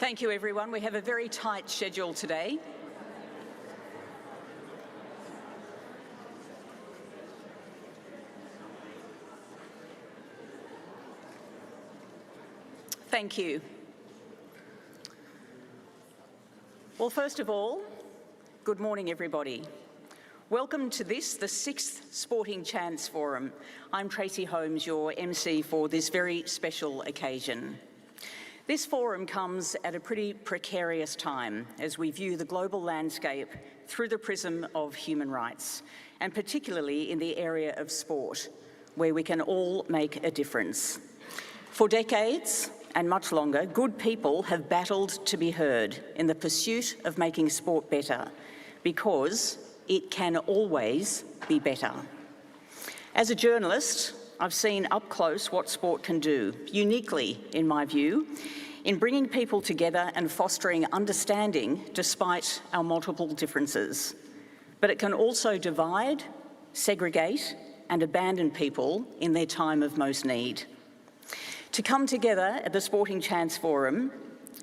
Thank you, everyone. We have a very tight schedule today. Thank you. Well, first of all, good morning, everybody. Welcome to this, the 6th Sporting Chance Forum. I'm Tracy Holmes, your MC for this very special occasion. This forum comes at a pretty precarious time as we view the global landscape through the prism of human rights, and particularly in the area of sport, where we can all make a difference. For decades, and much longer, good people have battled to be heard in the pursuit of making sport better, because it can always be better. As a journalist, I've seen up close what sport can do, uniquely, in my view, in bringing people together and fostering understanding despite our multiple differences. But it can also divide, segregate, and abandon people in their time of most need. To come together at the Sporting Chance Forum,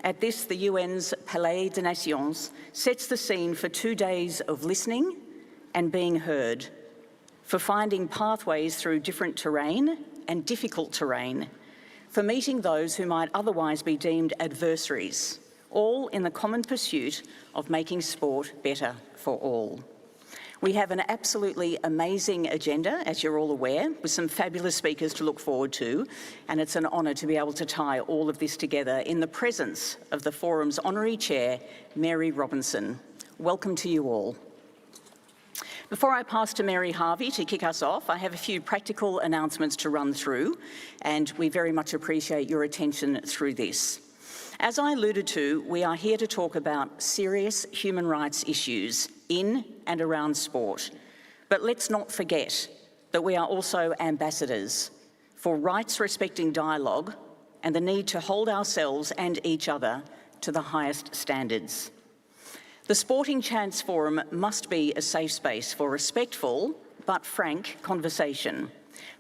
at this, the UN's Palais des Nations, sets the scene for 2 days of listening and being heard, for finding pathways through different terrain and difficult terrain, for meeting those who might otherwise be deemed adversaries, all in the common pursuit of making sport better for all. We have an absolutely amazing agenda, as you're all aware, with some fabulous speakers to look forward to, and it's an honour to be able to tie all of this together in the presence of the forum's honorary chair, Mary Robinson. Welcome to you all. Before I pass to Mary Harvey to kick us off, I have a few practical announcements to run through, and we very much appreciate your attention through this. As I alluded to, we are here to talk about serious human rights issues in and around sport. But let's not forget that we are also ambassadors for rights-respecting dialogue and the need to hold ourselves and each other to the highest standards. The Sporting Chance Forum must be a safe space for respectful but frank conversation,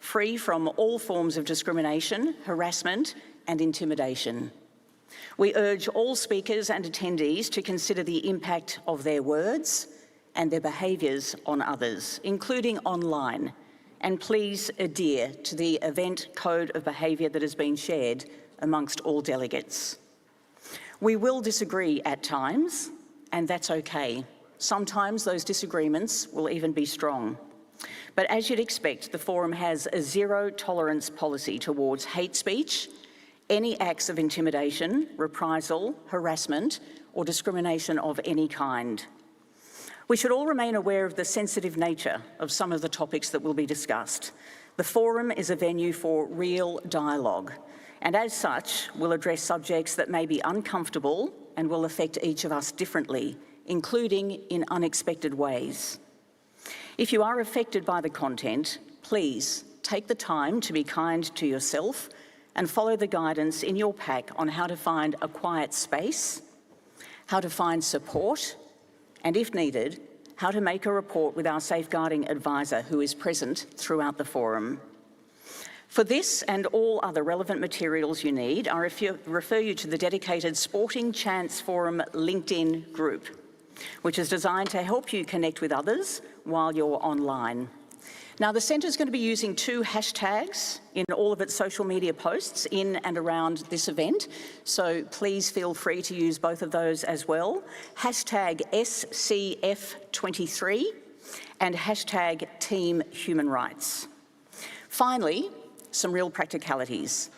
free from all forms of discrimination, harassment and intimidation. We urge all speakers and attendees to consider the impact of their words and their behaviours on others, including online, and please adhere to the event code of behaviour that has been shared amongst all delegates. We will disagree at times, and that's okay. Sometimes those disagreements will even be strong. But as you'd expect, the forum has a zero-tolerance policy towards hate speech, any acts of intimidation, reprisal, harassment, or discrimination of any kind. We should all remain aware of the sensitive nature of some of the topics that will be discussed. The forum is a venue for real dialogue, and as such, will address subjects that may be uncomfortable and will affect each of us differently, including in unexpected ways. If you are affected by the content, please take the time to be kind to yourself and follow the guidance in your pack on how to find a quiet space, how to find support, and if needed, how to make a report with our safeguarding advisor who is present throughout the forum. For this and all other relevant materials you need, I refer you to the dedicated Sporting Chance Forum LinkedIn group, which is designed to help you connect with others while you're online. Now, the Centre is going to be using 2 hashtags in all of its social media posts in and around this event, so please feel free to use both of those as well. Hashtag SCF23 and hashtag Team Human Rights. Finally, some real practicalities.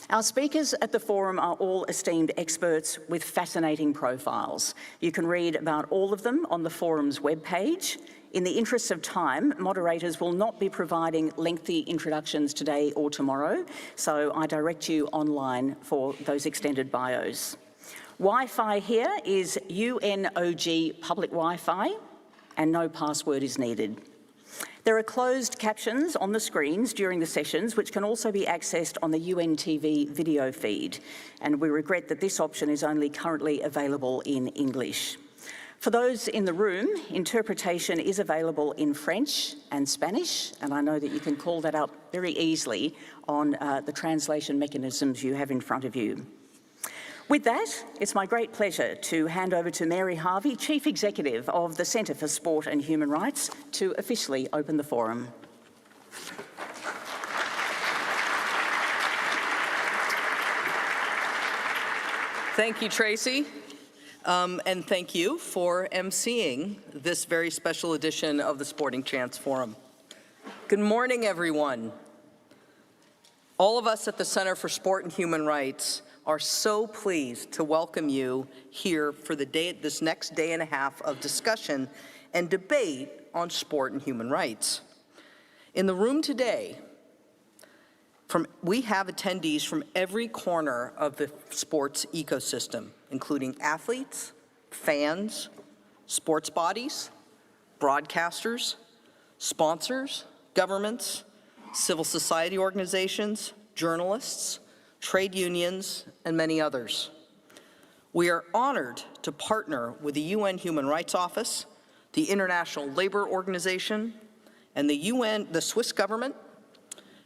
Our speakers at the forum are all esteemed experts with fascinating profiles. You can read about all of them on the forum's webpage. In the interests of time, moderators will not be providing lengthy introductions today or tomorrow, so I direct you online for those extended bios. Wi-Fi here is UNOG public Wi-Fi, and no password is needed. There are closed captions on the screens during the sessions, which can also be accessed on the UNTV video feed, and we regret that this option is only currently available in English. For those in the room, interpretation is available in French and Spanish, and I know that you can call that up very easily on the translation mechanisms you have in front of you. With that, it's my great pleasure to hand over to Mary Harvey, Chief Executive of the Centre for Sport and Human Rights, to officially open the forum. Thank you, Tracy, and thank you for emceeing this very special edition of the Sporting Chance Forum. Good morning, everyone. All of us at the Center for Sport and Human Rights are so pleased to welcome you here for this next day and a half of discussion and debate on sport and human rights. In the room today, we have attendees from every corner of the sports ecosystem, including athletes, fans, sports bodies, broadcasters, sponsors, governments, civil society organizations, journalists, trade unions, and many others. We are honored to partner with the UN Human Rights Office, the International Labour Organization, and the Swiss government,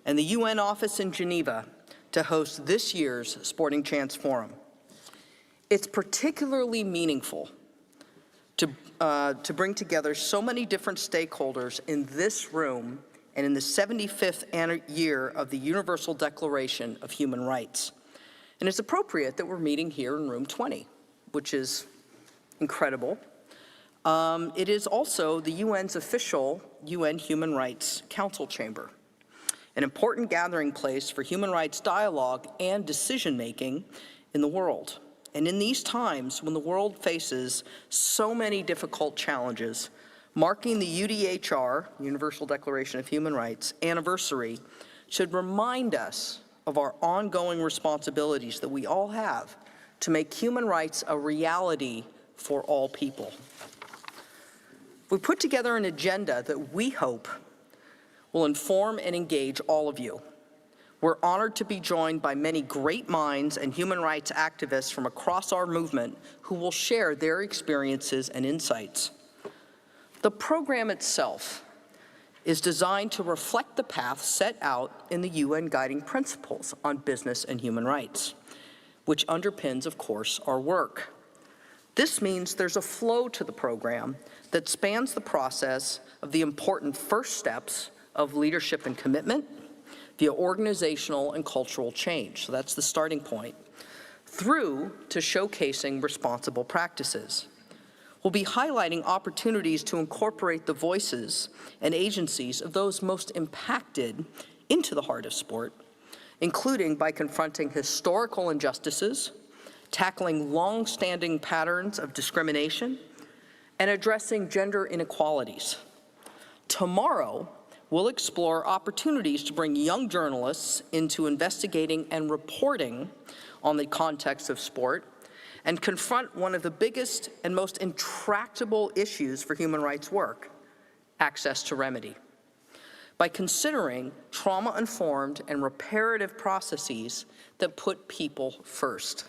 and the UN office in Geneva to host this year's Sporting Chance Forum. It's particularly meaningful to bring together so many different stakeholders in this room and in the 75th year of the Universal Declaration of Human Rights. And it's appropriate that we're meeting here in room 20, which is incredible. It is also the UN's official UN Human Rights Council chamber, an important gathering place for human rights dialogue and decision-making in the world. And in these times when the world faces so many difficult challenges, marking the UDHR, Universal Declaration of Human Rights, anniversary should remind us of our ongoing responsibilities that we all have to make human rights a reality for all people. We've put together an agenda that we hope will inform and engage all of you. We're honored to be joined by many great minds and human rights activists from across our movement who will share their experiences and insights. The program itself is designed to reflect the path set out in the UN Guiding Principles on Business and Human Rights, which underpins, of course, our work. This means there's a flow to the program that spans the process of the important first steps of leadership and commitment via organizational and cultural change, so that's the starting point, through to showcasing responsible practices. We'll be highlighting opportunities to incorporate the voices and agencies of those most impacted into the heart of sport, including by confronting historical injustices, tackling long-standing patterns of discrimination, and addressing gender inequalities. Tomorrow, we'll explore opportunities to bring young journalists into investigating and reporting on the context of sport and confront one of the biggest and most intractable issues for human rights work, access to remedy, by considering trauma-informed and reparative processes that put people first.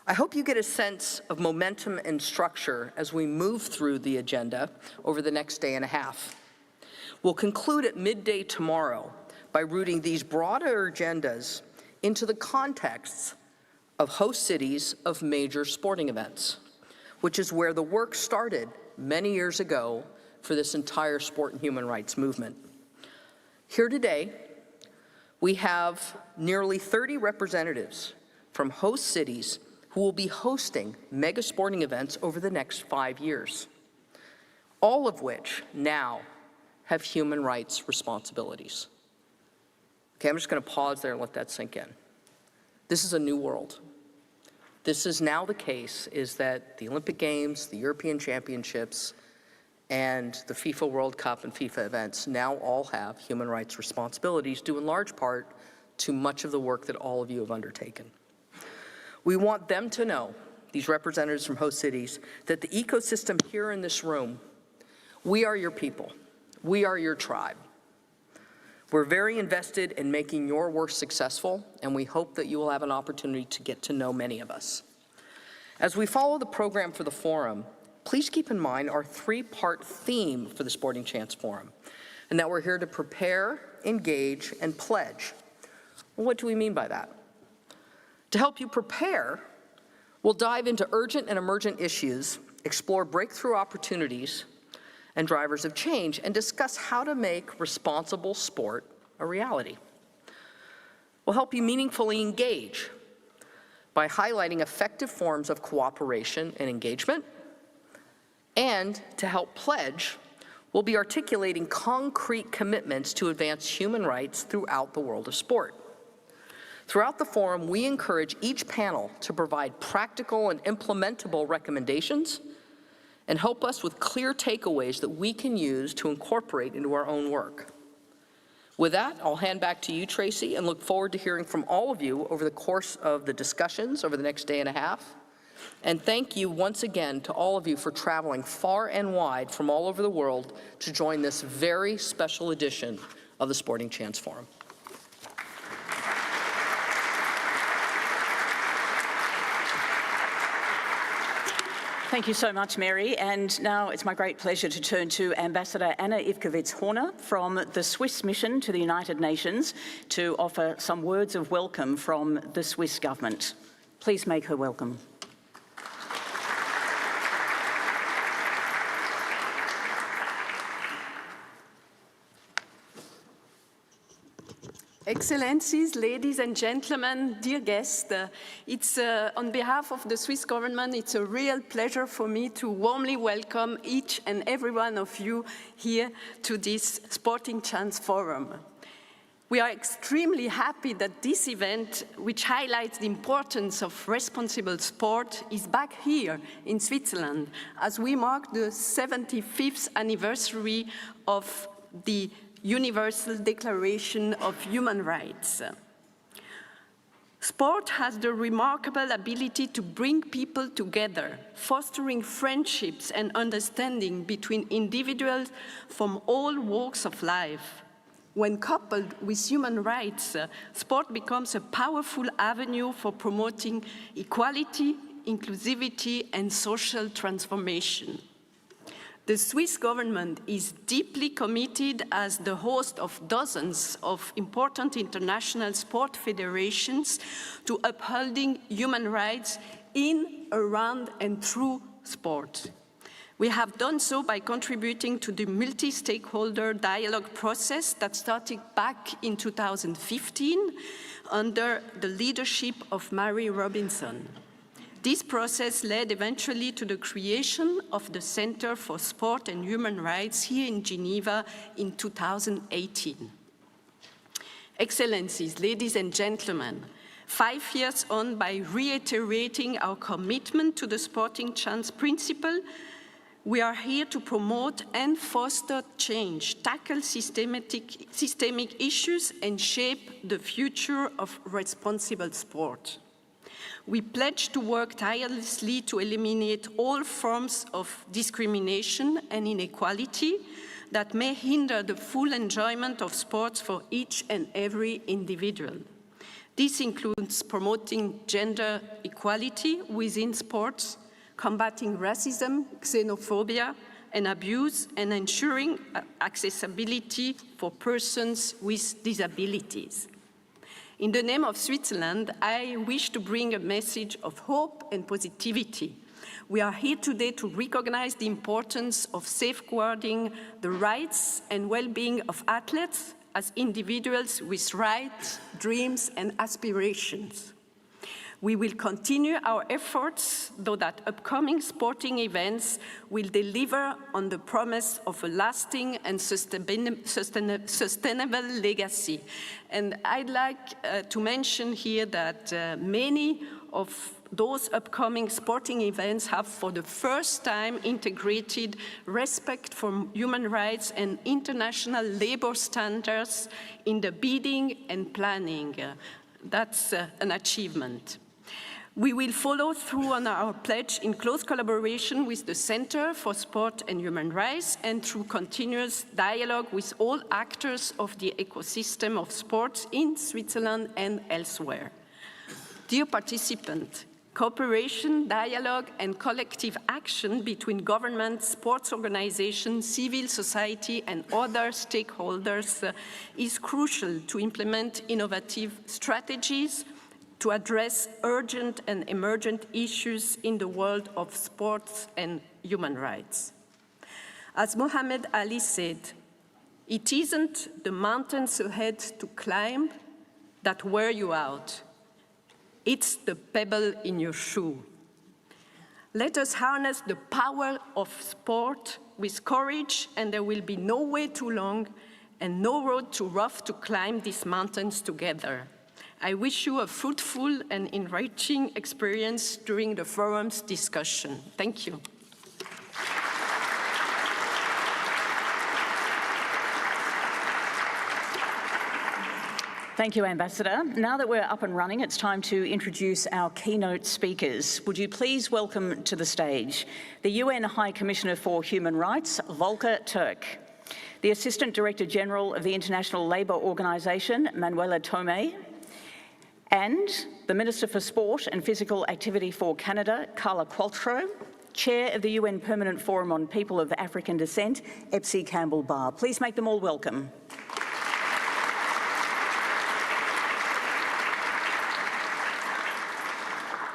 I hope you get a sense of momentum and structure as we move through the agenda over the next day and a half. We'll conclude at midday tomorrow by rooting these broader agendas into the contexts of host cities of major sporting events, which is where the work started many years ago for this entire sport and human rights movement. Here today, we have nearly 30 representatives from host cities who will be hosting mega sporting events over the next 5 years, all of which now have human rights responsibilities. Okay, I'm just going to pause there and let that sink in. This is a new world. This is now the case, is that the Olympic Games, the European Championships, and the FIFA World Cup and FIFA events now all have human rights responsibilities, due in large part to much of the work that all of you have undertaken. We want them to know, these representatives from host cities, that the ecosystem here in this room, we are your people. We are your tribe. We're very invested in making your work successful, and we hope that you will have an opportunity to get to know many of us. As we follow the program for the forum, please keep in mind our three-part theme for the Sporting Chance Forum, and that we're here to prepare, engage, and pledge. Well, what do we mean by that? To help you prepare, We'll dive into urgent and emergent issues, explore breakthrough opportunities and drivers of change, and discuss how to make responsible sport a reality. We'll help you meaningfully engage by highlighting effective forms of cooperation and engagement. And to help pledge, we'll be articulating concrete commitments to advance human rights throughout the world of sport. Throughout the forum, we encourage each panel to provide practical and implementable recommendations and help us with clear takeaways that we can use to incorporate into our own work. With that, I'll hand back to you, Tracy, and look forward to hearing from all of you over the course of the discussions over the next day and a half. And thank you once again to all of you for traveling far and wide from all over the world to join this very special edition of the Sporting Chance Forum. Thank you so much, Mary. And now it's my great pleasure to turn to Ambassador Anna Ivkovits-Horner from the Swiss mission to the United Nations to offer some words of welcome from the Swiss government. Please make her welcome. Excellencies, ladies and gentlemen, dear guests, on behalf of the Swiss government, it's a real pleasure for me to warmly welcome each and every one of you here to this Sporting Chance Forum. We are extremely happy that this event, which highlights the importance of responsible sport, is back here in Switzerland as we mark the 75th anniversary of the Universal Declaration of Human Rights. Sport has the remarkable ability to bring people together, fostering friendships and understanding between individuals from all walks of life. When coupled with human rights, sport becomes a powerful avenue for promoting equality, inclusivity, and social transformation. The Swiss government is deeply committed as the host of dozens of important international sport federations to upholding human rights in, around, and through sport. We have done so by contributing to the multi-stakeholder dialogue process that started back in 2015 under the leadership of Mary Robinson. This process led eventually to the creation of the Center for Sport and Human Rights here in Geneva in 2018. Excellencies, ladies and gentlemen, 5 years on, by reiterating our commitment to the Sporting Chance principle, we are here to promote and foster change, tackle systemic issues, and shape the future of responsible sport. We pledge to work tirelessly to eliminate all forms of discrimination and inequality that may hinder the full enjoyment of sports for each and every individual. This includes promoting gender equality within sports, combating racism, xenophobia, and abuse, and ensuring accessibility for persons with disabilities. In the name of Switzerland, I wish to bring a message of hope and positivity. We are here today to recognize the importance of safeguarding the rights and well-being of athletes as individuals with rights, dreams, and aspirations. We will continue our efforts, though that upcoming sporting events will deliver on the promise of a lasting and sustainable legacy. And I'd like to mention here that many of those upcoming sporting events have for the first time integrated respect for human rights and international labor standards in the bidding and planning. That's an achievement. We will follow through on our pledge in close collaboration with the Center for Sport and Human Rights and through continuous dialogue with all actors of the ecosystem of sports in Switzerland and elsewhere. Dear participants, cooperation, dialogue, and collective action between government, sports organizations, civil society, and other stakeholders is crucial to implement innovative strategies, to address urgent and emergent issues in the world of sports and human rights. As Muhammad Ali said, it isn't the mountains ahead to climb that wear you out. It's the pebble in your shoe. Let us harness the power of sport with courage, and there will be no way too long and no road too rough to climb these mountains together. I wish you a fruitful and enriching experience during the forum's discussion. Thank you. Thank you, Ambassador. Now that we're up and running, it's time to introduce our keynote speakers. Would you please welcome to the stage the UN High Commissioner for Human Rights, Volker Turk, the Assistant Director General of the International Labour Organization, Manuela Tomei, and the Minister for Sport and Physical Activity for Canada, Carla Qualtrough, Chair of the UN Permanent Forum on People of African Descent, Epsie Campbell-Barr. Please make them all welcome.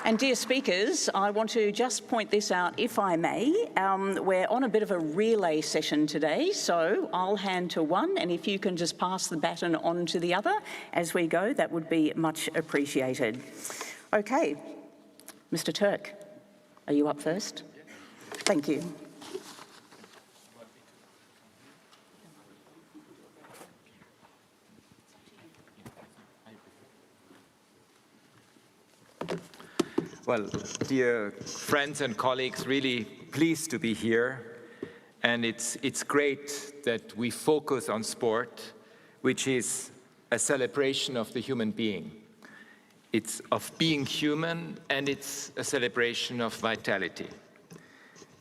And dear speakers, I want to just point this out, if I may. We're on a bit of a relay session today, so I'll hand to one, and if you can just pass the baton on to the other as we go, that would be much appreciated. Okay, Mr. Turk, are you up first? Thank you. Well, dear friends and colleagues, really pleased to be here. And it's great that we focus on sport, which is a celebration of the human being. It's of being human, and it's a celebration of vitality.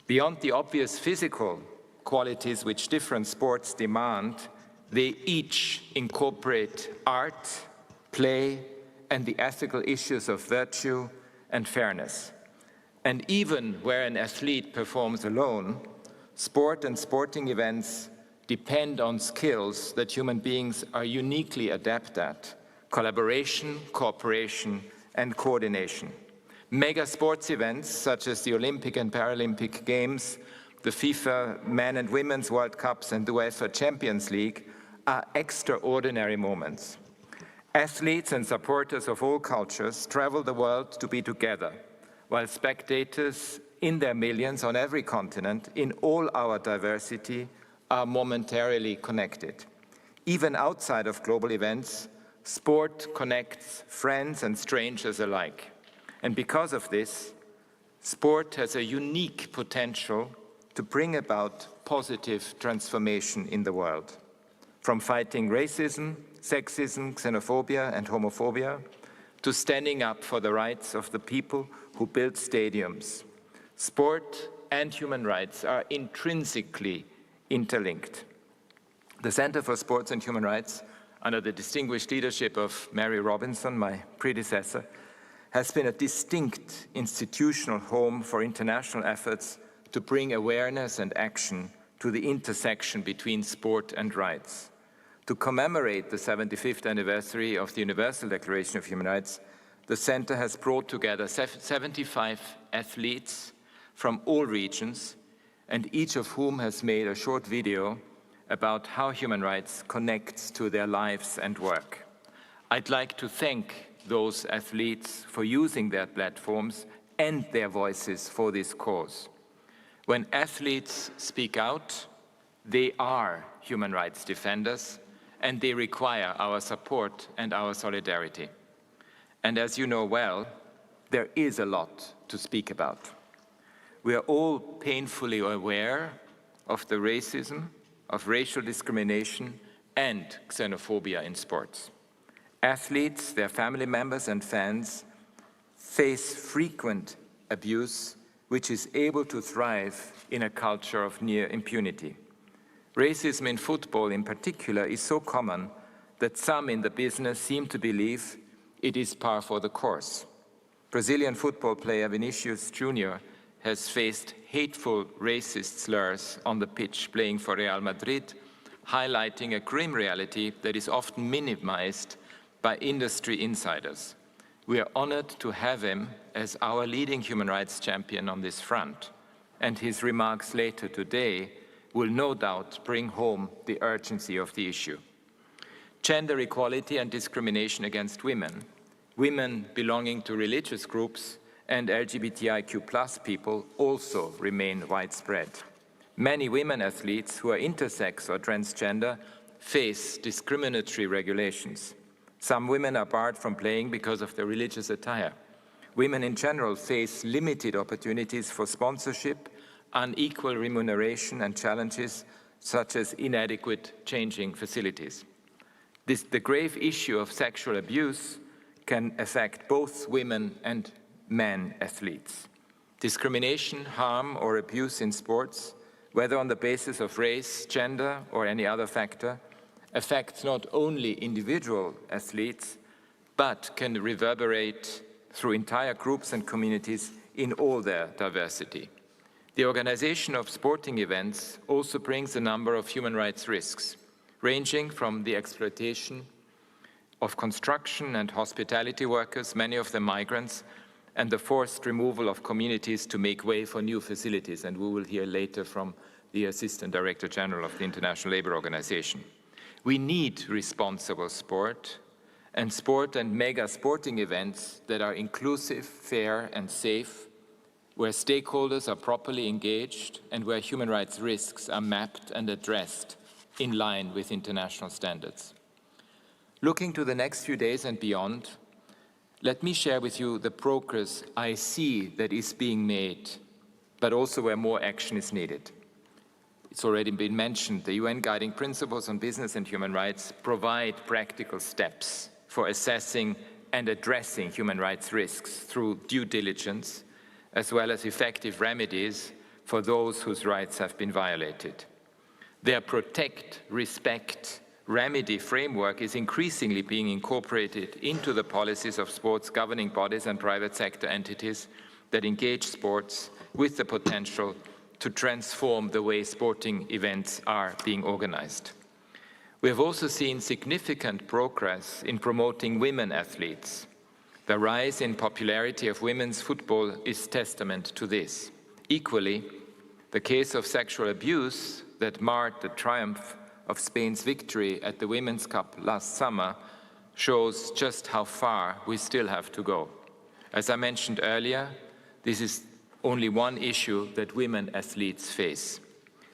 Beyond the obvious physical qualities which different sports demand, they each incorporate art, play, and the ethical issues of virtue and fairness. And even where an athlete performs alone, sport and sporting events depend on skills that human beings are uniquely adept at: collaboration, cooperation, and coordination. Mega sports events such as the Olympic and Paralympic Games, the FIFA Men and Women's World Cups, and the UEFA Champions League are extraordinary moments. Athletes and supporters of all cultures travel the world to be together, while spectators in their millions on every continent, in all our diversity, are momentarily connected. Even outside of global events, sport connects friends and strangers alike. And because of this, sport has a unique potential to bring about positive transformation in the world. From fighting racism, sexism, xenophobia, and homophobia, to standing up for the rights of the people who build stadiums. Sport and human rights are intrinsically interlinked. The Center for Sports and Human Rights, under the distinguished leadership of Mary Robinson, my predecessor, has been a distinct institutional home for international efforts to bring awareness and action to the intersection between sport and rights. To commemorate the 75th anniversary of the Universal Declaration of Human Rights, the Center has brought together 75 athletes from all regions, and each of whom has made a short video about how human rights connects to their lives and work. I'd like to thank those athletes for using their platforms and their voices for this cause. When athletes speak out, they are human rights defenders, and they require our support and our solidarity. And as you know well, there is a lot to speak about. We are all painfully aware of the racism, of racial discrimination, and xenophobia in sports. Athletes, their family members, and fans face frequent abuse, which is able to thrive in a culture of near impunity. Racism in football in particular is so common that some in the business seem to believe it is par for the course. Brazilian football player Vinicius Junior has faced hateful racist slurs on the pitch playing for Real Madrid, highlighting a grim reality that is often minimized by industry insiders. We are honored to have him as our leading human rights champion on this front, and his remarks later today will no doubt bring home the urgency of the issue. Gender equality and discrimination against women, women belonging to religious groups, and LGBTIQ+ people also remain widespread. Many women athletes who are intersex or transgender face discriminatory regulations. Some women are barred from playing because of their religious attire. Women in general face limited opportunities for sponsorship, unequal remuneration, and challenges such as inadequate changing facilities. The grave issue of sexual abuse can affect both women and men athletes. Discrimination, harm, or abuse in sports, whether on the basis of race, gender, or any other factor, affects not only individual athletes, but can reverberate through entire groups and communities in all their diversity. The organization of sporting events also brings a number of human rights risks, ranging from the exploitation of construction and hospitality workers, many of them migrants, and the forced removal of communities to make way for new facilities. And we will hear later from the Assistant Director General of the International Labour Organization. We need responsible sport and mega sporting events that are inclusive, fair, and safe, where stakeholders are properly engaged and where human rights risks are mapped and addressed in line with international standards. Looking to the next few days and beyond, let me share with you the progress I see that is being made, but also where more action is needed. It's already been mentioned, the UN Guiding Principles on Business and Human Rights provide practical steps for assessing and addressing human rights risks through due diligence, as well as effective remedies for those whose rights have been violated. Their protect, respect, remedy framework is increasingly being incorporated into the policies of sports governing bodies and private sector entities that engage sports with the potential to transform the way sporting events are being organized. We have also seen significant progress in promoting women athletes. The rise in popularity of women's football is testament to this. Equally, the case of sexual abuse that marked the triumph of Spain's victory at the Women's Cup last summer shows just how far we still have to go. As I mentioned earlier, this is only one issue that women athletes face.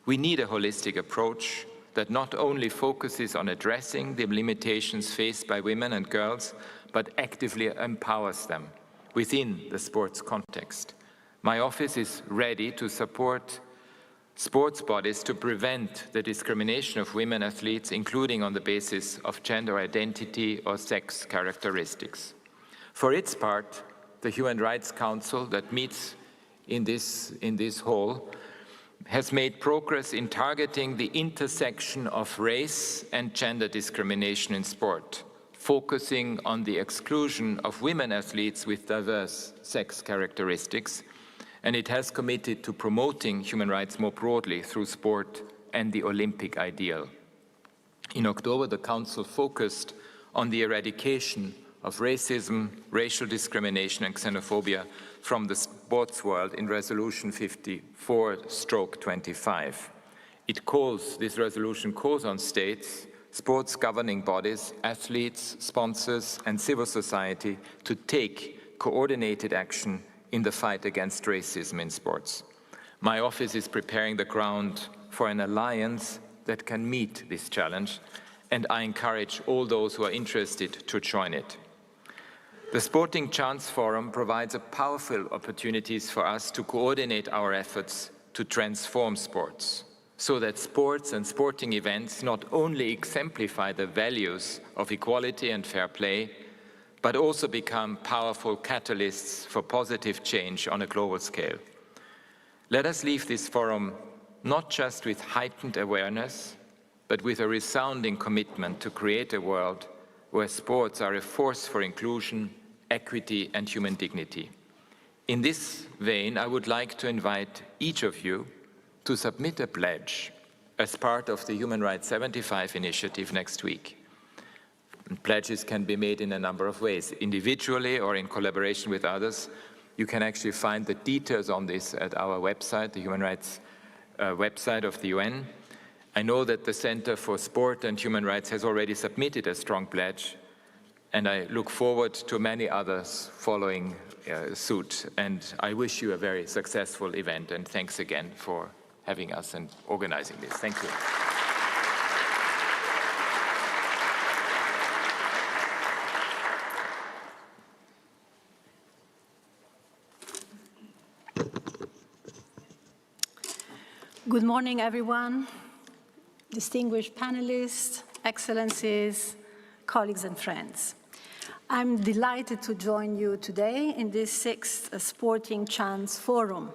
We need a holistic approach that not only focuses on addressing the limitations faced by women and girls, but actively empowers them within the sports context. My office is ready to support sports bodies to prevent the discrimination of women athletes, including on the basis of gender identity or sex characteristics. For its part, the Human Rights Council that meets in this hall has made progress in targeting the intersection of race and gender discrimination in sport, focusing on the exclusion of women athletes with diverse sex characteristics, and it has committed to promoting human rights more broadly through sport and the Olympic ideal. In October, the Council focused on the eradication of racism, racial discrimination, and xenophobia from the sports world in Resolution 54/25. This resolution calls on states, sports governing bodies, athletes, sponsors, and civil society to take coordinated action in the fight against racism in sports. My office is preparing the ground for an alliance that can meet this challenge, and I encourage all those who are interested to join it. The Sporting Chance Forum provides powerful opportunities for us to coordinate our efforts to transform sports, so that sports and sporting events not only exemplify the values of equality and fair play, but also become powerful catalysts for positive change on a global scale. Let us leave this forum not just with heightened awareness, but with a resounding commitment to create a world where sports are a force for inclusion, equity, and human dignity. In this vein, I would like to invite each of you to submit a pledge as part of the Human Rights 75 initiative next week. And pledges can be made in a number of ways, individually or in collaboration with others. You can actually find the details on this at our website, the Human Rights website of the UN. I know that the Center for Sport and Human Rights has already submitted a strong pledge, and I look forward to many others following suit. And I wish you a very successful event, and thanks again for having us and organizing this. Thank you. Good morning, everyone, distinguished panelists, excellencies, colleagues and friends. I'm delighted to join you today in this 6th Sporting Chance Forum.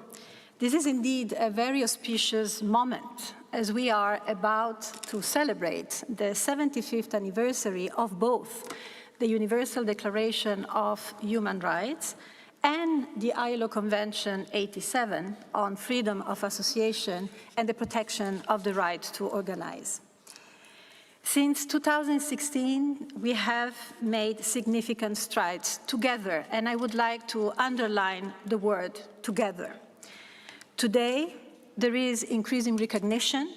This is indeed a very auspicious moment as we are about to celebrate the 75th anniversary of both the Universal Declaration of Human Rights and the ILO Convention 87 on freedom of association and the protection of the right to organize. Since 2016, we have made significant strides together, and I would like to underline the word together. Today, there is increasing recognition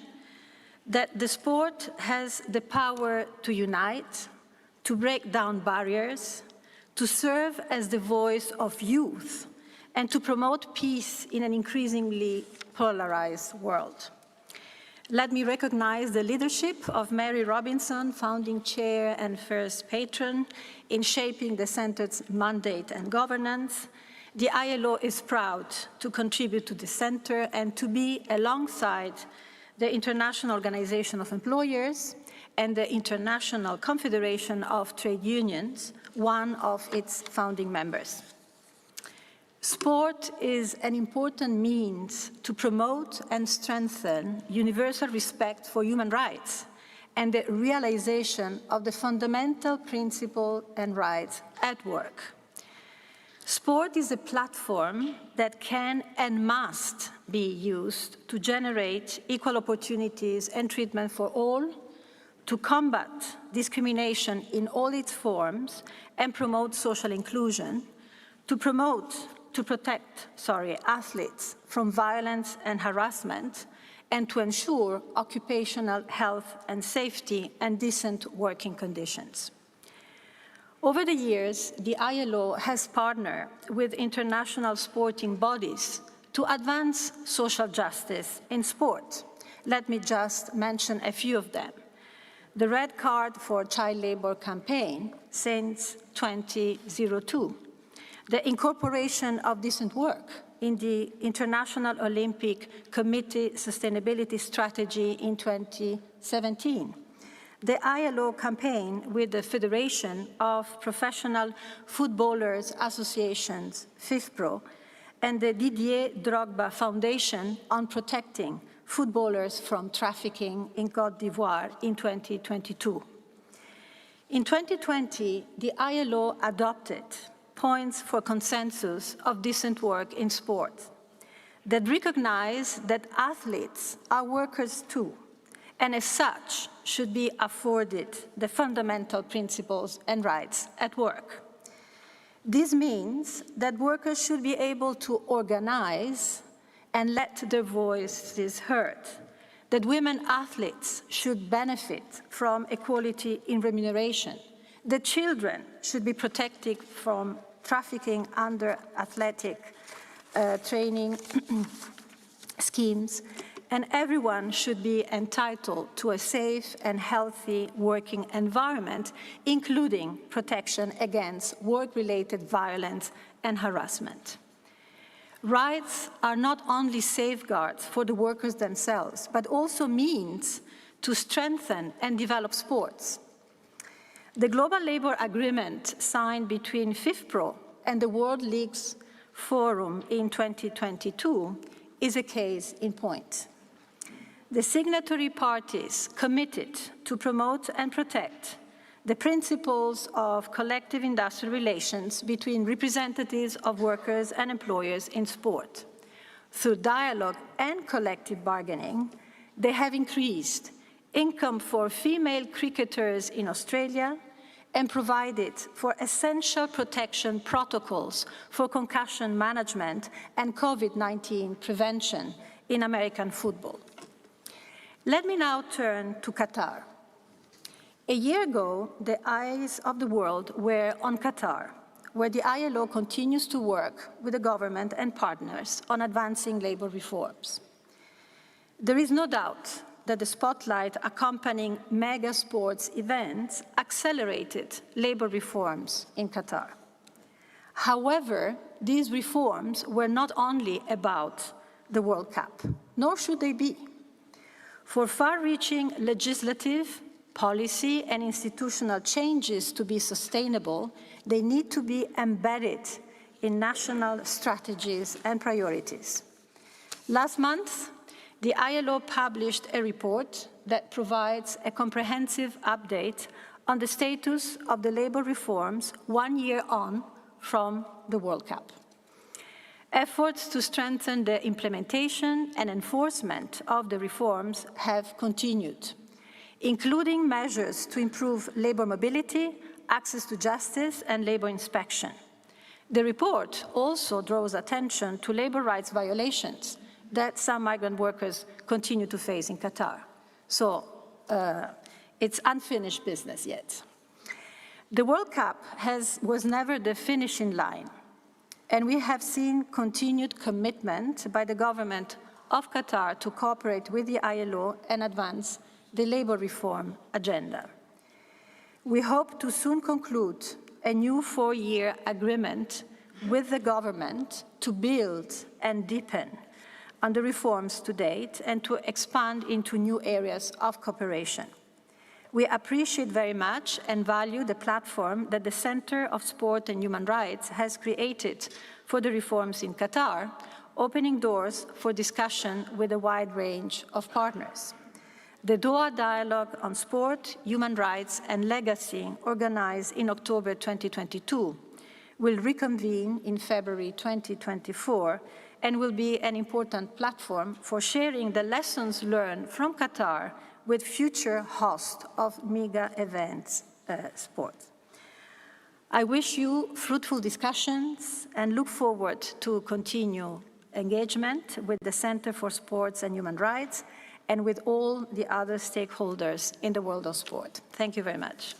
that the sport has the power to unite, to break down barriers, to serve as the voice of youth, and to promote peace in an increasingly polarized world. Let me recognize the leadership of Mary Robinson, founding chair and first patron, in shaping the Center's mandate and governance. The ILO is proud to contribute to the Center and to be alongside the International Organization of Employers and the International Confederation of Trade Unions, one of its founding members. Sport is an important means to promote and strengthen universal respect for human rights and the realization of the fundamental principles and rights at work. Sport is a platform that can and must be used to generate equal opportunities and treatment for all, to combat discrimination in all its forms and promote social inclusion, to protect athletes from violence and harassment, and to ensure occupational health and safety and decent working conditions. Over the years, the ILO has partnered with international sporting bodies to advance social justice in sport. Let me just mention a few of them. The Red Card for Child Labor campaign since 2002, the incorporation of decent work in the International Olympic Committee Sustainability Strategy in 2017, the ILO campaign with the Federation of Professional Footballers Associations, FIFPro, and the Didier Drogba Foundation on protecting footballers from trafficking in Côte d'Ivoire in 2022. In 2020, the ILO adopted points for consensus of decent work in sport that recognize that athletes are workers too, and as such should be afforded the fundamental principles and rights at work. This means that workers should be able to organize and let their voices heard, that women athletes should benefit from equality in remuneration, that children should be protected from trafficking under athletic training schemes, and everyone should be entitled to a safe and healthy working environment, including protection against work-related violence and harassment. Rights are not only safeguards for the workers themselves, but also means to strengthen and develop sports. The Global Labour Agreement signed between FIFPro and the World Leagues Forum in 2022 is a case in point. The signatory parties committed to promote and protect the principles of collective industrial relations between representatives of workers and employers in sport. Through dialogue and collective bargaining, they have increased income for female cricketers in Australia and provided for essential protection protocols for concussion management and COVID-19 prevention in American football. Let me now turn to Qatar. A year ago, the eyes of the world were on Qatar, where the ILO continues to work with the government and partners on advancing labor reforms. There is no doubt that the spotlight accompanying mega sports events accelerated labor reforms in Qatar. However, these reforms were not only about the World Cup, nor should they be. For far-reaching legislative, policy, and institutional changes to be sustainable, they need to be embedded in national strategies and priorities. Last month, the ILO published a report that provides a comprehensive update on the status of the labor reforms 1 year on from the World Cup. Efforts to strengthen the implementation and enforcement of the reforms have continued, including measures to improve labor mobility, access to justice, and labor inspection. The report also draws attention to labor rights violations that some migrant workers continue to face in Qatar. So it's unfinished business yet. The World Cup was never the finishing line, and we have seen continued commitment by the government of Qatar to cooperate with the ILO and advance the labor reform agenda. We hope to soon conclude a new 4-year agreement with the government to build and deepen on the reforms to date and to expand into new areas of cooperation. We appreciate very much and value the platform that the Center of Sport and Human Rights has created for the reforms in Qatar, opening doors for discussion with a wide range of partners. The Doha Dialogue on Sport, Human Rights and Legacy, organized in October 2022, will reconvene in February 2024 and will be an important platform for sharing the lessons learned from Qatar with future hosts of mega events sports. I wish you fruitful discussions and look forward to continue engagement with the Center for Sports and Human Rights and with all the other stakeholders in the world of sport. Thank you very much.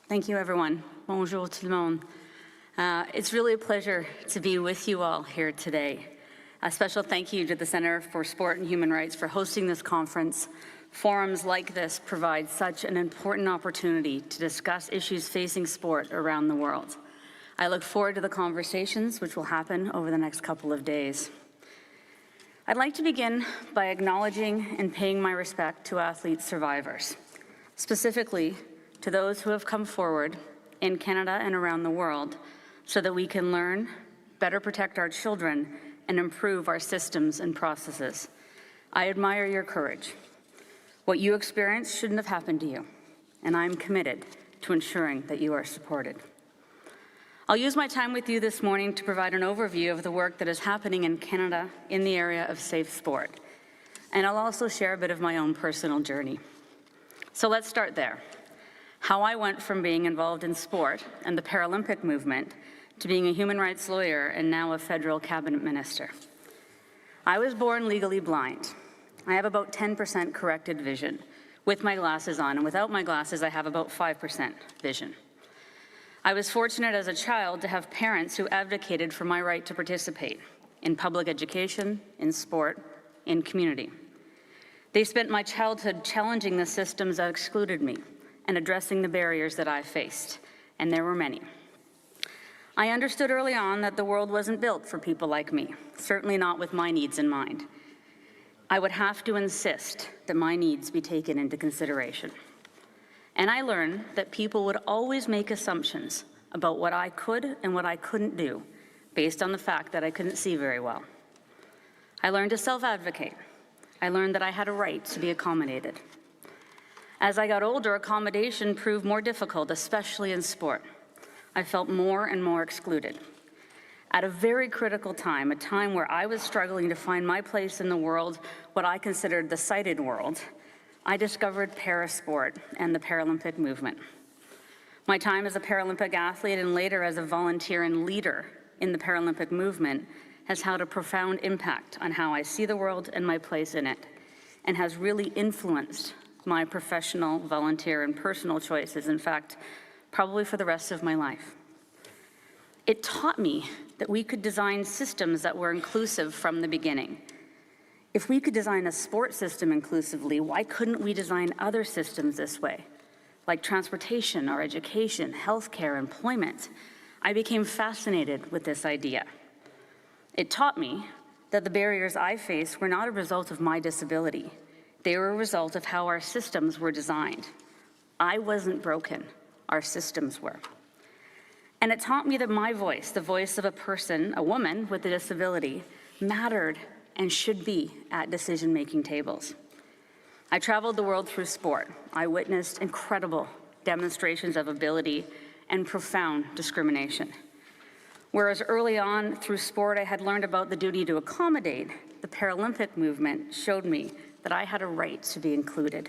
Thank you, everyone. Bonjour tout le monde. It's really a pleasure to be with you all here today. A special thank you to the Center for Sport and Human Rights for hosting this conference. Forums like this provide such an important opportunity to discuss issues facing sport around the world. I look forward to the conversations which will happen over the next couple of days. I'd like to begin by acknowledging and paying my respect to athlete survivors, specifically to those who have come forward in Canada and around the world so that we can learn, better protect our children, and improve our systems and processes. I admire your courage. What you experienced shouldn't have happened to you, and I'm committed to ensuring that you are supported. I'll use my time with you this morning to provide an overview of the work that is happening in Canada in the area of safe sport, and I'll also share a bit of my own personal journey. So let's start there. How I went from being involved in sport and the Paralympic movement to being a human rights lawyer and now a federal cabinet minister. I was born legally blind. I have about 10% corrected vision with my glasses on, and without my glasses, I have about 5% vision. I was fortunate as a child to have parents who advocated for my right to participate in public education, in sport, in community. They spent my childhood challenging the systems that excluded me and addressing the barriers that I faced, and there were many. I understood early on that the world wasn't built for people like me, certainly not with my needs in mind. I would have to insist that my needs be taken into consideration. And I learned that people would always make assumptions about what I could and what I couldn't do based on the fact that I couldn't see very well. I learned to self-advocate. I learned that I had a right to be accommodated. As I got older, accommodation proved more difficult, especially in sport. I felt more and more excluded. At a very critical time, a time where I was struggling to find my place in the world, what I considered the sighted world, I discovered parasport and the Paralympic movement. My time as a Paralympic athlete and later as a volunteer and leader in the Paralympic movement has had a profound impact on how I see the world and my place in it, and has really influenced my professional, volunteer, and personal choices, in fact, probably for the rest of my life. It taught me that we could design systems that were inclusive from the beginning. If we could design a sport system inclusively, why couldn't we design other systems this way, like transportation or education, healthcare, employment? I became fascinated with this idea. It taught me that the barriers I face were not a result of my disability. They were a result of how our systems were designed. I wasn't broken, our systems were. And it taught me that my voice, the voice of a person, a woman with a disability, mattered and should be at decision-making tables. I traveled the world through sport. I witnessed incredible demonstrations of ability and profound discrimination. Whereas early on through sport, I had learned about the duty to accommodate, the Paralympic movement showed me that I had a right to be included.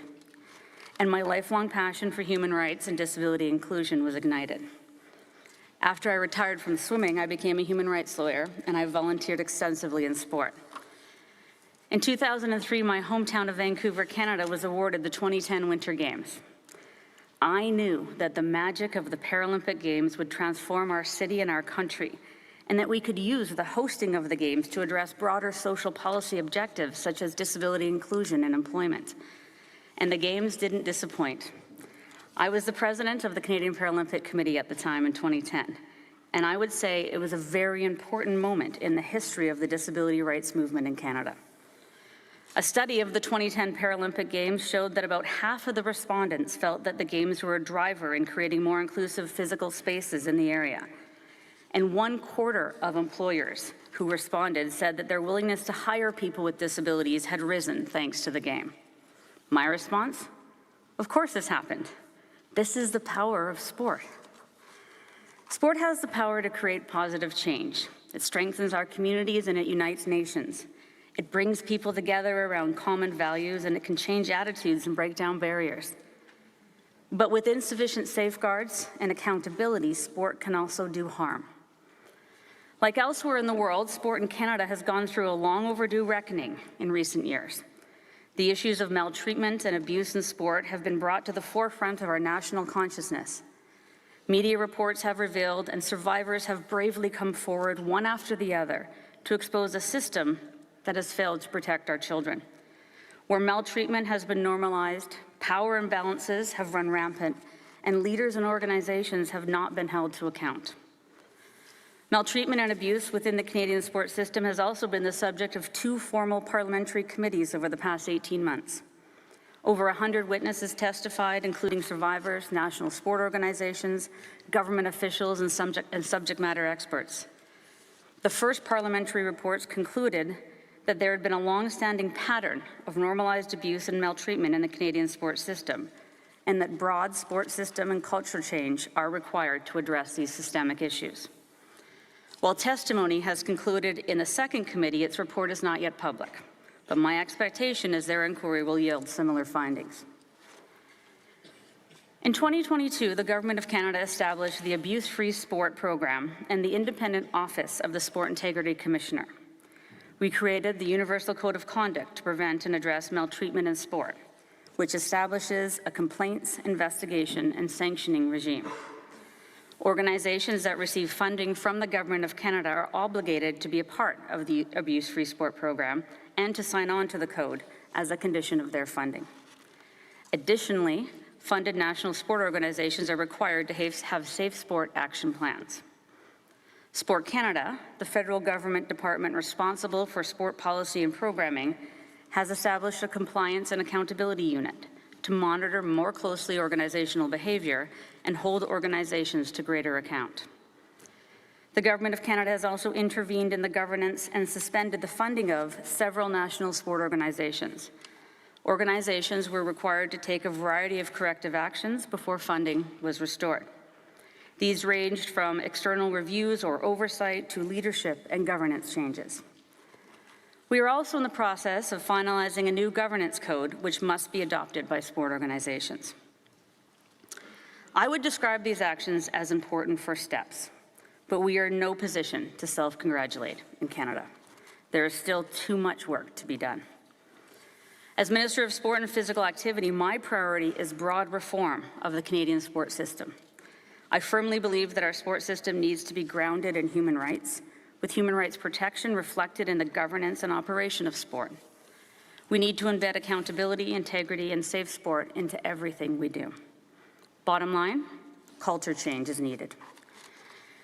And my lifelong passion for human rights and disability inclusion was ignited. After I retired from swimming, I became a human rights lawyer, and I volunteered extensively in sport. In 2003, my hometown of Vancouver, Canada, was awarded the 2010 Winter Games. I knew that the magic of the Paralympic Games would transform our city and our country, and that we could use the hosting of the Games to address broader social policy objectives such as disability inclusion and employment. And the Games didn't disappoint. I was the president of the Canadian Paralympic Committee at the time in 2010, and I would say it was a very important moment in the history of the disability rights movement in Canada. A study of the 2010 Paralympic Games showed that about half of the respondents felt that the Games were a driver in creating more inclusive physical spaces in the area. And 1/4 of employers who responded said that their willingness to hire people with disabilities had risen thanks to the game. My response? Of course this happened. This is the power of sport. Sport has the power to create positive change. It strengthens our communities and it unites nations. It brings people together around common values, and it can change attitudes and break down barriers. But with insufficient safeguards and accountability, sport can also do harm. Like elsewhere in the world, sport in Canada has gone through a long overdue reckoning in recent years. The issues of maltreatment and abuse in sport have been brought to the forefront of our national consciousness. Media reports have revealed, and survivors have bravely come forward one after the other to expose a system that has failed to protect our children. Where maltreatment has been normalized, power imbalances have run rampant, and leaders and organizations have not been held to account. Maltreatment and abuse within the Canadian sports system has also been the subject of 2 formal parliamentary committees over the past 18 months. Over 100 witnesses testified, including survivors, national sport organizations, government officials, and subject matter experts. The first parliamentary reports concluded that there had been a long-standing pattern of normalized abuse and maltreatment in the Canadian sports system, and that broad sports system and culture change are required to address these systemic issues. While testimony has concluded in the second committee, its report is not yet public, but my expectation is their inquiry will yield similar findings. In 2022, the Government of Canada established the Abuse-Free Sport Program and the Independent Office of the Sport Integrity Commissioner. We created the Universal Code of Conduct to prevent and address maltreatment in sport, which establishes a complaints, investigation, and sanctioning regime. Organizations that receive funding from the Government of Canada are obligated to be a part of the Abuse-Free Sport Program and to sign on to the code as a condition of their funding. Additionally, funded national sport organizations are required to have safe sport action plans. Sport Canada, the federal government department responsible for sport policy and programming, has established a compliance and accountability unit to monitor more closely organizational behavior and hold organizations to greater account. The Government of Canada has also intervened in the governance and suspended the funding of several national sport organizations. Organizations were required to take a variety of corrective actions before funding was restored. These ranged from external reviews or oversight to leadership and governance changes. We are also in the process of finalizing a new governance code which must be adopted by sport organizations. I would describe these actions as important first steps, but we are in no position to self-congratulate in Canada. There is still too much work to be done. As Minister of Sport and Physical Activity, my priority is broad reform of the Canadian sports system. I firmly believe that our sports system needs to be grounded in human rights, with human rights protection reflected in the governance and operation of sport. We need to embed accountability, integrity, and safe sport into everything we do. Bottom line, culture change is needed.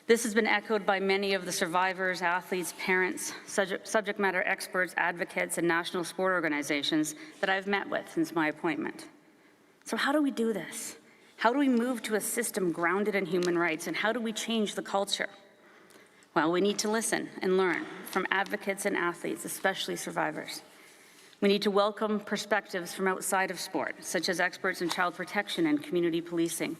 This has been echoed by many of the survivors, athletes, parents, subject matter experts, advocates, and national sport organizations that I've met with since my appointment. So how do we do this? How do we move to a system grounded in human rights, and how do we change the culture? Well, we need to listen and learn from advocates and athletes, especially survivors. We need to welcome perspectives from outside of sport, such as experts in child protection and community policing.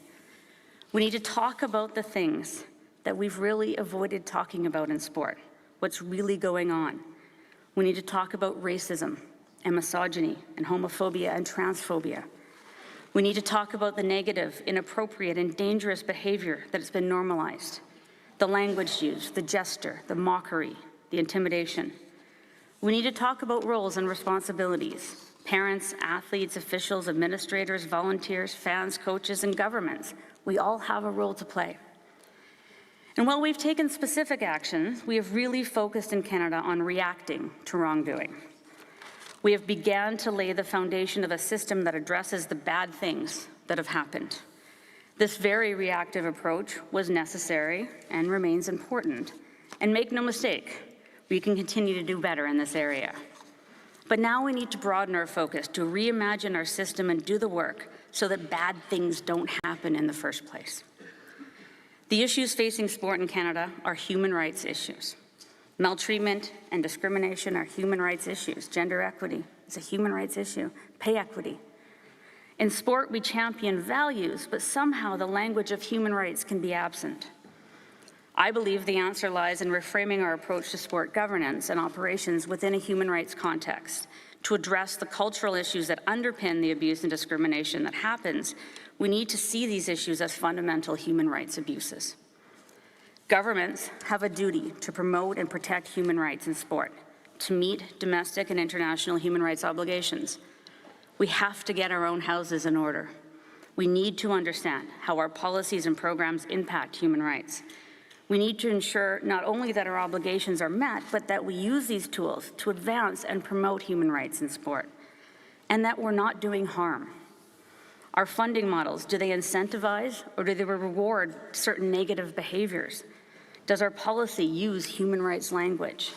We need to talk about the things that we've really avoided talking about in sport, what's really going on. We need to talk about racism and misogyny and homophobia and transphobia. We need to talk about the negative, inappropriate, and dangerous behavior that has been normalized, the language used, the gesture, the mockery, the intimidation. We need to talk about roles and responsibilities. Parents, athletes, officials, administrators, volunteers, fans, coaches, and governments. We all have a role to play. And while we've taken specific actions, we have really focused in Canada on reacting to wrongdoing. We have begun to lay the foundation of a system that addresses the bad things that have happened. This very reactive approach was necessary and remains important. And make no mistake, we can continue to do better in this area. But now we need to broaden our focus to reimagine our system and do the work so that bad things don't happen in the first place. The issues facing sport in Canada are human rights issues. Maltreatment and discrimination are human rights issues. Gender equity is a human rights issue. Pay equity. In sport, we champion values, but somehow the language of human rights can be absent. I believe the answer lies in reframing our approach to sport governance and operations within a human rights context. To address the cultural issues that underpin the abuse and discrimination that happens, we need to see these issues as fundamental human rights abuses. Governments have a duty to promote and protect human rights in sport, to meet domestic and international human rights obligations. We have to get our own houses in order. We need to understand how our policies and programs impact human rights. We need to ensure not only that our obligations are met, but that we use these tools to advance and promote human rights in sport, and that we're not doing harm. Our funding models, do they incentivize or do they reward certain negative behaviors? Does our policy use human rights language?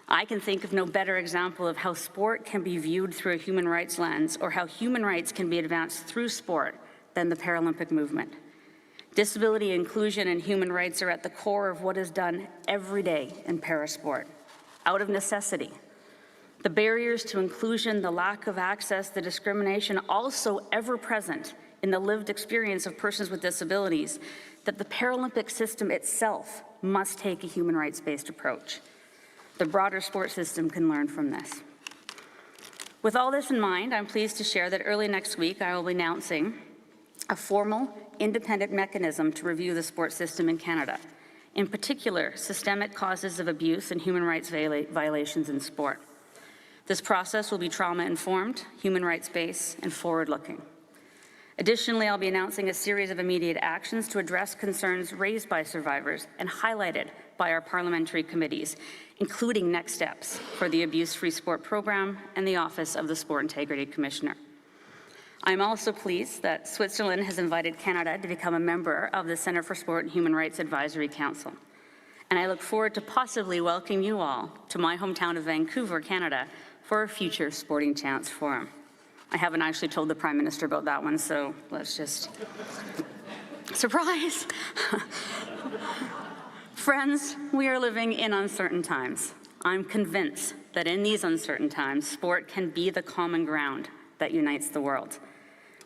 I can think of no better example of how sport can be viewed through a human rights lens, or how human rights can be advanced through sport, than the Paralympic movement. Disability inclusion and human rights are at the core of what is done every day in parasport, out of necessity. The barriers to inclusion, the lack of access, the discrimination, also ever present in the lived experience of persons with disabilities, that the Paralympic system itself must take a human rights-based approach. The broader sport system can learn from this. With all this in mind, I'm pleased to share that early next week I will be announcing a formal, independent mechanism to review the sports system in Canada, in particular, systemic causes of abuse and human rights violations in sport. This process will be trauma-informed, human rights-based, and forward-looking. Additionally, I'll be announcing a series of immediate actions to address concerns raised by survivors and highlighted by our parliamentary committees, including next steps for the Abuse-Free Sport Program and the Office of the Sport Integrity Commissioner. I'm also pleased that Switzerland has invited Canada to become a member of the Centre for Sport and Human Rights Advisory Council. And I look forward to possibly welcoming you all to my hometown of Vancouver, Canada, for a future Sporting Chance Forum. I haven't actually told the Prime Minister about that one, so let's just... Surprise! Friends, we are living in uncertain times. I'm convinced that in these uncertain times, sport can be the common ground that unites the world.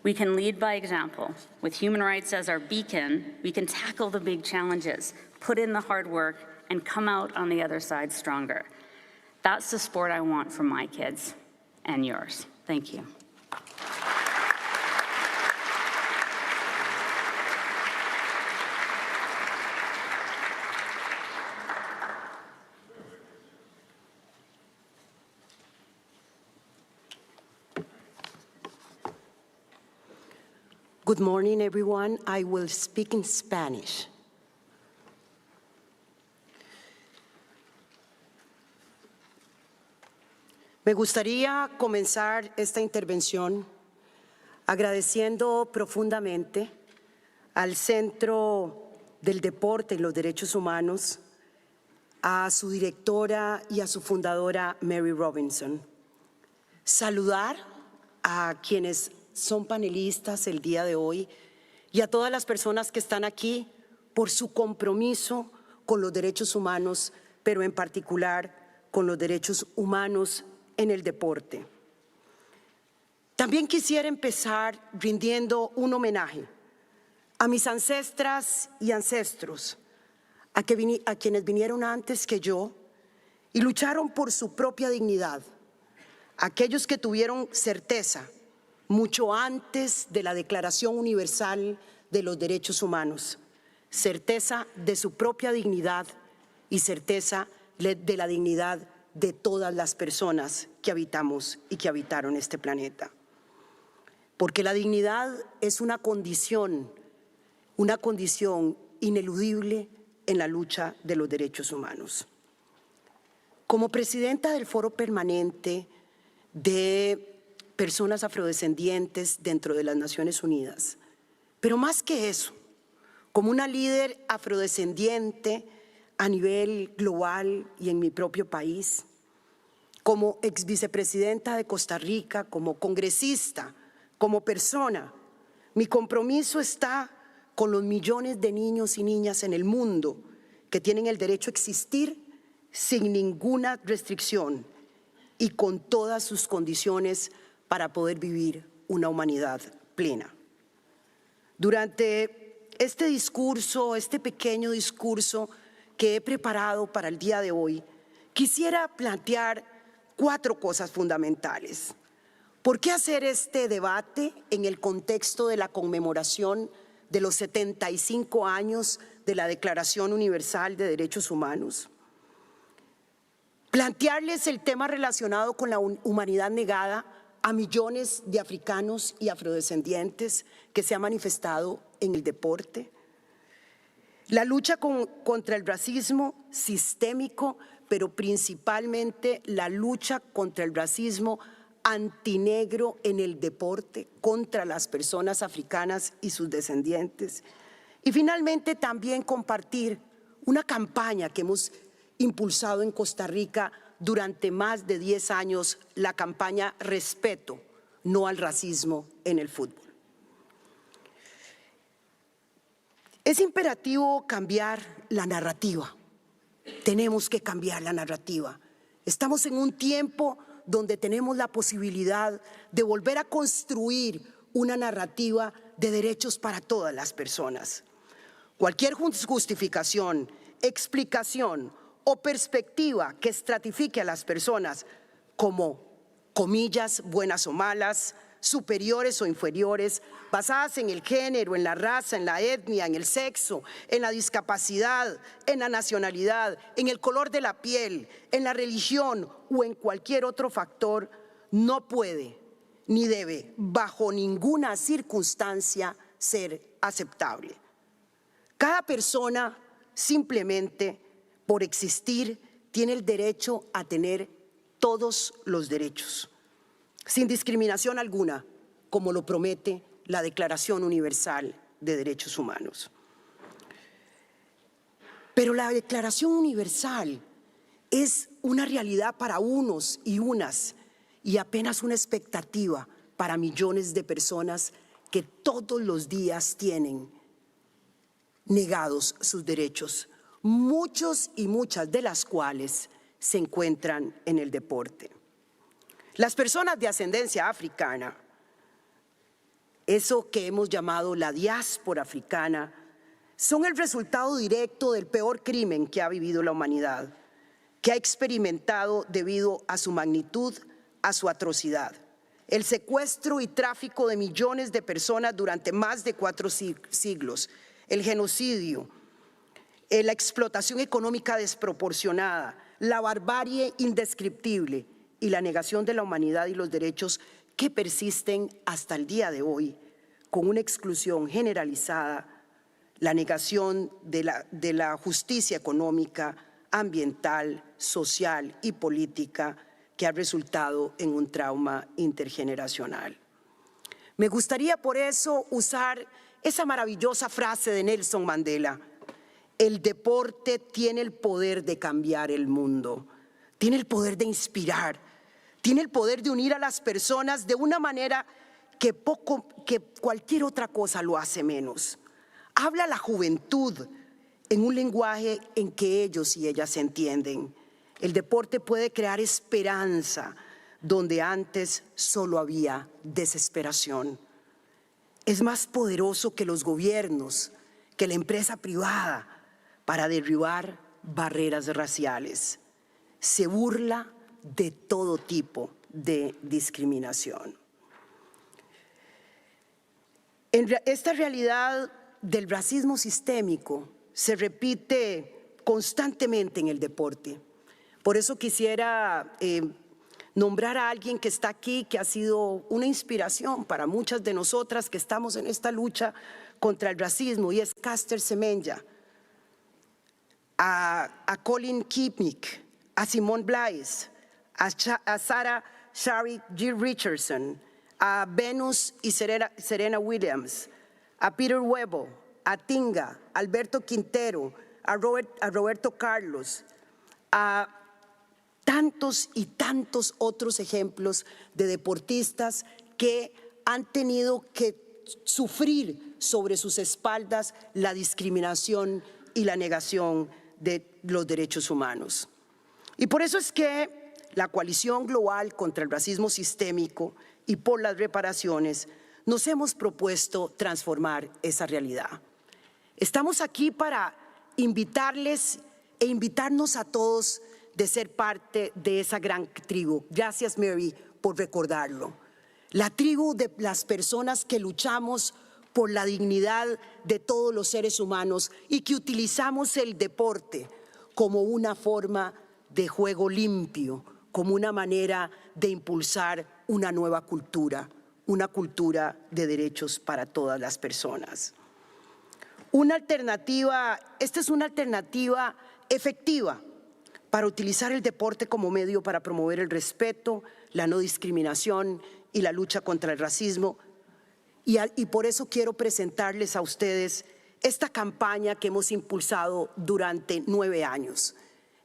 We can lead by example. With human rights as our beacon, we can tackle the big challenges, put in the hard work, and come out on the other side stronger. That's the sport I want for my kids and yours. Thank you. Good morning, everyone. I will speak in Spanish. Me gustaría comenzar esta intervención agradeciendo profundamente al Centro del Deporte y los Derechos Humanos, a su directora y a su fundadora, Mary Robinson. Saludar a quienes son panelistas el día de hoy y a todas las personas que están aquí por su compromiso con los derechos humanos, pero en particular con los derechos humanos en el deporte. También quisiera empezar rindiendo un homenaje a mis ancestras y ancestros, a quienes vinieron antes que yo y lucharon por su propia dignidad, aquellos que tuvieron certeza mucho antes de la Declaración Universal de los Derechos Humanos, certeza de su propia dignidad y certeza de la dignidad de todas las personas que habitamos y que habitaron este planeta. Porque la dignidad es una condición ineludible en la lucha de los derechos humanos. Como presidenta del Foro Permanente de Personas Afrodescendientes dentro de las Naciones Unidas, pero más que eso, como una líder afrodescendiente a nivel global y en mi propio país, como exvicepresidenta de Costa Rica, como congresista, como persona, mi compromiso está con los millones de niños y niñas en el mundo que tienen el derecho a existir sin ninguna restricción y con todas sus condiciones para poder vivir una humanidad plena. Durante este discurso, este pequeño discurso que he preparado para el día de hoy, quisiera plantear 4 cosas fundamentales. ¿Por qué hacer este debate en el contexto de la conmemoración de los 75 años de la Declaración Universal de Derechos Humanos? Plantearles el tema relacionado con la humanidad negada a millones de africanos y afrodescendientes que se ha manifestado en el deporte. La lucha contra el racismo sistémico, pero principalmente la lucha contra el racismo antinegro en el deporte, contra las personas africanas y sus descendientes. Y finalmente también compartir una campaña que hemos impulsado en Costa Rica durante más de 10 años, la campaña Respeto, no al racismo en el fútbol. Es imperativo cambiar la narrativa. Tenemos que cambiar la narrativa. Estamos en un tiempo donde tenemos la posibilidad de volver a construir una narrativa de derechos para todas las personas. Cualquier justificación, explicación o perspectiva que estratifique a las personas como, comillas, buenas o malas, superiores o inferiores, basadas en el género, en la raza, en la etnia, en el sexo, en la discapacidad, en la nacionalidad, en el color de la piel, en la religión o en cualquier otro factor, no puede ni debe, bajo ninguna circunstancia, ser aceptable. Cada persona, simplemente por existir, tiene el derecho a tener todos los derechos, sin discriminación alguna, como lo promete la Declaración Universal de Derechos Humanos. Pero la Declaración Universal es una realidad para unos y unas y apenas una expectativa para millones de personas que todos los días tienen negados sus derechos, muchos y muchas de las cuales se encuentran en el deporte. Las personas de ascendencia africana eso que hemos llamado la diáspora africana, son el resultado directo del peor crimen que ha vivido la humanidad, que ha experimentado debido a su magnitud, a su atrocidad. El secuestro y tráfico de millones de personas durante más de 4 siglos, el genocidio, la explotación económica desproporcionada, la barbarie indescriptible y la negación de la humanidad y los derechos que persisten hasta el día de hoy, con una exclusión generalizada, la negación de la justicia económica, ambiental, social y política que ha resultado en un trauma intergeneracional. Me gustaría por eso usar esa maravillosa frase de Nelson Mandela: el deporte tiene el poder de cambiar el mundo, tiene el poder de inspirar, tiene el poder de unir a las personas de una manera que cualquier otra cosa lo hace menos. Habla a la juventud en un lenguaje en que ellos y ellas se entienden. El deporte puede crear esperanza donde antes solo había desesperación. Es más poderoso que los gobiernos, que la empresa privada para derribar barreras raciales. Se burla de todo tipo de discriminación. Esta realidad del racismo sistémico se repite constantemente en el deporte. Por eso quisiera nombrar a alguien que está aquí, que ha sido una inspiración para muchas de nosotras que estamos en esta lucha contra el racismo, y es Caster Semenya, a Colin Kaepernick, a Simone Biles, a Sarah Shari G. Richardson, a Venus y Serena Williams, a Peter Webo, a Tinga, a Alberto Quintero, a Roberto Carlos, a tantos y tantos otros ejemplos de deportistas que han tenido que sufrir sobre sus espaldas la discriminación y la negación de los derechos humanos. Y por eso es que la Coalición Global contra el Racismo Sistémico y por las Reparaciones nos hemos propuesto transformar esa realidad. Estamos aquí para invitarles e invitarnos a todos de ser parte de esa gran tribu. Gracias, Mary, por recordarlo. La tribu de las personas que luchamos por la dignidad de todos los seres humanos y que utilizamos el deporte como una forma de juego limpio, como una manera de impulsar una nueva cultura, una cultura de derechos para todas las personas. Esta es una alternativa efectiva para utilizar el deporte como medio para promover el respeto, la no discriminación y la lucha contra el racismo. Y por eso quiero presentarles a ustedes esta campaña que hemos impulsado durante 9 años.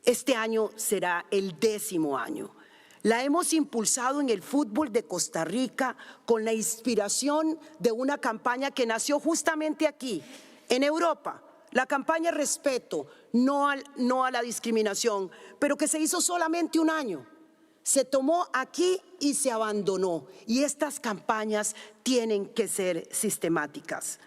Este año será el 10º año. La hemos impulsado en el fútbol de Costa Rica con la inspiración de una campaña que nació justamente aquí, en Europa. La campaña Respeto, no a la discriminación, pero que se hizo solamente 1 año. Se tomó aquí y se abandonó. Y estas campañas tienen que ser sistemáticas.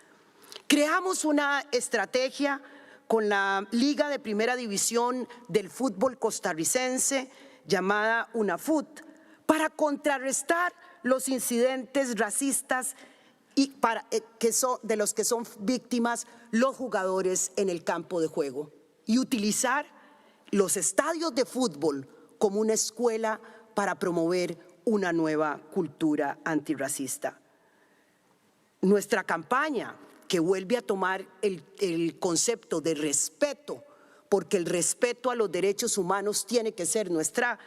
Creamos una estrategia con la Liga de Primera División del Fútbol Costarricense, llamada UNAFUT, para contrarrestar los incidentes racistas y de los que son víctimas los jugadores en el campo de juego, y utilizar los estadios de fútbol como una escuela para promover una nueva cultura antirracista. Nuestra campaña, que vuelve a tomar el concepto de respeto, porque el respeto a los derechos humanos tiene que ser nuestra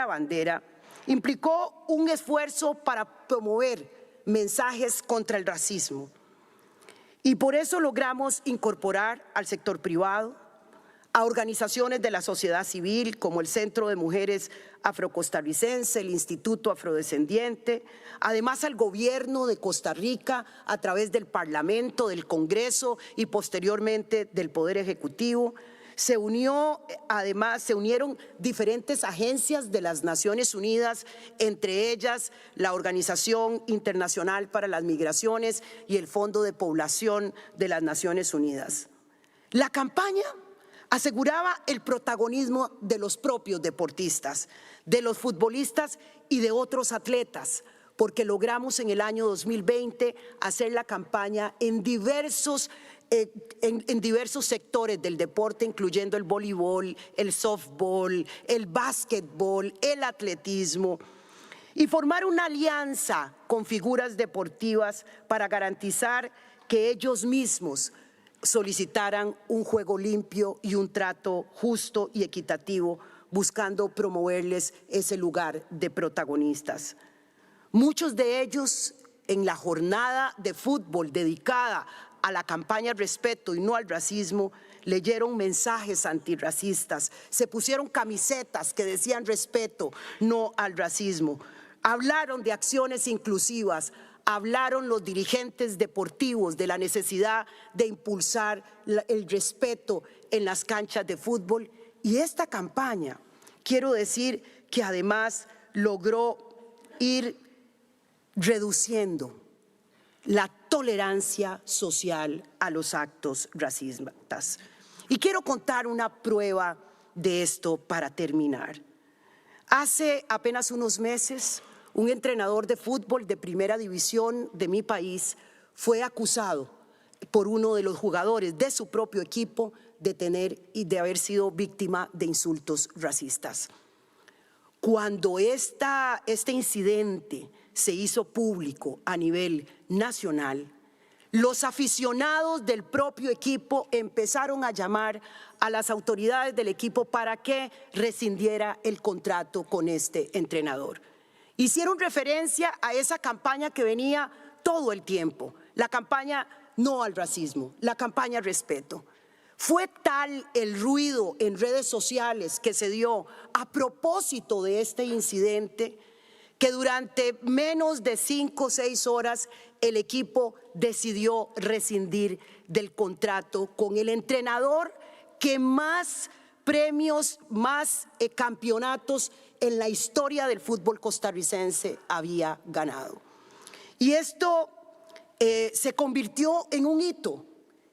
bandera, implicó un esfuerzo para promover mensajes contra el racismo. Y por eso logramos incorporar al sector privado, a organizaciones de la sociedad civil como el Centro de Mujeres Afrocostarricense, el Instituto Afrodescendiente, además al gobierno de Costa Rica a través del Parlamento, del Congreso y posteriormente del Poder Ejecutivo, se unieron diferentes agencias de las Naciones Unidas, entre ellas la Organización Internacional para las Migraciones y el Fondo de Población de las Naciones Unidas. La campaña aseguraba el protagonismo de los propios deportistas, de los futbolistas y de otros atletas, porque logramos en el año 2020 hacer la campaña en diversos sectores del deporte, incluyendo el voleibol, el softball, el básquetbol, el atletismo, y formar una alianza con figuras deportivas para garantizar que ellos mismos solicitaran un juego limpio y un trato justo y equitativo, buscando promoverles ese lugar de protagonistas. Muchos de ellos, en la jornada de fútbol dedicada a la campaña Respeto y No al Racismo, leyeron mensajes antirracistas, se pusieron camisetas que decían respeto, no al racismo, hablaron de acciones inclusivas, hablaron los dirigentes deportivos de la necesidad de impulsar el respeto en las canchas de fútbol. Y esta campaña, quiero decir que además logró ir reduciendo la tolerancia social a los actos racistas. Y quiero contar una prueba de esto para terminar. Hace apenas unos meses, un entrenador de fútbol de primera división de mi país fue acusado por uno de los jugadores de su propio equipo de haber sido víctima de insultos racistas. Cuando este incidente se hizo público a nivel nacional, los aficionados del propio equipo empezaron a llamar a las autoridades del equipo para que rescindiera el contrato con este entrenador. Hicieron referencia a esa campaña que venía todo el tiempo, la campaña No al Racismo, la campaña Respeto. Fue tal el ruido en redes sociales que se dio a propósito de este incidente que durante menos de 5 o 6 horas el equipo decidió rescindir del contrato con el entrenador que más premios, más campeonatos en la historia del fútbol costarricense había ganado. Y esto se convirtió en un hito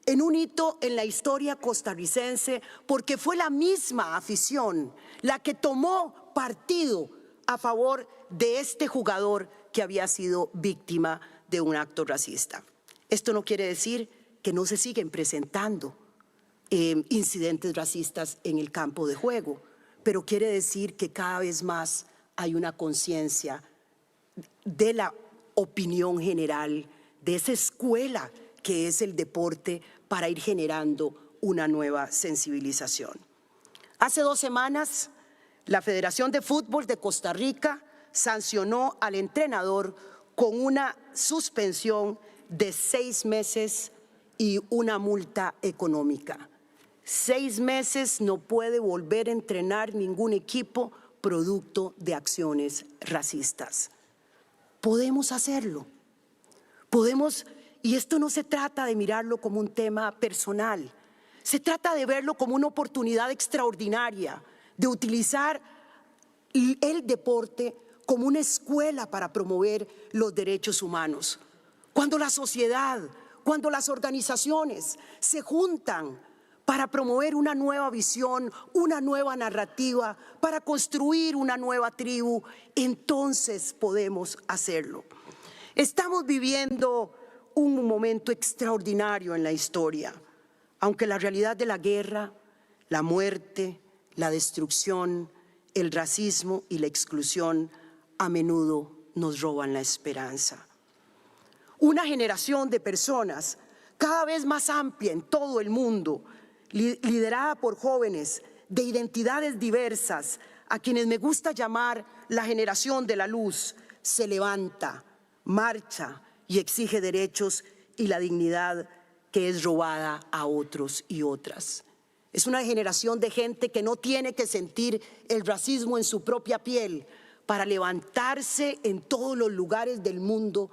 en la historia costarricense, porque fue la misma afición la que tomó partido a favor de este jugador que había sido víctima de un acto racista. Esto no quiere decir que no se siguen presentando incidentes racistas en el campo de juego, pero quiere decir que cada vez más hay una conciencia de la opinión general, de esa escuela que es el deporte, para ir generando una nueva sensibilización. Hace 2 semanas, la Federación de Fútbol de Costa Rica sancionó al entrenador con una suspensión de 6 meses y una multa económica. 6 meses no puede volver a entrenar ningún equipo producto de acciones racistas. Podemos hacerlo. Podemos, y esto no se trata de mirarlo como un tema personal, se trata de verlo como una oportunidad extraordinaria de utilizar el deporte como una escuela para promover los derechos humanos. Cuando la sociedad, cuando las organizaciones se juntan para promover una nueva visión, una nueva narrativa, para construir una nueva tribu, entonces podemos hacerlo. Estamos viviendo un momento extraordinario en la historia, aunque la realidad de la guerra, la muerte, la destrucción, el racismo y la exclusión a menudo nos roban la esperanza. Una generación de personas cada vez más amplia en todo el mundo, liderada por jóvenes de identidades diversas, a quienes me gusta llamar la generación de la luz, se levanta, marcha y exige derechos y la dignidad que es robada a otros y otras. Es una generación de gente que no tiene que sentir el racismo en su propia piel para levantarse en todos los lugares del mundo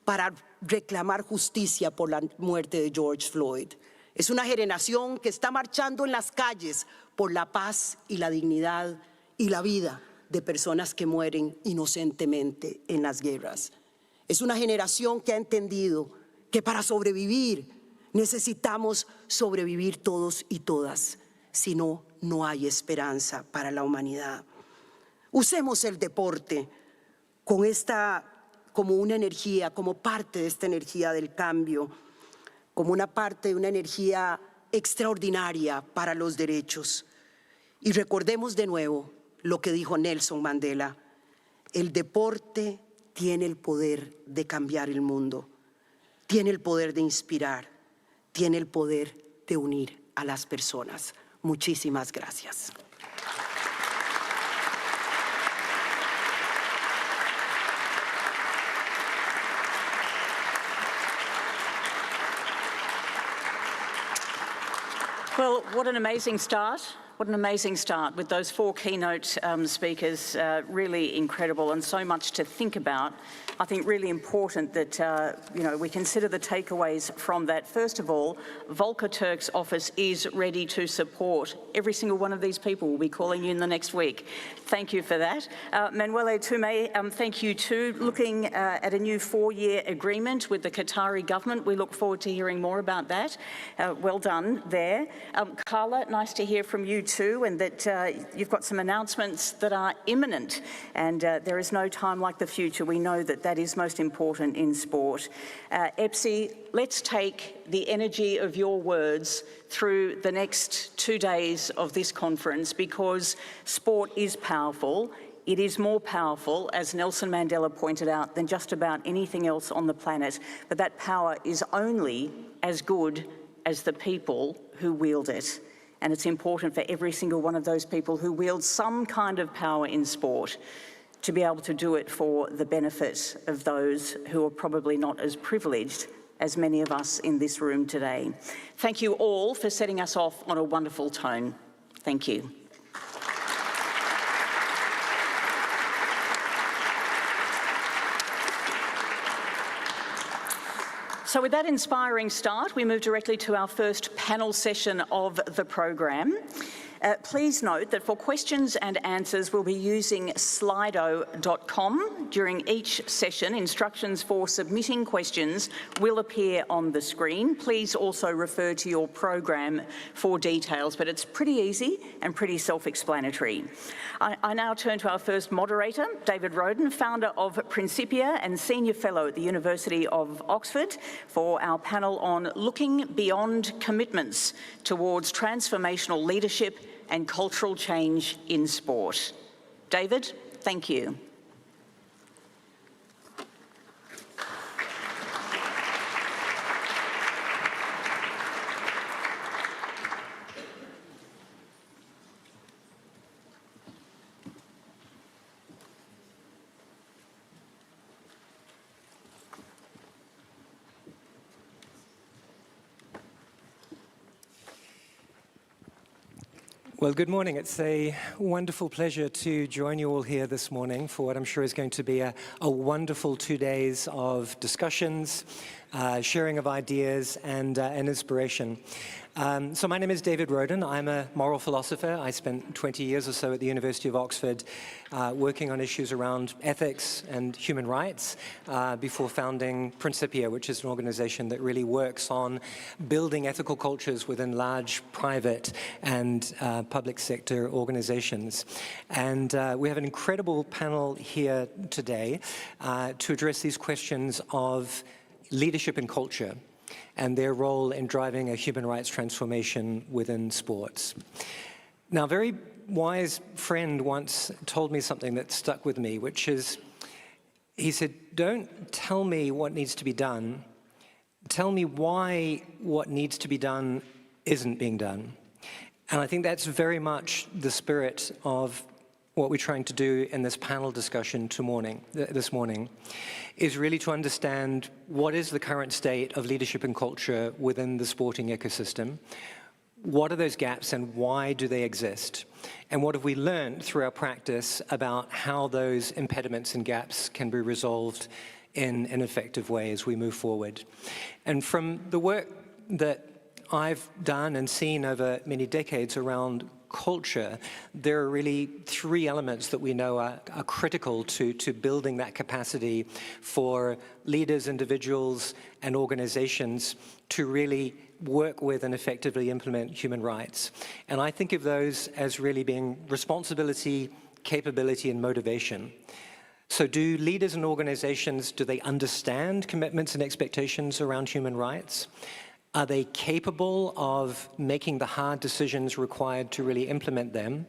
para reclamar justicia por la muerte de George Floyd. Es una generación que está marchando en las calles por la paz y la dignidad y la vida de personas que mueren inocentemente en las guerras. Es una generación que ha entendido que para sobrevivir necesitamos sobrevivir todos y todas. Si no, no hay esperanza para la humanidad. Usemos el deporte como una energía, como parte de esta energía del cambio, como una parte de una energía extraordinaria para los derechos. Y recordemos de nuevo lo que dijo Nelson Mandela: el deporte tiene el poder de cambiar el mundo, tiene el poder de inspirar, tiene el poder de unir a las personas. Muchísimas gracias. Well, what an amazing start. What an amazing start with those four keynote speakers, really incredible and so much to think about. I think really important that, we consider the takeaways from that. First of all, Volker Turk's office is ready to support every single one of these people. We'll be calling you in the next week. Thank you for that. Manuela Tume, thank you too. Looking at a new 4-year agreement with the Qatari government. We look forward to hearing more about that. Well done there. Carla, nice to hear from you too, and that you've got some announcements that are imminent, and there is no time like the future. We know that that is most important in sport. EPSI, let's take the energy of your words through the next 2 days of this conference, because sport is powerful. It is more powerful, as Nelson Mandela pointed out, than just about anything else on the planet. But that power is only as good as the people who wield it. And it's important for every single one of those people who wield some kind of power in sport to be able to do it for the benefit of those who are probably not as privileged as many of us in this room today. Thank you all for setting us off on a wonderful tone. Thank you. So with that inspiring start, we move directly to our first panel session of the program. Please note that for questions and answers, we'll be using slido.com during each session. Instructions for submitting questions will appear on the screen. Please also refer to your program for details, but it's pretty easy and pretty self-explanatory. I now turn to our first moderator, David Roden, founder of Principia and Senior Fellow at the University of Oxford, for our panel on looking beyond commitments towards transformational leadership and cultural change in sport. David, thank you. Well, good morning. It's a wonderful pleasure to join you all here this morning for what I'm sure is going to be a wonderful 2 days of discussions, sharing of ideas, and inspiration. So my name is David Roden. I'm a moral philosopher. I spent 20 years or so at the University of Oxford working on issues around ethics and human rights before founding Principia, which is an organization that really works on building ethical cultures within large private and public sector organizations. And we have an incredible panel here today to address these questions of leadership and culture and their role in driving a human rights transformation within sports. Now, a very wise friend once told me something that stuck with me, which is, he said, don't tell me what needs to be done, tell me why what needs to be done isn't being done. And I think that's very much the spirit of what we're trying to do in this panel discussion this morning, is really to understand what is the current state of leadership and culture within the sporting ecosystem, what are those gaps and why do they exist, and what have we learned through our practice about how those impediments and gaps can be resolved in an effective way as we move forward. And from the work that I've done and seen over many decades around culture, there are really three elements that we know are critical to building that capacity for leaders, individuals, and organizations to really work with and effectively implement human rights. And I think of those as really being responsibility, capability, and motivation. So do leaders and organizations, do they understand commitments and expectations around human rights? Are they capable of making the hard decisions required to really implement them?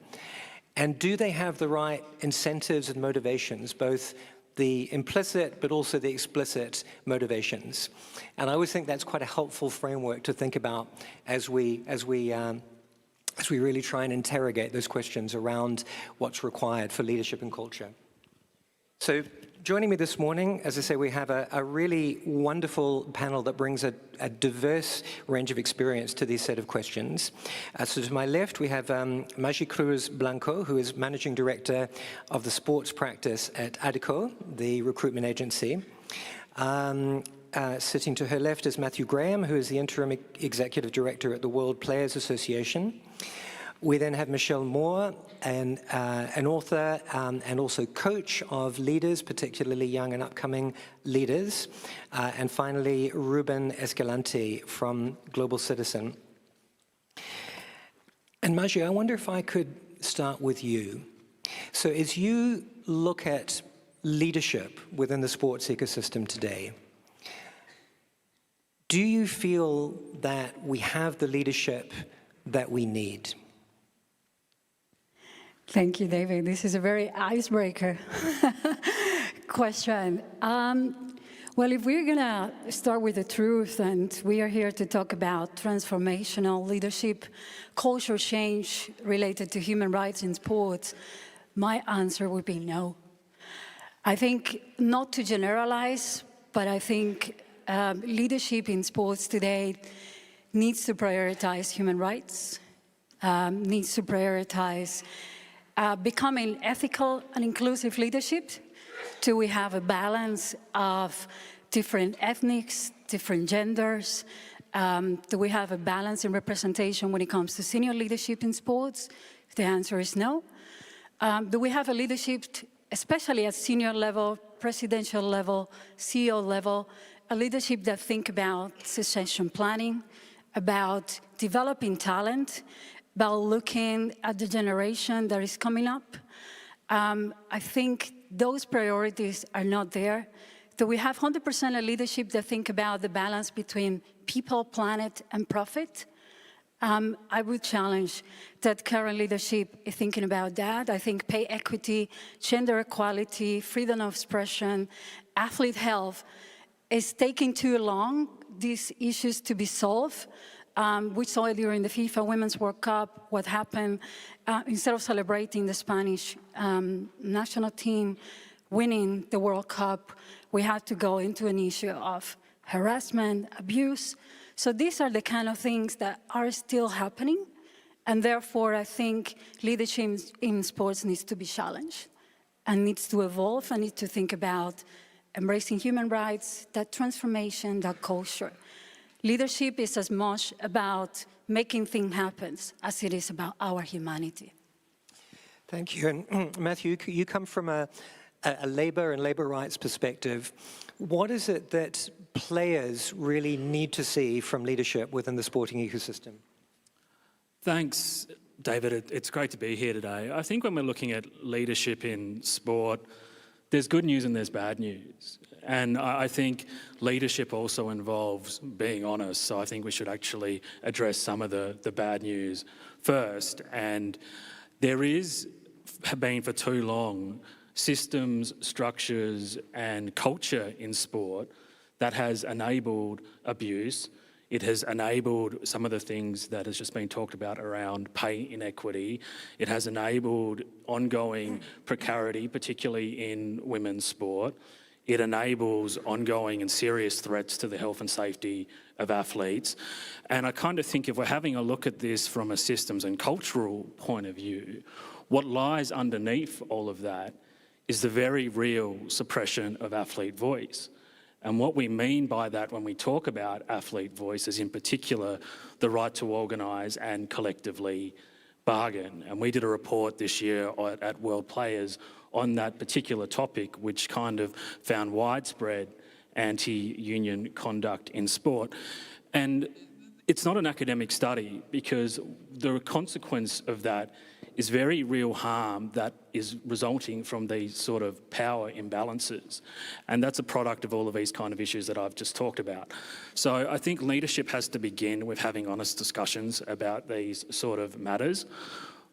And do they have the right incentives and motivations, both the implicit but also the explicit motivations? And I always think that's quite a helpful framework to think about as we really try and interrogate those questions around what's required for leadership and culture. So joining me this morning, as I say, we have a really wonderful panel that brings a diverse range of experience to this set of questions. So to my left, we have Magi Cruz Blanco, who is Managing Director of the Sports Practice at ADICO, the recruitment agency. Sitting to her left is Matthew Graham, who is the Interim Executive Director at the World Players Association. We then have Michelle Moore, an author and also coach of leaders, particularly young and upcoming leaders. And finally, Ruben Escalante from Global Citizen. And Magi, I wonder if I could start with you. So as you look at leadership within the sports ecosystem today, do you feel that we have the leadership that we need? Thank you, David. This is a very icebreaker question. Well, if we're going to start with the truth, and we are here to talk about transformational leadership, culture change related to human rights in sports, my answer would be no. I think not to generalize, but I think leadership in sports today needs to prioritize human rights, needs to prioritize becoming ethical and inclusive leadership, till we have a balance of different ethnics, different genders, do we have a balance in representation when it comes to senior leadership in sports? The answer is no. Do we have a leadership, especially at senior level, presidential level, CEO level, a leadership that think about succession planning, about developing talent, about looking at the generation that is coming up? I think those priorities are not there. Do we have 100% of leadership that think about the balance between people, planet, and profit? I would challenge that current leadership is thinking about that. I think pay equity, gender equality, freedom of expression, athlete health is taking too long, these issues to be solved. We saw it during the FIFA Women's World Cup, what happened. Instead of celebrating the Spanish national team winning the World Cup, we had to go into an issue of harassment, abuse. So these are the kind of things that are still happening, and therefore I think leadership in sports needs to be challenged and needs to evolve and needs to think about embracing human rights, that transformation, that culture. Leadership is as much about making things happen as it is about our humanity. Thank you. And Matthew, you come from a labor and labor rights perspective. What is it that players really need to see from leadership within the sporting ecosystem? Thanks, David. It's great to be here today. I think when we're looking at leadership in sport, there's good news and there's bad news. And I think leadership also involves being honest. So I think we should actually address some of the bad news first. And there is been for too long systems, structures, and culture in sport that has enabled abuse. It has enabled some of the things that has just been talked about around pay inequity. It has enabled ongoing precarity, particularly in women's sport. It enables ongoing and serious threats to the health and safety of athletes. And I kind of think if we're having a look at this from a systems and cultural point of view, what lies underneath all of that is the very real suppression of athlete voice. And what we mean by that when we talk about athlete voice is in particular the right to organise and collectively bargain. And we did a report this year at World Players on that particular topic, which kind of found widespread anti-union conduct in sport. And it's not an academic study because the consequence of that is very real harm that is resulting from these sort of power imbalances. And that's a product of all of these kind of issues that I've just talked about. So I think leadership has to begin with having honest discussions about these sort of matters.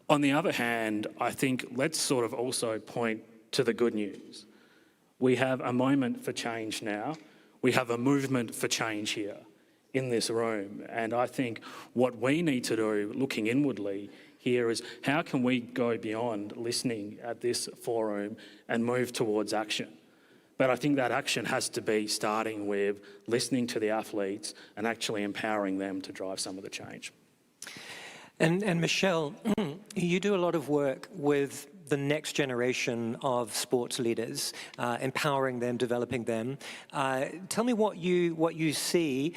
On the other hand, I think let's sort of also point to the good news. We have a moment for change now. We have a movement for change here in this room. And I think what we need to do, looking inwardly here, is how can we go beyond listening at this forum and move towards action? But I think that action has to be starting with listening to the athletes and actually empowering them to drive some of the change. And Michelle, you do a lot of work with the next generation of sports leaders, empowering them, developing them. Tell me what you see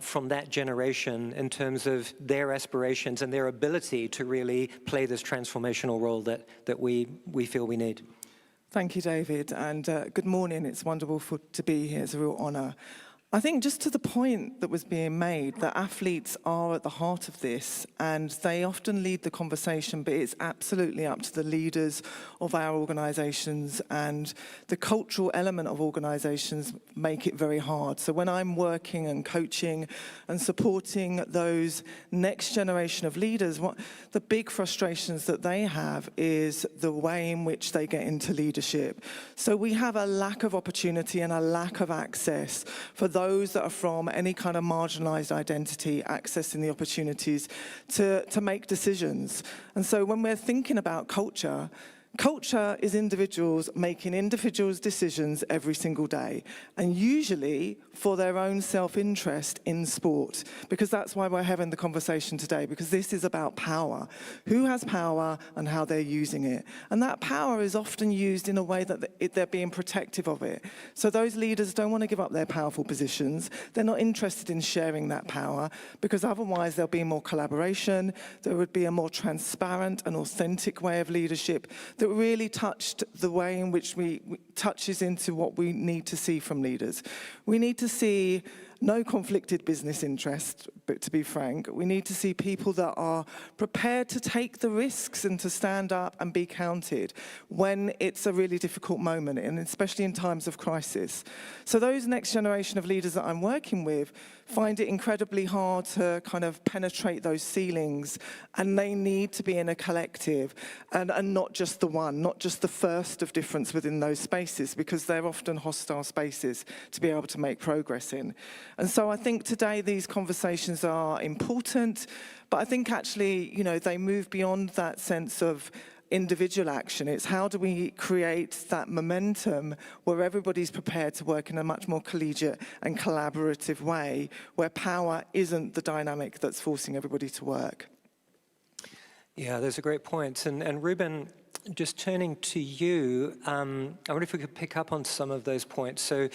from that generation in terms of their aspirations and their ability to really play this transformational role that we feel we need. Thank you, David, and good morning. It's wonderful to be here. It's a real honour. I think just to the point that was being made, that athletes are at the heart of this and they often lead the conversation, but it's absolutely up to the leaders of our organisations, and the cultural element of organisations make it very hard. So when I'm working and coaching and supporting those next generation of leaders, what the big frustrations that they have is the way in which they get into leadership. So we have a lack of opportunity and a lack of access for those that are from any kind of marginalised identity accessing the opportunities to make decisions. And so when we're thinking about culture, culture is individuals making individuals' decisions every single day, and usually for their own self-interest in sport, because that's why we're having the conversation today, because this is about power. Who has power and how they're using it. And that power is often used in a way that they're being protective of it. So those leaders don't want to give up their powerful positions. They're not interested in sharing that power, because otherwise there'll be more collaboration, there would be a more transparent and authentic way of leadership that really touched the way in which we touches into what we need to see from leaders. We need to see no conflicted business interest, but to be frank, we need to see people that are prepared to take the risks and to stand up and be counted when it's a really difficult moment, and especially in times of crisis. So those next generation of leaders that I'm working with find it incredibly hard to kind of penetrate those ceilings, and they need to be in a collective and not just the one, not just the first of difference within those spaces, because they're often hostile spaces to be able to make progress in. And so I think today these conversations are important, but I think actually, you know, they move beyond that sense of individual action. It's how do we create that momentum where everybody's prepared to work in a much more collegiate and collaborative way, where power isn't the dynamic that's forcing everybody to work. Yeah, those are great points. And Ruben, just turning to you, I wonder if we could pick up on some of those points. So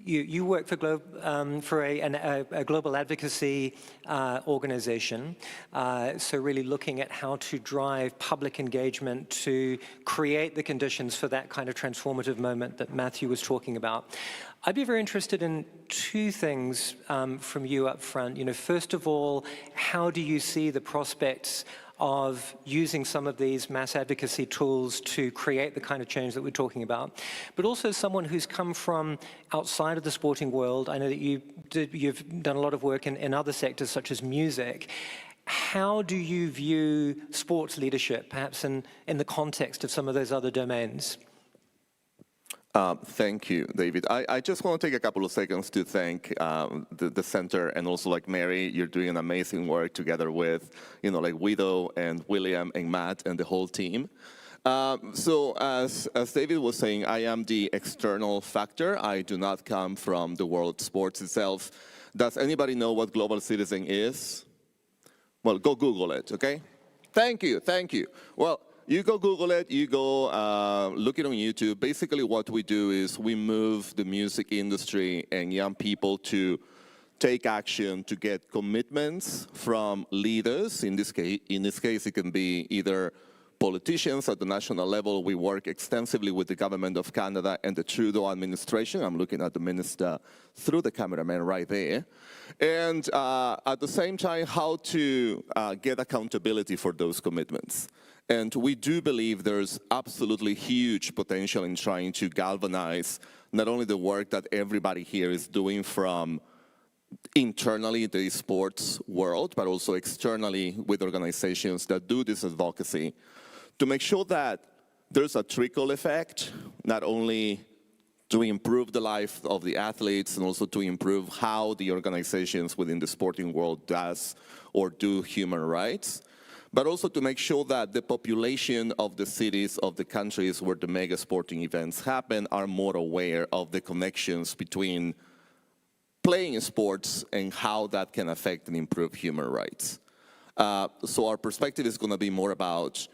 you work for a global advocacy organization, so really looking at how to drive public engagement to create the conditions for that kind of transformative moment that Matthew was talking about. I'd be very interested in two things from you up front. You know, first of all, how do you see the prospects of using some of these mass advocacy tools to create the kind of change that we're talking about? But also someone who's come from outside of the sporting world. I know that you've done a lot of work in other sectors such as music. How do you view sports leadership, perhaps in the context of some of those other domains? Thank you, David. I just want to take a couple of seconds to thank the center, and also like Mary, you're doing an amazing work together with, you know, like Guido and William and Matt and the whole team. So as David was saying, I am the external factor. I do not come from the world of sports itself. Does anybody know what Global Citizen is? Well, go Google it, okay? Thank you, thank you. Well, you go Google it, you go look it on YouTube. Basically what we do is we move the music industry and young people to take action to get commitments from leaders. In this case, it can be either politicians at the national level. We work extensively with the government of Canada and the Trudeau administration. I'm looking at the minister through the cameraman right there. And at the same time, how to get accountability for those commitments. And we do believe there's absolutely huge potential in trying to galvanize not only the work that everybody here is doing from internally the sports world, but also externally with organizations that do this advocacy, to make sure that there's a trickle effect, not only to improve the life of the athletes and also to improve how the organizations within the sporting world does or do human rights, but also to make sure that the population of the cities, of the countries where the mega sporting events happen are more aware of the connections between playing sports and how that can affect and improve human rights. So our perspective is going to be more about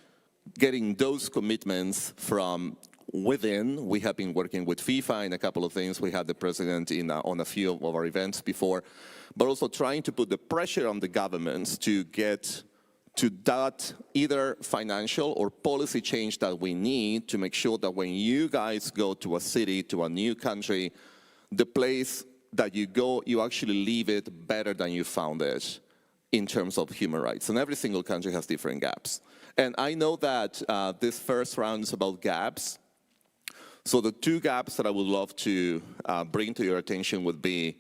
getting those commitments from within. We have been working with FIFA in a couple of things. We had the president on a few of our events before, but also trying to put the pressure on the governments to get to that either financial or policy change that we need to make sure that when you guys go to a city, to a new country, the place that you go, you actually leave it better than you found it in terms of human rights. And every single country has different gaps. And I know that this first round is about gaps. So the two gaps that I would love to bring to your attention would be,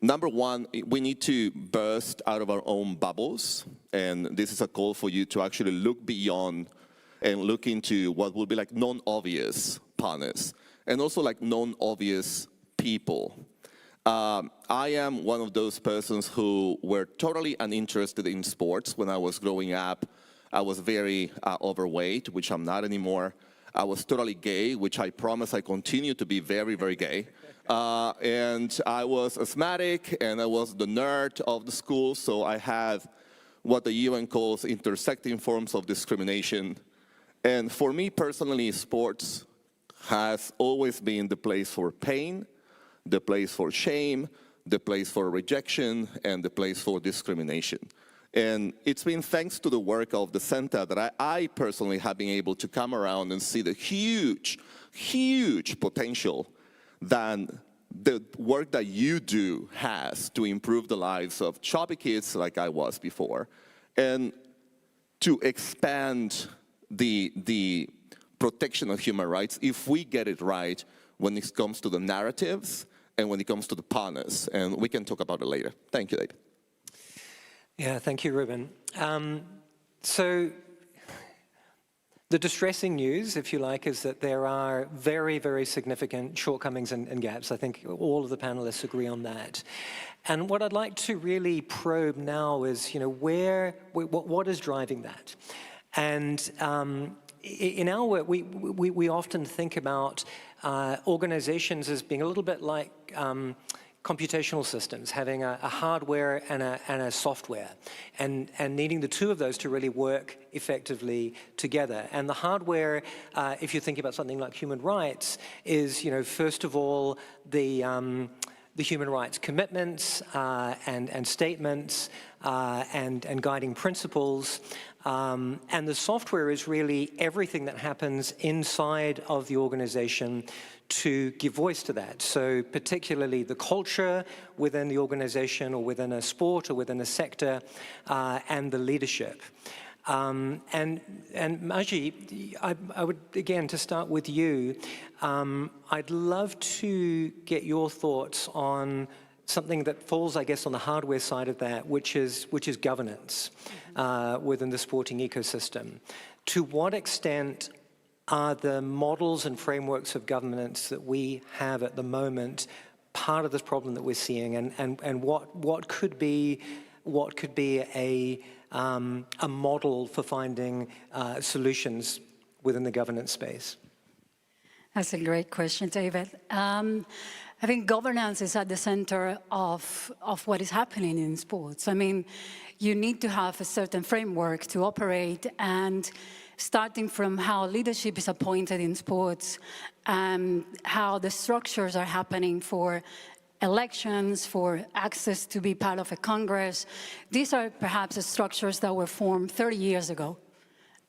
number one, we need to burst out of our own bubbles. And this is a call for you to actually look beyond and look into what would be like non-obvious partners and also like non-obvious people. I am one of those persons who were totally uninterested in sports when I was growing up. I was very overweight, which I'm not anymore. I was totally gay, which I promise I continue to be very, very gay. And I was asthmatic, and I was the nerd of the school, so I had what the UN calls intersecting forms of discrimination. And for me personally, sports has always been the place for pain, the place for shame, the place for rejection, and the place for discrimination. And it's been thanks to the work of the center that I personally have been able to come around and see the huge, huge potential that the work that you do has to improve the lives of chubby kids like I was before, and to expand the protection of human rights if we get it right when it comes to the narratives and when it comes to the partners. And we can talk about it later. Thank you, David. Yeah, thank you, Ruben. So the distressing news, if you like, is that there are very, very significant shortcomings and gaps. I think all of the panelists agree on that. And what I'd like to really probe now is, what is driving that? And in our work, we often think about organizations as being a little bit like computational systems, having a hardware and a software, and needing the two of those to really work effectively together. And the hardware, if you're thinking about something like human rights, is, first of all, the human rights commitments and statements and guiding principles. And the software is really everything that happens inside of the organization to give voice to that. So particularly the culture within the organization or within a sport or within a sector, and the leadership. And Maji, I would, again, to start with you, I'd love to get your thoughts on something that falls, I guess, on the hardware side of that, which is governance within the sporting ecosystem. To what extent are the models and frameworks of governance that we have at the moment part of this problem that we're seeing, and what could be a model for finding solutions within the governance space? That's a great question, David. I think governance is at the center of what is happening in sports. I mean, you need to have a certain framework to operate, and starting from how leadership is appointed in sports, how the structures are happening for elections, for access to be part of a Congress. These are perhaps the structures that were formed 30 years ago.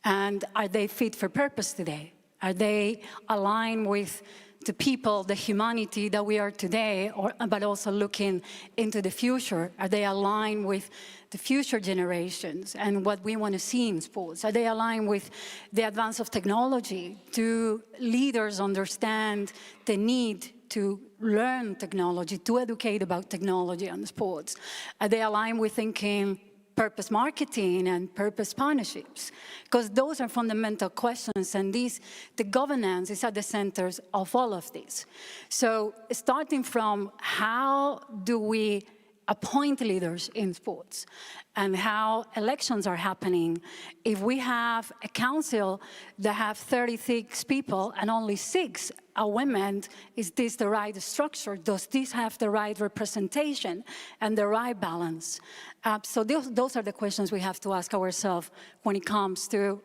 And are they fit for purpose today? Are they aligned with the people, the humanity that we are today, but also looking into the future? Are they aligned with the future generations and what we want to see in sports? Are they aligned with the advance of technology? Do leaders understand the need to learn technology, to educate about technology and sports? Are they aligned with thinking purpose marketing and purpose partnerships? Because those are fundamental questions, and the governance is at the center of all of this. So starting from how do we appoint leaders in sports and how elections are happening, if we have a council that have 36 people and only 6 are women, is this the right structure? Does this have the right representation and the right balance? So those are the questions we have to ask ourselves when it comes to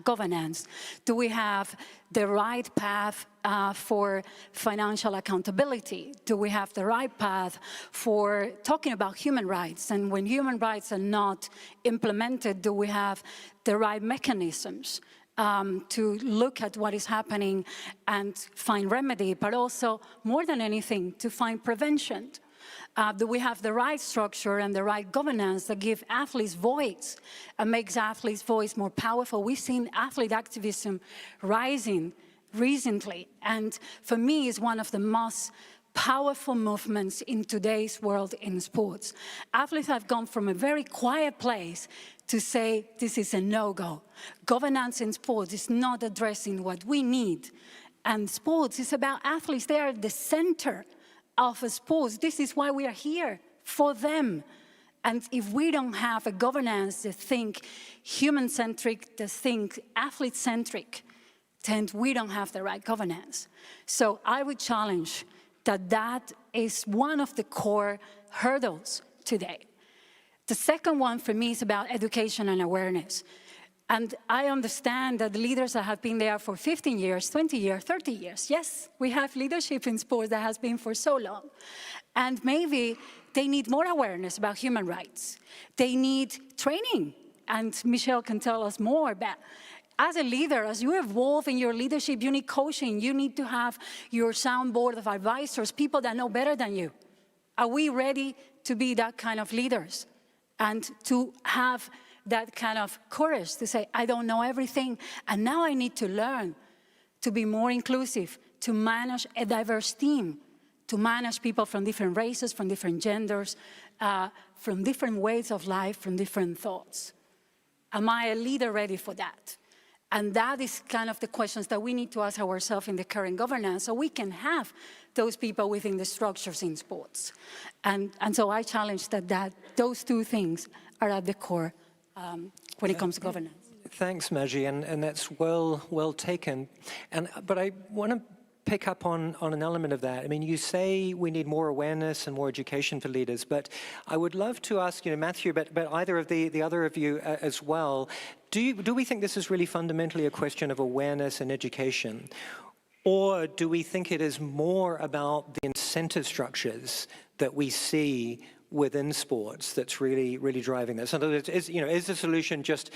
governance. Do we have the right path for financial accountability? Do we have the right path for talking about human rights? And when human rights are not implemented, do we have the right mechanisms to look at what is happening and find remedy, but also, more than anything, to find prevention? Do we have the right structure and the right governance that give athletes voice and makes athletes' voice more powerful? We've seen athlete activism rising recently, and for me, it's one of the most powerful movements in today's world in sports. Athletes have gone from a very quiet place to say this is a no-go. Governance in sports is not addressing what we need, and sports is about athletes. They are the center of sports. This is why we are here, for them. And if we don't have a governance that think human-centric, that think athlete-centric, then we don't have the right governance. So I would challenge that is one of the core hurdles today. The second one for me is about education and awareness. And I understand that the leaders that have been there for 15 years, 20 years, 30 years, yes, we have leadership in sports that has been for so long. And maybe they need more awareness about human rights. They need training, and Michelle can tell us more about. As a leader, as you evolve in your leadership, you need coaching. You need to have your sound board of advisors, people that know better than you. Are we ready to be that kind of leaders? And to have that kind of courage to say, I don't know everything, and now I need to learn to be more inclusive, to manage a diverse team, to manage people from different races, from different genders, from different ways of life, from different thoughts. Am I a leader ready for that? And that is kind of the questions that we need to ask ourselves in the current governance, so we can have those people within the structures in sports. And so I challenge that those two things are at the core when it comes to governance. Thanks, Maggie, and that's well taken. But I want to pick up on an element of that. I mean, you say we need more awareness and more education for leaders, but I would love to ask, Matthew, but either of the other of you as well, do we think this is really fundamentally a question of awareness and education? Or do we think it is more about the incentive structures that we see within sports that's really driving this? In other words, is the solution just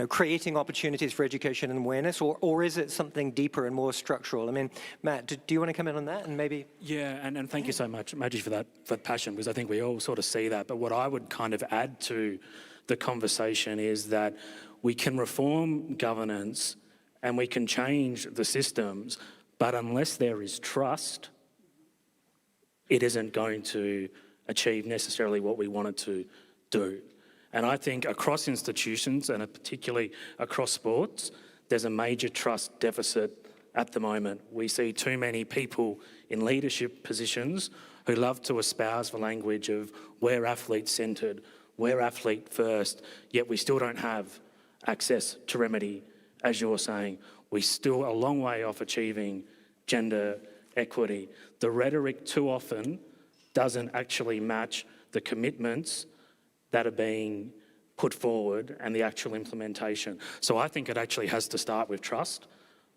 creating opportunities for education and awareness, or is it something deeper and more structural? I mean, Matt, do you want to come in on that and maybe? Yeah, and thank you so much, Maggie, for that passion, because I think we all sort of see that. But what I would kind of add to the conversation is that we can reform governance and we can change the systems, but unless there is trust, it isn't going to achieve necessarily what we want it to do. And I think across institutions, and particularly across sports, there's a major trust deficit at the moment. We see too many people in leadership positions who love to espouse the language of we're athlete-centred, we're athlete-first, yet we still don't have access to remedy, as you're saying. We're still a long way off achieving gender equity. The rhetoric too often doesn't actually match the commitments that are being put forward and the actual implementation. So I think it actually has to start with trust.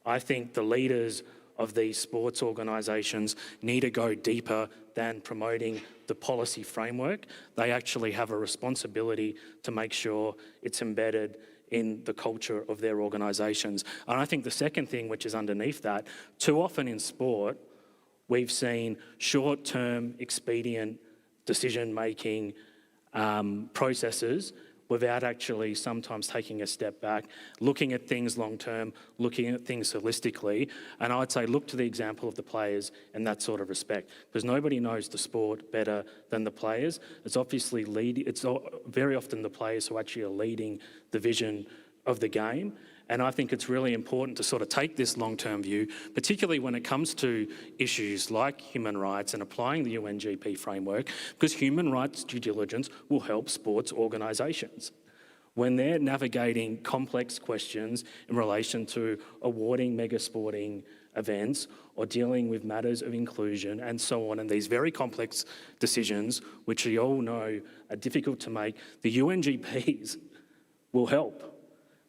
I think the leaders of these sports organisations need to go deeper than promoting the policy framework. They actually have a responsibility to make sure it's embedded in the culture of their organisations. And I think the second thing, which is underneath that, too often in sport, we've seen short-term, expedient decision-making processes without actually sometimes taking a step back, looking at things long-term, looking at things holistically. And I'd say look to the example of the players in that sort of respect, because nobody knows the sport better than the players. It's very often the players who actually are leading the vision of the game. And I think it's really important to sort of take this long-term view, particularly when it comes to issues like human rights and applying the UNGP framework, because human rights due diligence will help sports organisations. When they're navigating complex questions in relation to awarding mega sporting events or dealing with matters of inclusion and so on, and these very complex decisions, which we all know are difficult to make, the UNGPs will help.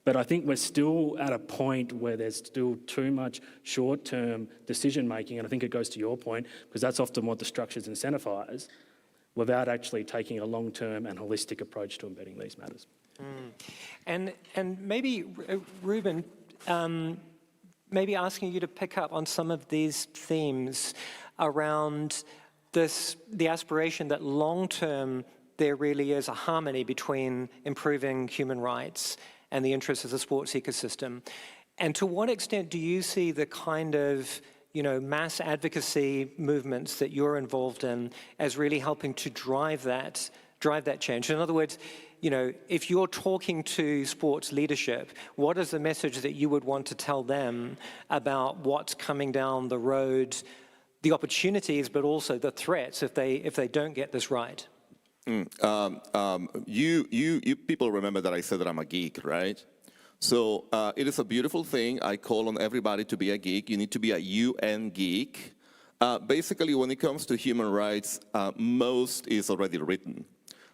But I think we're still at a point where there's still too much short-term decision-making, and I think it goes to your point, because that's often what the structures incentivise, without actually taking a long-term and holistic approach to embedding these matters. And maybe, Ruben, maybe asking you to pick up on some of these themes around the aspiration that long-term there really is a harmony between improving human rights and the interests of the sports ecosystem. And to what extent do you see the kind of mass advocacy movements that you're involved in as really helping to drive that change? In other words, if you're talking to sports leadership, what is the message that you would want to tell them about what's coming down the road, the opportunities, but also the threats if they don't get this right? You people remember that I said that I'm a geek, right? So it is a beautiful thing. I call on everybody to be a geek. You need to be a UN geek. Basically, when it comes to human rights, most is already written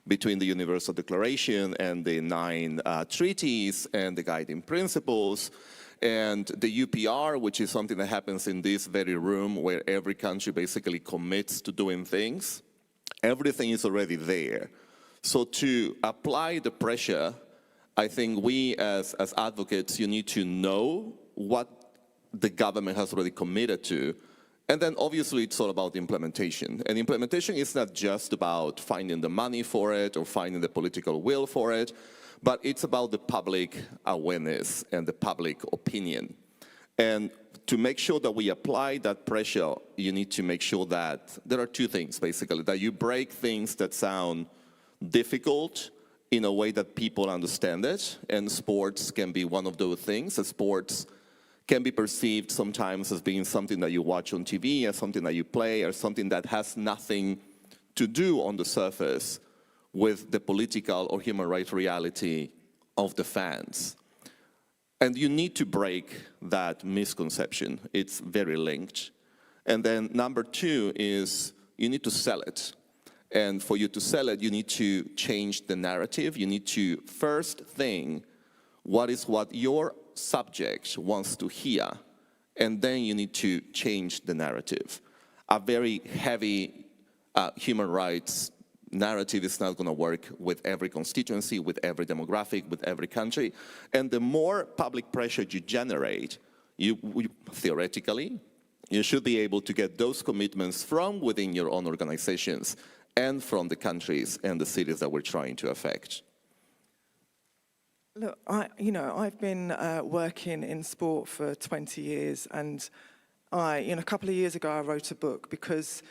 between the Universal Declaration and the 9 treaties and the guiding principles and the UPR, which is something that happens in this very room where every country basically commits to doing things. Everything is already there. So to apply the pressure, I think we as advocates, you need to know what the government has already committed to. And then obviously it's all about implementation. And implementation is not just about finding the money for it or finding the political will for it, but it's about the public awareness and the public opinion. And to make sure that we apply that pressure, you need to make sure that there are 2 things, basically, that you break things that sound difficult in a way that people understand it, and sports can be one of those things. Sports can be perceived sometimes as being something that you watch on TV, as something that you play, or something that has nothing to do on the surface with the political or human rights reality of the fans. And you need to break that misconception. It's very linked. And then number 2 is you need to sell it. And for you to sell it, you need to change the narrative. You need to first think what your subject wants to hear. And then you need to change the narrative. A very heavy human rights narrative is not going to work with every constituency, with every demographic, with every country. And the more public pressure you generate, theoretically, you should be able to get those commitments from within your own organizations and from the countries and the cities that we're trying to affect. Look, I've been working in sport for 20 years, and a couple of years ago, I wrote a book because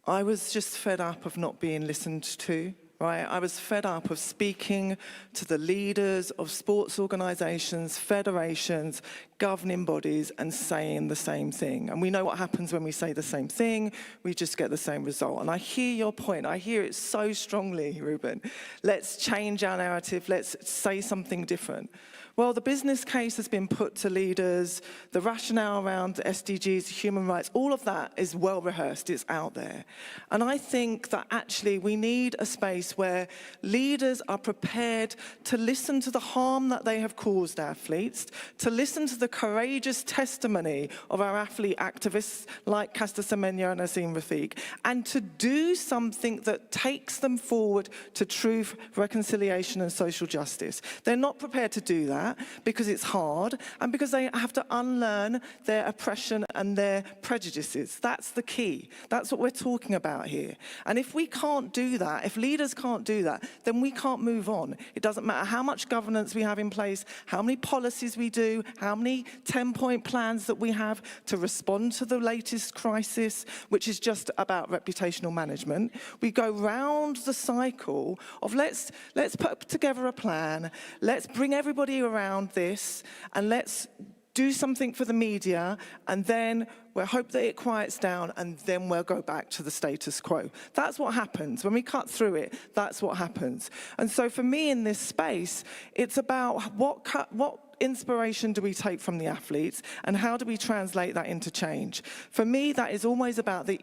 I was just fed up of not being listened to, right? I was fed up of speaking to the leaders of sports organisations, federations, governing bodies, and saying the same thing. And we know what happens when we say the same thing. We just get the same result. And I hear your point. I hear it so strongly, Ruben. Let's change our narrative. Let's say something different. Well, the business case has been put to leaders, the rationale around the SDGs, human rights, all of that is well rehearsed, it's out there. And I think that actually we need a space where leaders are prepared to listen to the harm that they have caused athletes, to listen to the courageous testimony of our athlete activists like Caster Semenya and Naseem Rafiq, and to do something that takes them forward to truth, reconciliation and social justice. They're not prepared to do that because it's hard and because they have to unlearn their oppression and their prejudices. That's the key. That's what we're talking about here. And if we can't do that, if leaders can't do that, then we can't move on. It doesn't matter how much governance we have in place, how many policies we do, how many 10-point plans that we have to respond to the latest crisis, which is just about reputational management. We go round the cycle of let's put together a plan, let's bring everybody around this, and let's do something for the media, and then we'll hope that it quiets down, and then we'll go back to the status quo. That's what happens. When we cut through it, that's what happens. And so for me in this space, it's about what inspiration do we take from the athletes, and how do we translate that into change? For me, that is always about the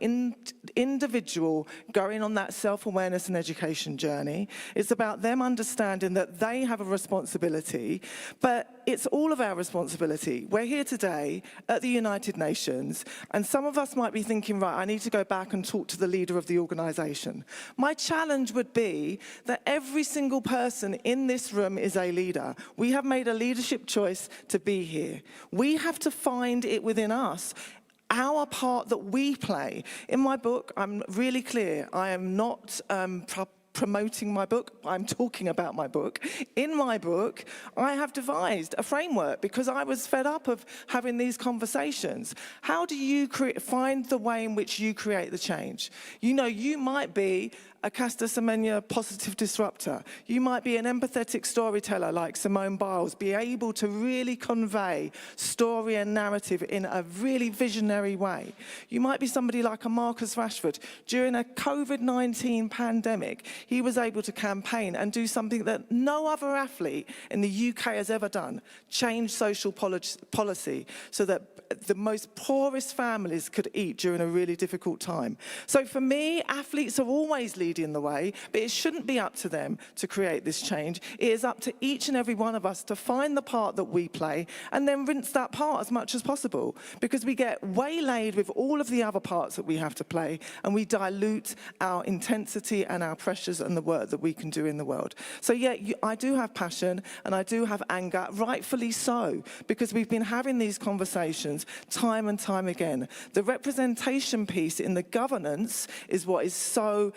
individual going on that self-awareness and education journey. It's about them understanding that they have a responsibility, but it's all of our responsibility. We're here today at the United Nations, and some of us might be thinking, right, I need to go back and talk to the leader of the organization. My challenge would be that every single person in this room is a leader. We have made a leadership choice to be here. We have to find it within us, our part that we play. In my book, I'm really clear. I am not promoting my book, I'm talking about my book. In my book, I have devised a framework because I was fed up of having these conversations. How do you find the way in which you create the change? You know, you might be a Caster Semenya positive disruptor. You might be an empathetic storyteller like Simone Biles, be able to really convey story and narrative in a really visionary way. You might be somebody like a Marcus Rashford. During a COVID-19 pandemic, he was able to campaign and do something that no other athlete in the UK has ever done, change social policy so that the most poorest families could eat during a really difficult time. So for me, athletes are always leading the way, but it shouldn't be up to them to create this change. It is up to each and every one of us to find the part that we play and then rinse that part as much as possible, because we get waylaid with all of the other parts that we have to play and we dilute our intensity and our pressures and the work that we can do in the world. So yeah, I do have passion and I do have anger, rightfully so, because we've been having these conversations time and time again. The representation piece in the governance is what is so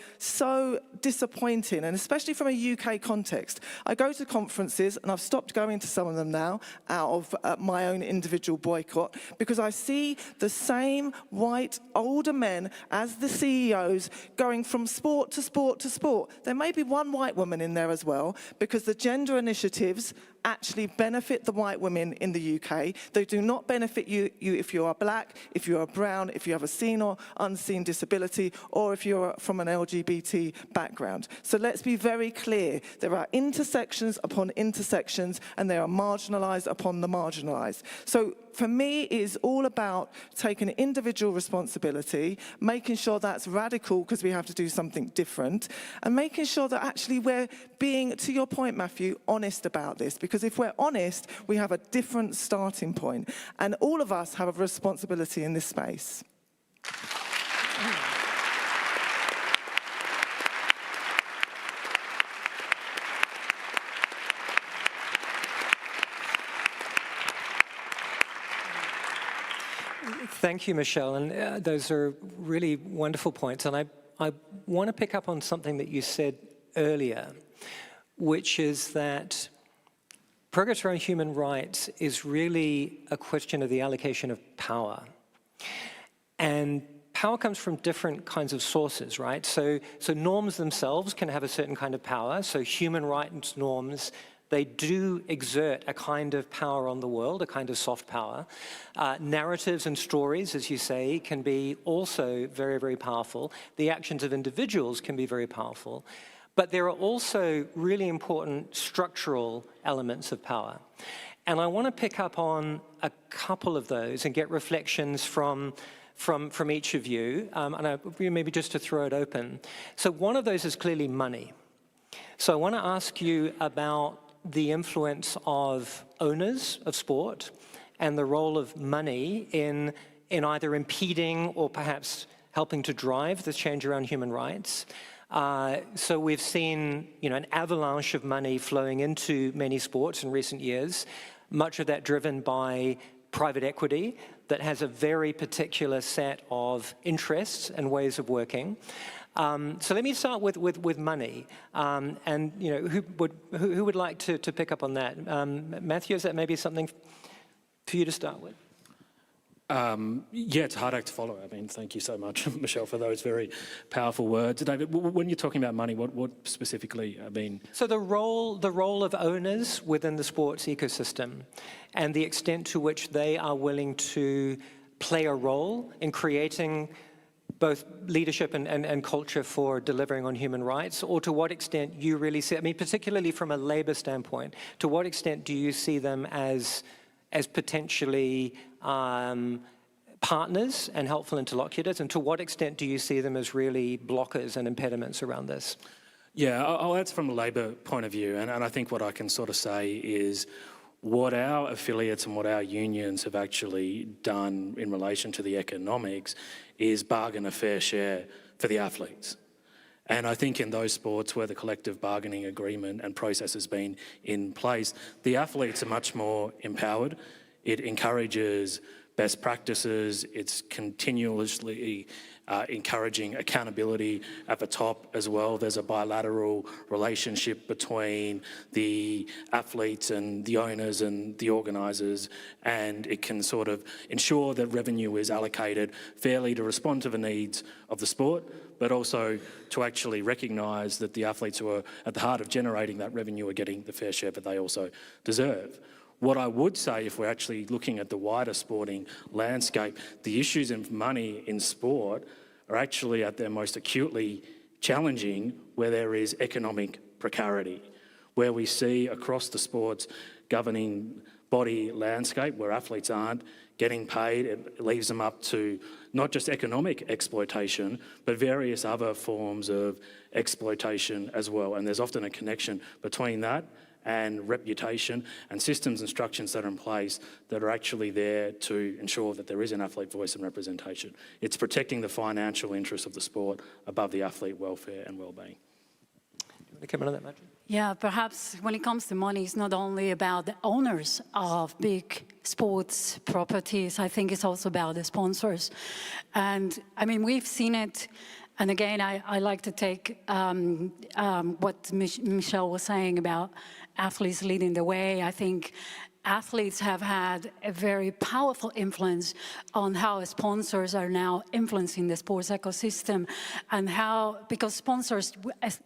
disappointing, and especially from a UK context. I go to conferences, and I've stopped going to some of them now out of my own individual boycott, because I see the same white older men as the CEOs going from sport to sport to sport. There may be one white woman in there as well, because the gender initiatives actually benefit the white women in the UK. They do not benefit you if you are black, if you are brown, if you have a seen or unseen disability, or if you're from an LGBT background. So let's be very clear. There are intersections upon intersections, and they are marginalized upon the marginalized. So for me, it is all about taking individual responsibility, making sure that's radical because we have to do something different, and making sure that actually we're being, to your point, Matthew, honest about this. Because if we're honest, we have a different starting point. And all of us have a responsibility in this space. Thank you, Michelle, and those are really wonderful points. And I want to pick up on something that you said earlier, which is that progress around human rights is really a question of the allocation of power. And power comes from different kinds of sources, right? So norms themselves can have a certain kind of power. So human rights norms, they do exert a kind of power on the world, a kind of soft power. Narratives and stories, as you say, can be also very, very powerful. The actions of individuals can be very powerful. But there are also really important structural elements of power. And I want to pick up on a couple of those and get reflections from each of you, and maybe just to throw it open. So one of those is clearly money. So I want to ask you about the influence of owners of sport and the role of money in either impeding or perhaps helping to drive the change around human rights. So we've seen, an avalanche of money flowing into many sports in recent years, much of that driven by private equity that has a very particular set of interests and ways of working. So let me start with money, and who would like to pick up on that? Matthew, is that maybe something for you to start with? Yeah, it's a hard act to follow. I mean, thank you so much, Michelle, for those very powerful words. David, when you're talking about money, what specifically, I mean? So the role of owners within the sports ecosystem and the extent to which they are willing to play a role in creating both leadership and culture for delivering on human rights, or to what extent you really see, I mean, particularly from a labor standpoint, to what extent do you see them as potentially partners and helpful interlocutors, and to what extent do you see them as really blockers and impediments around this? Yeah, I'll answer from a Labor point of view, and I think what I can sort of say is what our affiliates and what our unions have actually done in relation to the economics is bargain a fair share for the athletes. And I think in those sports where the collective bargaining agreement and process has been in place, the athletes are much more empowered. It encourages best practices. It's continuously encouraging accountability at the top as well. There's a bilateral relationship between the athletes and the owners and the organisers, and it can sort of ensure that revenue is allocated fairly to respond to the needs of the sport, but also to actually recognise that the athletes who are at the heart of generating that revenue are getting the fair share that they also deserve. What I would say, if we're actually looking at the wider sporting landscape, the issues of money in sport are actually at their most acutely challenging where there is economic precarity, where we see across the sports governing body landscape where athletes aren't getting paid. It leaves them up to not just economic exploitation, but various other forms of exploitation as well. And there's often a connection between that and reputation and systems and structures that are in place that are actually there to ensure that there is an athlete voice and representation. It's protecting the financial interests of the sport above the athlete welfare and well-being. Do you want to come in on that, Matthew? Yeah, perhaps when it comes to money, it's not only about the owners of big sports properties. I think it's also about the sponsors. And I mean, we've seen it. And again, I like to take what Michelle was saying about athletes leading the way. I think athletes have had a very powerful influence on how sponsors are now influencing the sports ecosystem, and how, because sponsors,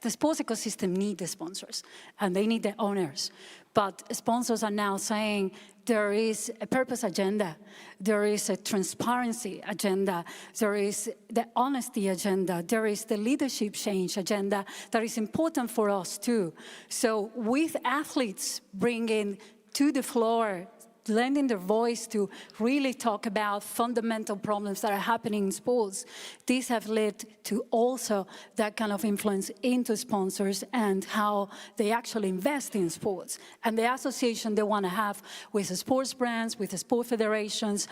the sports ecosystem need the sponsors and they need the owners. But sponsors are now saying there is a purpose agenda, there is a transparency agenda, there is the honesty agenda, there is the leadership change agenda that is important for us too. So with athletes bringing to the floor, lending their voice to really talk about fundamental problems that are happening in sports, these have led to also that kind of influence into sponsors and how they actually invest in sports, and the association they want to have with the sports brands, with the sport federations,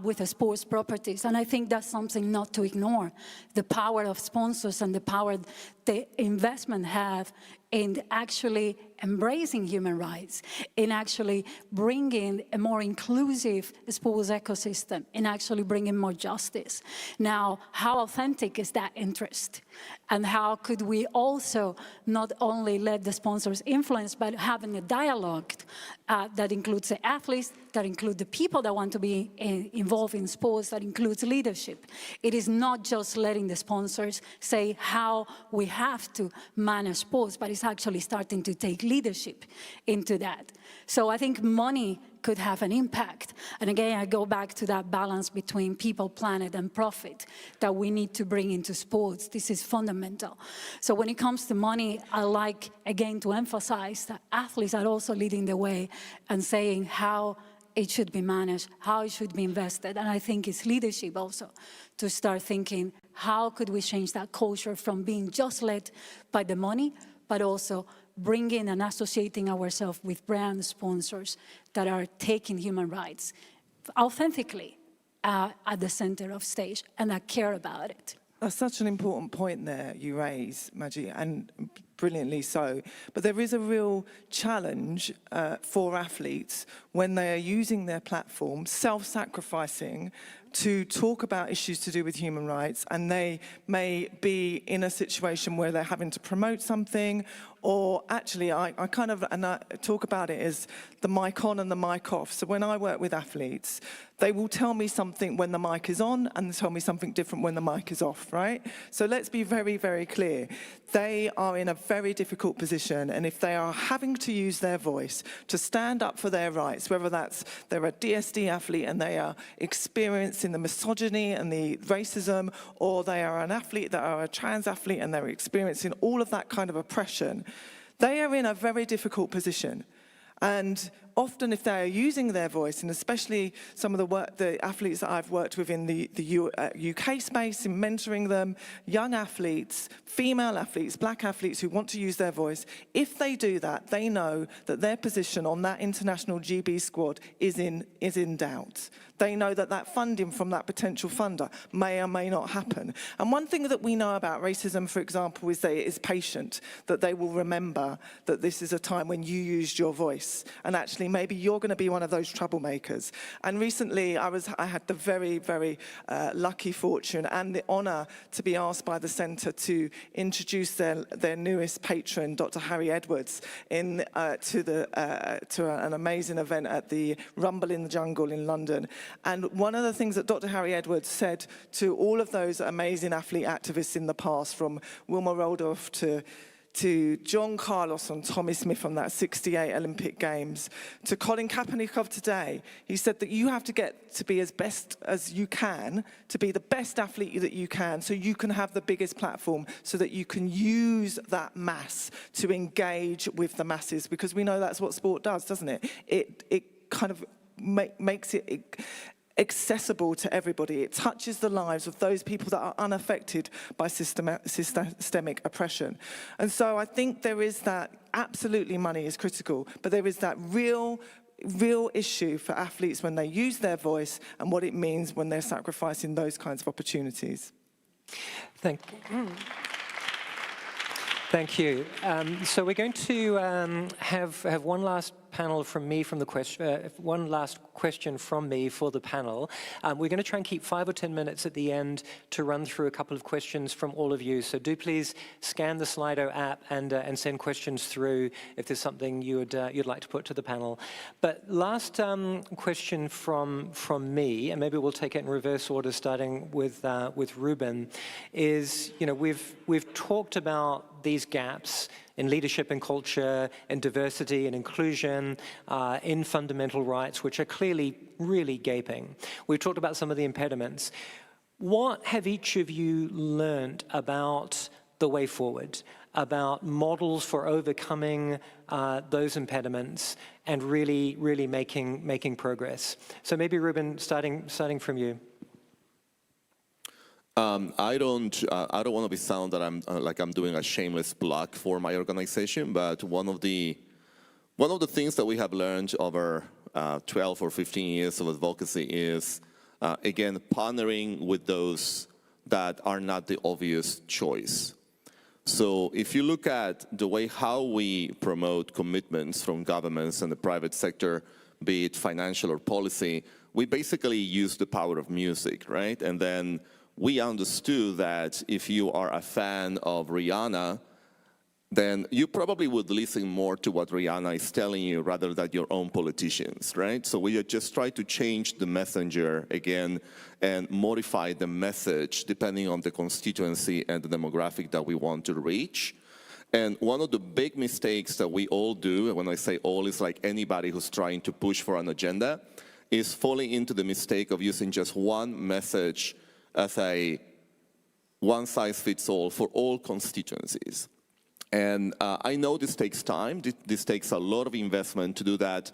with the sports properties. And I think that's something not to ignore, the power of sponsors and the power the investment have in actually embracing human rights, in actually bringing a more inclusive sports ecosystem, in actually bringing more justice. Now, how authentic is that interest? And how could we also not only let the sponsors influence, but having a dialogue that includes the athletes, that include the people that want to be involved in sports, that includes leadership. It is not just letting the sponsors say how we have to manage sports, but it's actually starting to take leadership into that. So I think money could have an impact. And again, I go back to that balance between people, planet, and profit that we need to bring into sports. This is fundamental. So when it comes to money, I like, again, to emphasize that athletes are also leading the way and saying how it should be managed, how it should be invested. And I think it's leadership also to start thinking, how could we change that culture from being just led by the money, but also bringing and associating ourselves with brand sponsors that are taking human rights authentically at the center of stage and that care about it. That's such an important point there you raise, Maggie, and brilliantly so. But there is a real challenge for athletes when they are using their platform, self-sacrificing, to talk about issues to do with human rights, and they may be in a situation where they're having to promote something, or actually I talk about it as the mic on and the mic off. So when I work with athletes, they will tell me something when the mic is on and tell me something different when the mic is off, right? So let's be very, very clear. They are in a very difficult position, and if they are having to use their voice to stand up for their rights, whether that's they're a DSD athlete and they are experiencing the misogyny and the racism, or they are an athlete that are a trans athlete and they're experiencing all of that kind of oppression, they are in a very difficult position. And often if they are using their voice, and especially some of the athletes that I've worked with in the UK space, in mentoring them, young athletes, female athletes, black athletes who want to use their voice, if they do that, they know that their position on that international GB squad is in doubt. They know that that funding from that potential funder may or may not happen. And one thing that we know about racism, for example, is that it is patient, that they will remember that this is a time when you used your voice, and actually maybe you're going to be one of those troublemakers. And recently I had the very, very lucky fortune and the honor to be asked by the centre to introduce their newest patron, Dr. Harry Edwards, to an amazing event at the Rumble in the Jungle in London. And one of the things that Dr. Harry Edwards said to all of those amazing athlete activists in the past, from Wilma Rudolph to John Carlos and Tommy Smith from that 68 Olympic Games, to Colin Kaepernick of today, he said that you have to get to be as best as you can, to be the best athlete that you can, so you can have the biggest platform, so that you can use that mass to engage with the masses, because we know that's what sport does, doesn't it? It kind of makes it accessible to everybody. It touches the lives of those people that are unaffected by systemic oppression. And so I think there is that, absolutely money is critical, but there is that real issue for athletes when they use their voice and what it means when they're sacrificing those kinds of opportunities. Thank you. So we're going to have one last panel from me, one last question from me for the panel. We're going to try and keep 5 or 10 minutes at the end to run through a couple of questions from all of you. So do please scan the Slido app and send questions through if there's something you'd like to put to the panel. But last question from me, and maybe we'll take it in reverse order, starting with Ruben, is, you know, we've talked about these gaps in leadership and culture, in diversity and inclusion, in fundamental rights, which are clearly really gaping. We've talked about some of the impediments. What have each of you learned about the way forward, about models for overcoming those impediments and really making progress? So maybe Ruben, starting from you. I don't want to be sound that I'm doing a shameless plug for my organization, but one of the things that we have learned over 12 or 15 years of advocacy is, again, partnering with those that are not the obvious choice. So if you look at the way how we promote commitments from governments and the private sector, be it financial or policy, we basically use the power of music, right? And then we understood that if you are a fan of Rihanna, then you probably would listen more to what Rihanna is telling you rather than your own politicians, right? So we just try to change the messenger again and modify the message depending on the constituency and the demographic that we want to reach. And one of the big mistakes that we all do, and when I say all, it's like anybody who's trying to push for an agenda, is falling into the mistake of using just one message as a one-size-fits-all for all constituencies. And I know this takes time. This takes a lot of investment to do that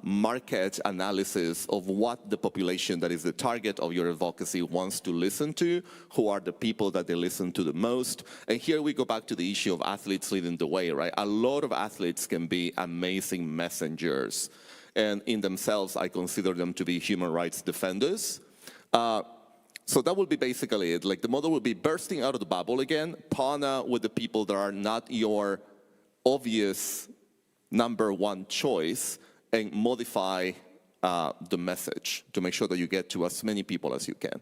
market analysis of what the population that is the target of your advocacy wants to listen to, who are the people that they listen to the most. And here we go back to the issue of athletes leading the way, right? A lot of athletes can be amazing messengers. And in themselves, I consider them to be human rights defenders. So that will be basically it. Like the model will be bursting out of the bubble again, partner with the people that are not your obvious number one choice, and modify the message to make sure that you get to as many people as you can.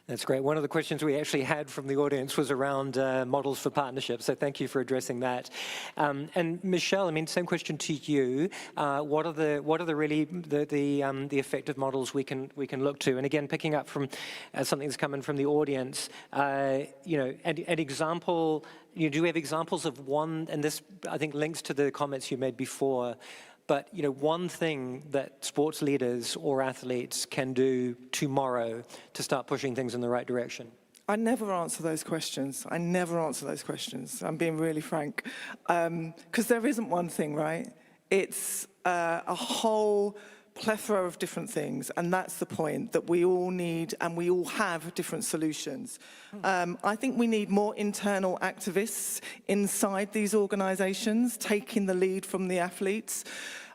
That's great. One of the questions we actually had from the audience was around models for partnerships, so thank you for addressing that. And Michelle, I mean, same question to you. What are the really the effective models we can look to? And again, picking up from something that's coming from the audience, you know, an example. Do we have examples of one? And this, I think, links to the comments you made before. But, you know, one thing that sports leaders or athletes can do tomorrow to start pushing things in the right direction? I never answer those questions. I never answer those questions. I'm being really frank. Because there isn't one thing, right? It's a whole plethora of different things, and that's the point, that we all need and we all have different solutions. I think we need more internal activists inside these organizations, taking the lead from the athletes.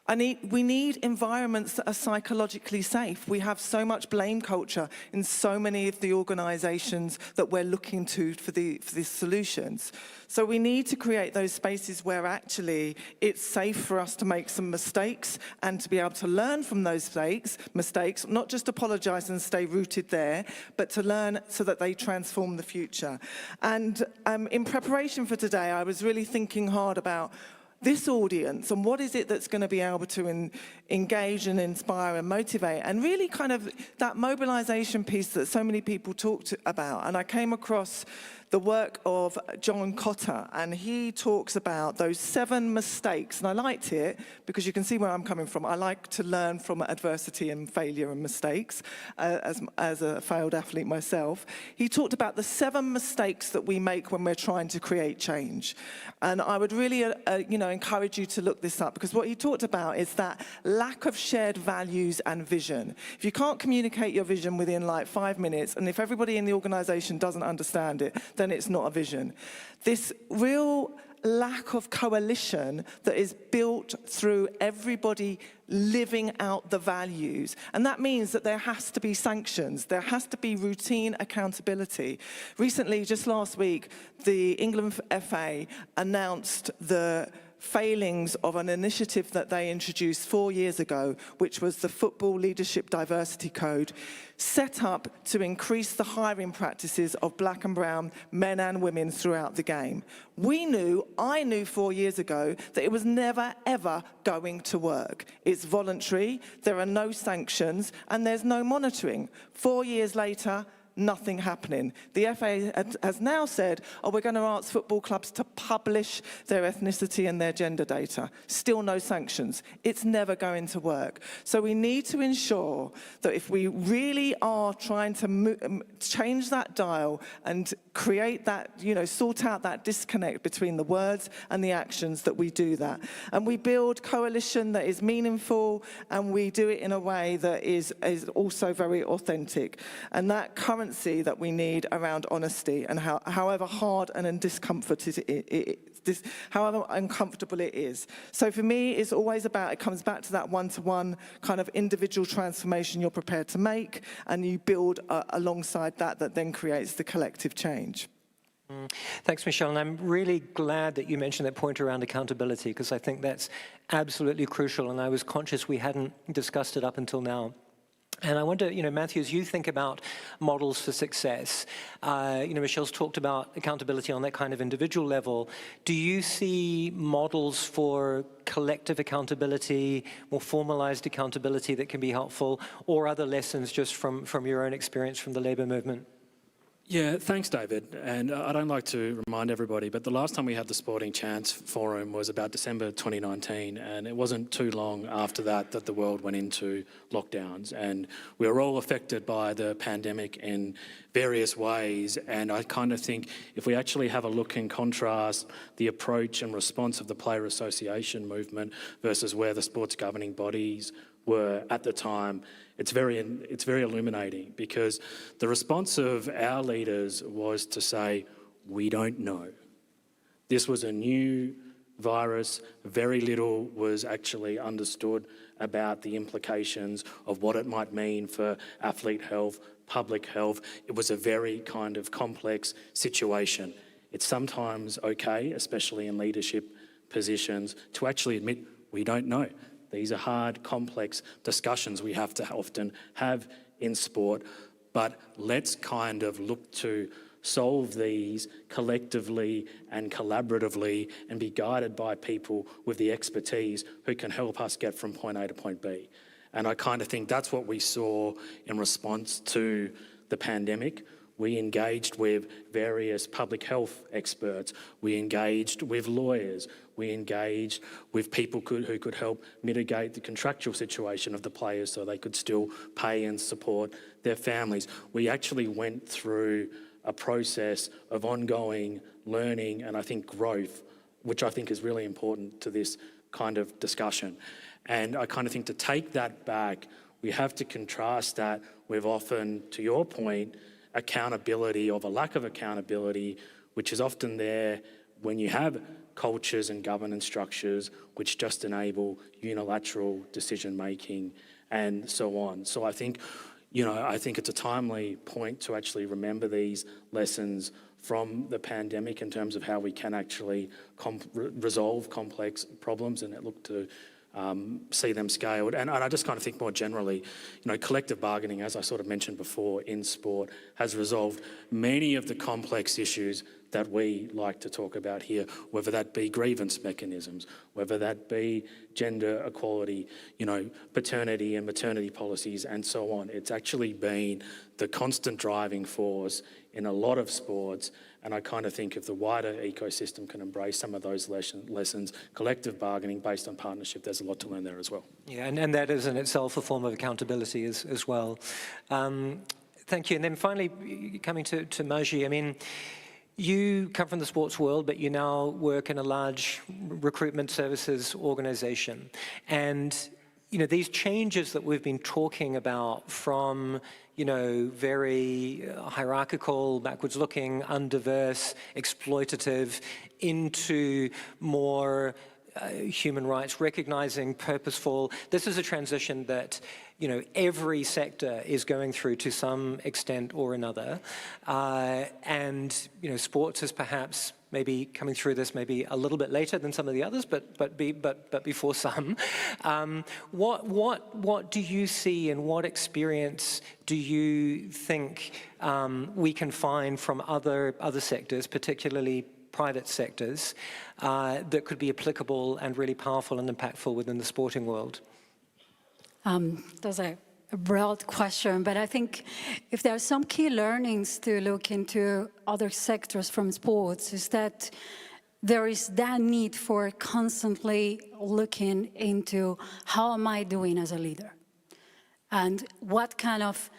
We need environments that are psychologically safe. We have so much blame culture in so many of the organizations that we're looking to for these solutions. So we need to create those spaces where actually it's safe for us to make some mistakes and to be able to learn from those mistakes, not just apologize and stay rooted there, but to learn so that they transform the future. And in preparation for today, I was really thinking hard about this audience and what is it that's going to be able to engage and inspire and motivate, and really kind of that mobilization piece that so many people talked about. And I came across the work of John Cotter, and he talks about those 7 mistakes. And I liked it because you can see where I'm coming from. I like to learn from adversity and failure and mistakes as a failed athlete myself. He talked about the 7 mistakes that we make when we're trying to create change. And I would really encourage you to look this up, because what he talked about is that lack of shared values and vision. If you can't communicate your vision within like 5 minutes, and if everybody in the organization doesn't understand it, then it's not a vision. This real lack of coalition that is built through everybody living out the values. And that means that there has to be sanctions. There has to be routine accountability. Recently, just last week, the England FA announced the failings of an initiative that they introduced 4 years ago, which was the Football Leadership Diversity Code, set up to increase the hiring practices of black and brown men and women throughout the game. I knew 4 years ago that it was never, ever going to work. It's voluntary, there are no sanctions, and there's no monitoring. 4 years later, nothing happening. The FA has now said, we're going to ask football clubs to publish their ethnicity and their gender data. Still no sanctions. It's never going to work. So we need to ensure that if we really are trying to change that dial and create that, sort out that disconnect between the words and the actions, that we do that. And we build coalition that is meaningful, and we do it in a way that is also very authentic. And that current that we need around honesty, and however hard and however uncomfortable it is. So for me, it's always it comes back to that one-to-one kind of individual transformation you're prepared to make, and you build alongside that then creates the collective change. Thanks, Michelle. And I'm really glad that you mentioned that point around accountability, because I think that's absolutely crucial, and I was conscious we hadn't discussed it up until now. And I wonder, Matthew, as you think about models for success, Michelle's talked about accountability on that kind of individual level. Do you see models for collective accountability, more formalized accountability that can be helpful, or other lessons just from your own experience from the labor movement? Yeah, thanks, David. And I don't like to remind everybody, but the last time we had the Sporting Chance Forum was about December 2019, and it wasn't too long after that that the world went into lockdowns, and we were all affected by the pandemic in various ways. And I kind of think if we actually have a look and contrast the approach and response of the Player Association movement versus where the sports governing bodies were at the time, it's very illuminating, because the response of our leaders was to say, we don't know. This was a new virus. Very little was actually understood about the implications of what it might mean for athlete health, public health. It was a very kind of complex situation. It's sometimes okay, especially in leadership positions, to actually admit we don't know. These are hard, complex discussions we have to often have in sport, but let's kind of look to solve these collectively and collaboratively and be guided by people with the expertise who can help us get from point A to point B. And I kind of think that's what we saw in response to the pandemic. We engaged with various public health experts. We engaged with lawyers. We engaged with people who could help mitigate the contractual situation of the players so they could still pay and support their families. We actually went through a process of ongoing learning and I think growth, which I think is really important to this kind of discussion. And I kind of think to take that back, we have to contrast that with often, to your point, accountability or the lack of accountability, which is often there when you have cultures and governance structures which just enable unilateral decision making and so on. So I think, I think it's a timely point to actually remember these lessons from the pandemic in terms of how we can actually resolve complex problems and look to see them scaled. And I just kind of think more generally, collective bargaining, as I sort of mentioned before in sport, has resolved many of the complex issues that we like to talk about here, whether that be grievance mechanisms, whether that be gender equality, paternity and maternity policies and so on. It's actually been the constant driving force in a lot of sports. And I kind of think if the wider ecosystem can embrace some of those lessons, collective bargaining based on partnership, there's a lot to learn there as well. Yeah, and that is in itself a form of accountability as well. Thank you. And then finally, coming to Margie, I mean, you come from the sports world, but you now work in a large recruitment services organization. And, these changes that we've been talking about from, very hierarchical, backwards-looking, undiverse, exploitative, into more human rights, recognizing purposeful. This is a transition that, every sector is going through to some extent or another. And, sports is perhaps maybe coming through this maybe a little bit later than some of the others, but before some. What do you see and what experience do you think we can find from other sectors, particularly private sectors, that could be applicable and really powerful and impactful within the sporting world? That's a broad question, but I think if there are some key learnings to look into other sectors from sports, is that there is that need for constantly looking into how am I doing as a leader? And what kind of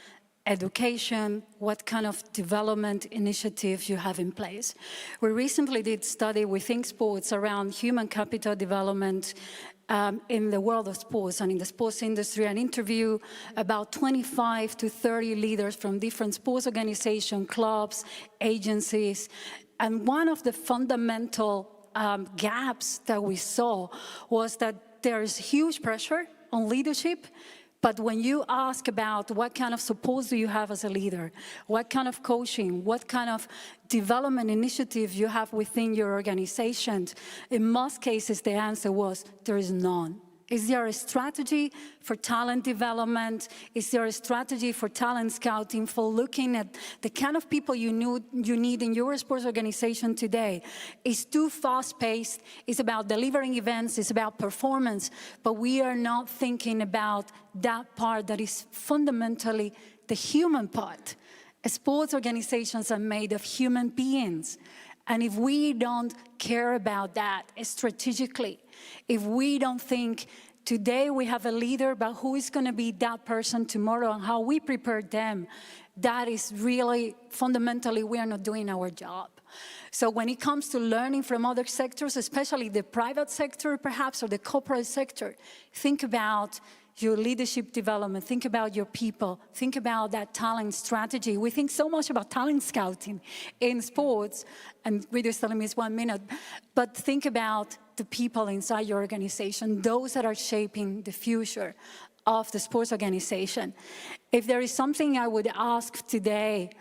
education, what kind of development initiatives you have in place. We recently did study with Think Sports around human capital development in the world of sports and in the sports industry, and interview about 25 to 30 leaders from different sports organizations, clubs, agencies. And one of the fundamental gaps that we saw was that there is huge pressure on leadership. But when you ask about what kind of support do you have as a leader, what kind of coaching, what kind of development initiative you have within your organization, in most cases the answer was there is none. Is there a strategy for talent development? Is there a strategy for talent scouting, for looking at the kind of people you need in your sports organization today? It's too fast-paced. It's about delivering events. It's about performance. But we are not thinking about that part that is fundamentally the human part. Sports organizations are made of human beings. And if we don't care about that strategically, if we don't think today we have a leader, but who is going to be that person tomorrow and how we prepare them, that is really, fundamentally, we are not doing our job. So when it comes to learning from other sectors, especially the private sector perhaps, or the corporate sector, think about your leadership development, think about your people, think about that talent strategy. We think so much about talent scouting in sports, and Guido's telling me it's 1 minute, but think about the people inside your organization, those that are shaping the future of the sports organization. If there is something I would ask today,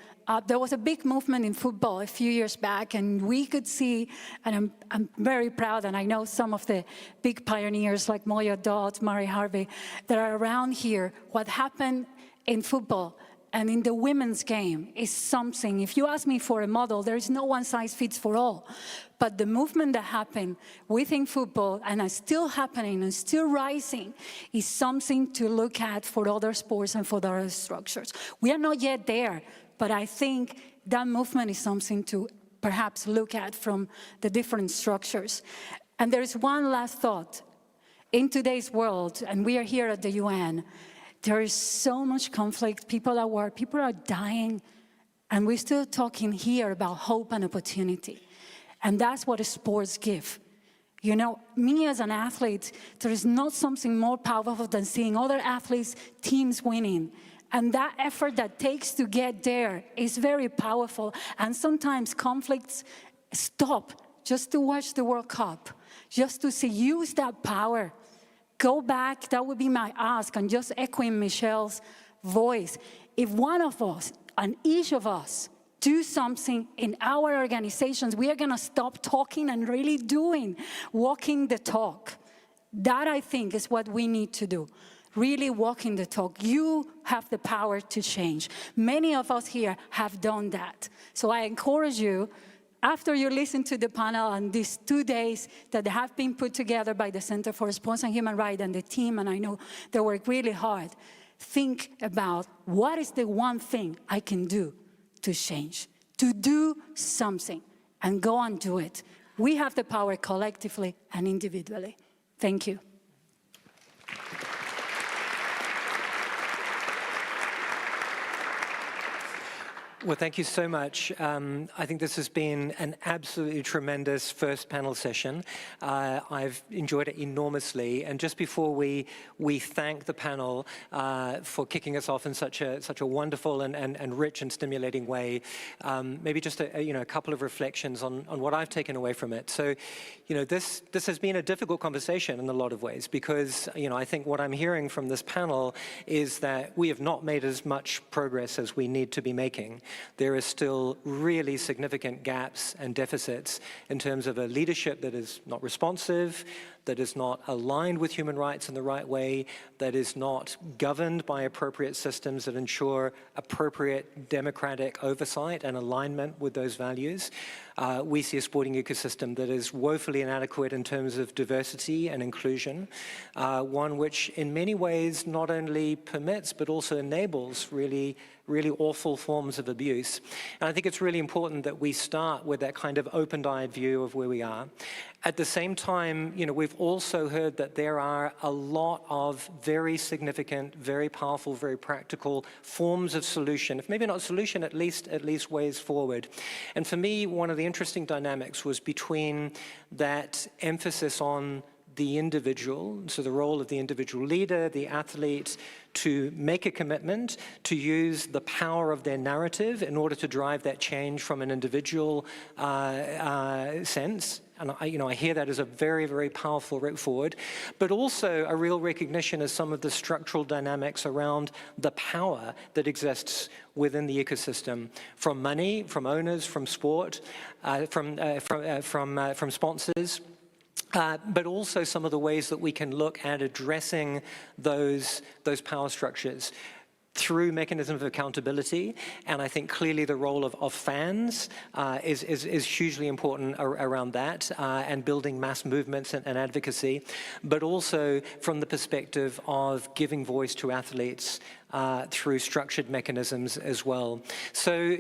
there was a big movement in football a few years back, and we could see, and I'm very proud, and I know some of the big pioneers like Moya Dodd, Murray Harvey, that are around here. What happened in football and in the women's game is something, if you ask me for a model, there is no one size fits for all. But the movement that happened within football and is still happening and still rising is something to look at for other sports and for other structures. We are not yet there, but I think that movement is something to perhaps look at from the different structures. And there is one last thought. In today's world, and we are here at the UN, there is so much conflict, people at war, people are dying, and we're still talking here about hope and opportunity. And that's what sports give. You know, me as an athlete, there is not something more powerful than seeing other athletes, teams winning. And that effort that takes to get there is very powerful. And sometimes conflicts stop just to watch the World Cup, just to see, use that power. Go back, that would be my ask, and just echoing Michelle's voice. If one of us, and each of us, do something in our organizations, we are going to stop talking and really doing, walking the talk. That, I think, is what we need to do. Really walking the talk. You have the power to change. Many of us here have done that. So I encourage you, after you listen to the panel and these 2 days that have been put together by the Center for Sports and Human Rights and the team, and I know they work really hard, think about what is the one thing I can do to change, to do something, and go and do it. We have the power collectively and individually. Thank you. Well, thank you so much. I think this has been an absolutely tremendous first panel session. I've enjoyed it enormously. And just before we thank the panel for kicking us off in such a wonderful and rich and stimulating way, maybe just a couple of reflections on what I've taken away from it. So, this has been a difficult conversation in a lot of ways because, I think what I'm hearing from this panel is that we have not made as much progress as we need to be making. There are still really significant gaps and deficits in terms of a leadership that is not responsive, that is not aligned with human rights in the right way, that is not governed by appropriate systems that ensure appropriate democratic oversight and alignment with those values. We see a sporting ecosystem that is woefully inadequate in terms of diversity and inclusion, one which in many ways not only permits but also enables really awful forms of abuse. And I think it's really important that we start with that kind of open-eyed view of where we are. At the same time, we've also heard that there are a lot of very significant, very powerful, very practical forms of solution. If maybe not solution, at least ways forward. And for me, one of the interesting dynamics was between that emphasis on the individual, so the role of the individual leader, the athlete, to make a commitment, to use the power of their narrative in order to drive that change from an individual sense. And I hear that as a very, very powerful route forward, but also a real recognition of some of the structural dynamics around the power that exists within the ecosystem, from money, from owners, from sport, from sponsors. But also some of the ways that we can look at addressing those power structures through mechanisms of accountability. And I think clearly the role of fans is hugely important around that and building mass movements and advocacy, but also from the perspective of giving voice to athletes through structured mechanisms as well. So,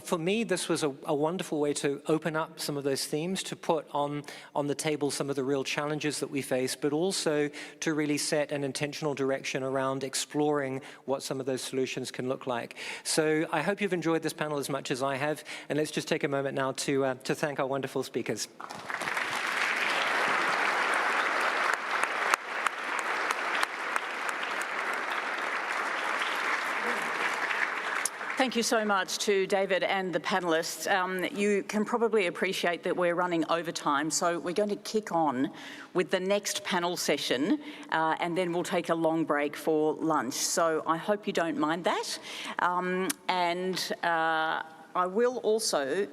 for me, this was a wonderful way to open up some of those themes, to put on the table some of the real challenges that we face, but also to really set an intentional direction around exploring what some of those solutions can look like. So I hope you've enjoyed this panel as much as I have, and let's just take a moment now to thank our wonderful speakers. Thank you so much to David and the panellists. You can probably appreciate that we're running over time, so we're going to kick on with the next panel session, and then we'll take a long break for lunch. So I hope you don't mind that. I will also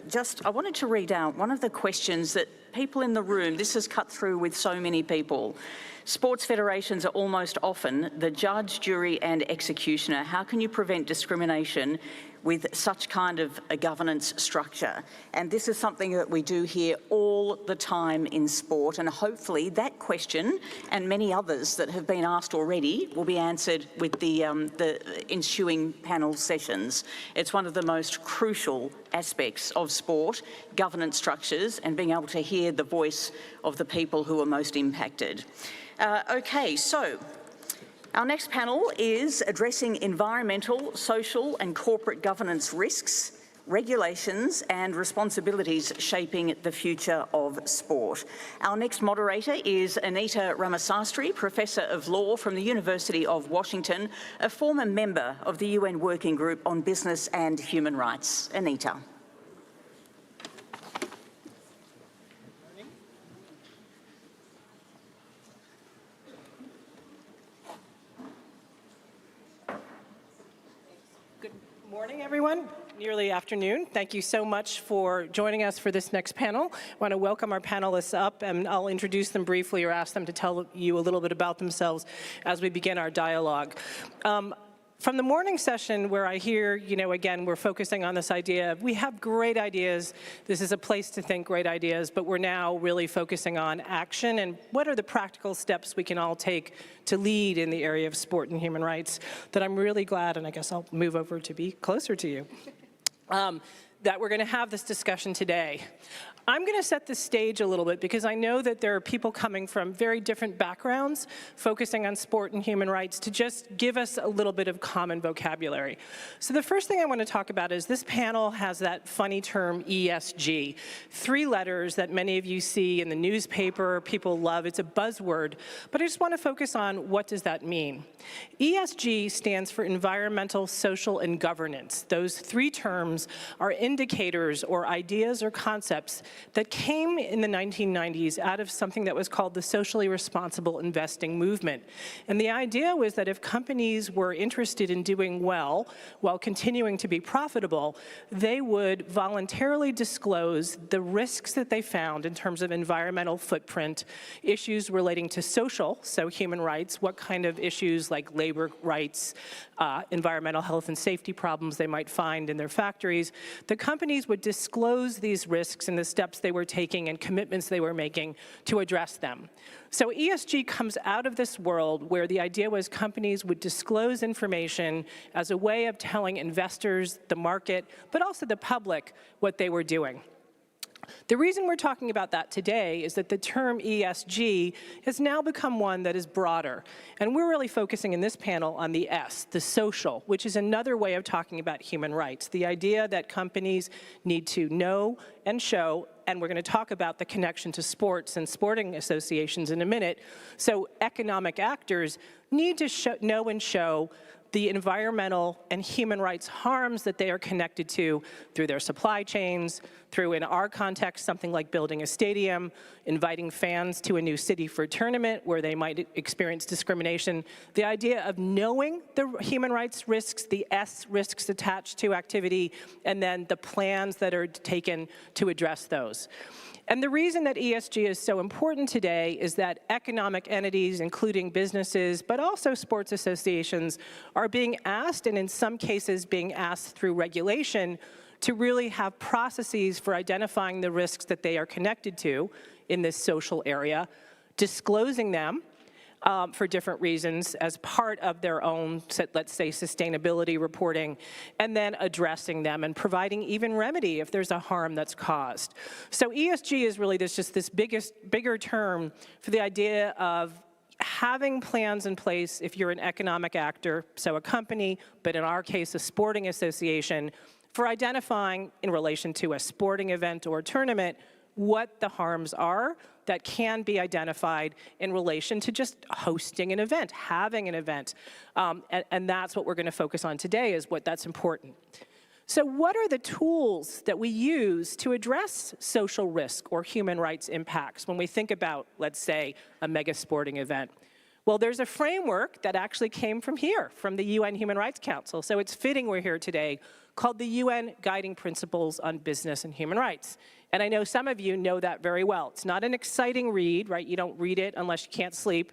I wanted to read out one of the questions that people in the room, this has cut through with so many people. Sports federations are almost often the judge, jury and executioner. How can you prevent discrimination with such kind of a governance structure? And this is something that we do hear all the time in sport, and hopefully that question and many others that have been asked already will be answered with the ensuing panel sessions. It's one of the most crucial aspects of sport, governance structures, and being able to hear the voice of the people who are most impacted. Okay, so our next panel is addressing environmental, social and corporate governance risks, regulations and responsibilities shaping the future of sport. Our next moderator is Anita Ramasastry, Professor of Law from the University of Washington, a former member of the UN Working Group on Business and Human Rights. Anita. Morning, everyone. Nearly afternoon. Thank you so much for joining us for this next panel. I want to welcome our panelists up, and I'll introduce them briefly or ask them to tell you a little bit about themselves as we begin our dialogue. From the morning session where I hear, again, we're focusing on this idea of we have great ideas, this is a place to think great ideas, but we're now really focusing on action and what are the practical steps we can all take to lead in the area of sport and human rights, that I'm really glad, and I guess I'll move over to be closer to you, that we're going to have this discussion today. I'm going to set the stage a little bit because I know that there are people coming from very different backgrounds focusing on sport and human rights to just give us a little bit of common vocabulary. So the first thing I want to talk about is this panel has that funny term ESG. 3 letters that many of you see in the newspaper, people love. It's a buzzword, but I just want to focus on what does that mean. ESG stands for environmental, social, and governance. Those 3 terms are indicators or ideas or concepts that came in the 1990s out of something that was called the socially responsible investing movement. And the idea was that if companies were interested in doing well while continuing to be profitable, they would voluntarily disclose the risks that they found in terms of environmental footprint, issues relating to social, so human rights, what kind of issues like labor rights, environmental health and safety problems they might find in their factories. The companies would disclose these risks and the steps they were taking and commitments they were making to address them. So ESG comes out of this world where the idea was companies would disclose information as a way of telling investors, the market, but also the public what they were doing. The reason we're talking about that today is that the term ESG has now become one that is broader. And we're really focusing in this panel on the S, the social, which is another way of talking about human rights. The idea that companies need to know and show, and we're going to talk about the connection to sports and sporting associations in a minute. So economic actors need to know and show the environmental and human rights harms that they are connected to through their supply chains, through, in our context, something like building a stadium, inviting fans to a new city for a tournament where they might experience discrimination. The idea of knowing the human rights risks, the S risks attached to activity, and then the plans that are taken to address those. And the reason that ESG is so important today is that economic entities, including businesses, but also sports associations, are being asked, and in some cases being asked through regulation, to really have processes for identifying the risks that they are connected to in this social area, disclosing them, for different reasons as part of their own, let's say, sustainability reporting, and then addressing them and providing even remedy if there's a harm that's caused. So ESG is really just this bigger term for the idea of having plans in place if you're an economic actor, so a company, but in our case, a sporting association, for identifying in relation to a sporting event or tournament what the harms are that can be identified in relation to just hosting an event, having an event. And that's what we're going to focus on today, is what that's important. So what are the tools that we use to address social risk or human rights impacts when we think about, let's say, a mega sporting event? Well, there's a framework that actually came from here, from the UN Human Rights Council. So it's fitting we're here today, called the UN Guiding Principles on Business and Human Rights. And I know some of you know that very well. It's not an exciting read, right? You don't read it unless you can't sleep.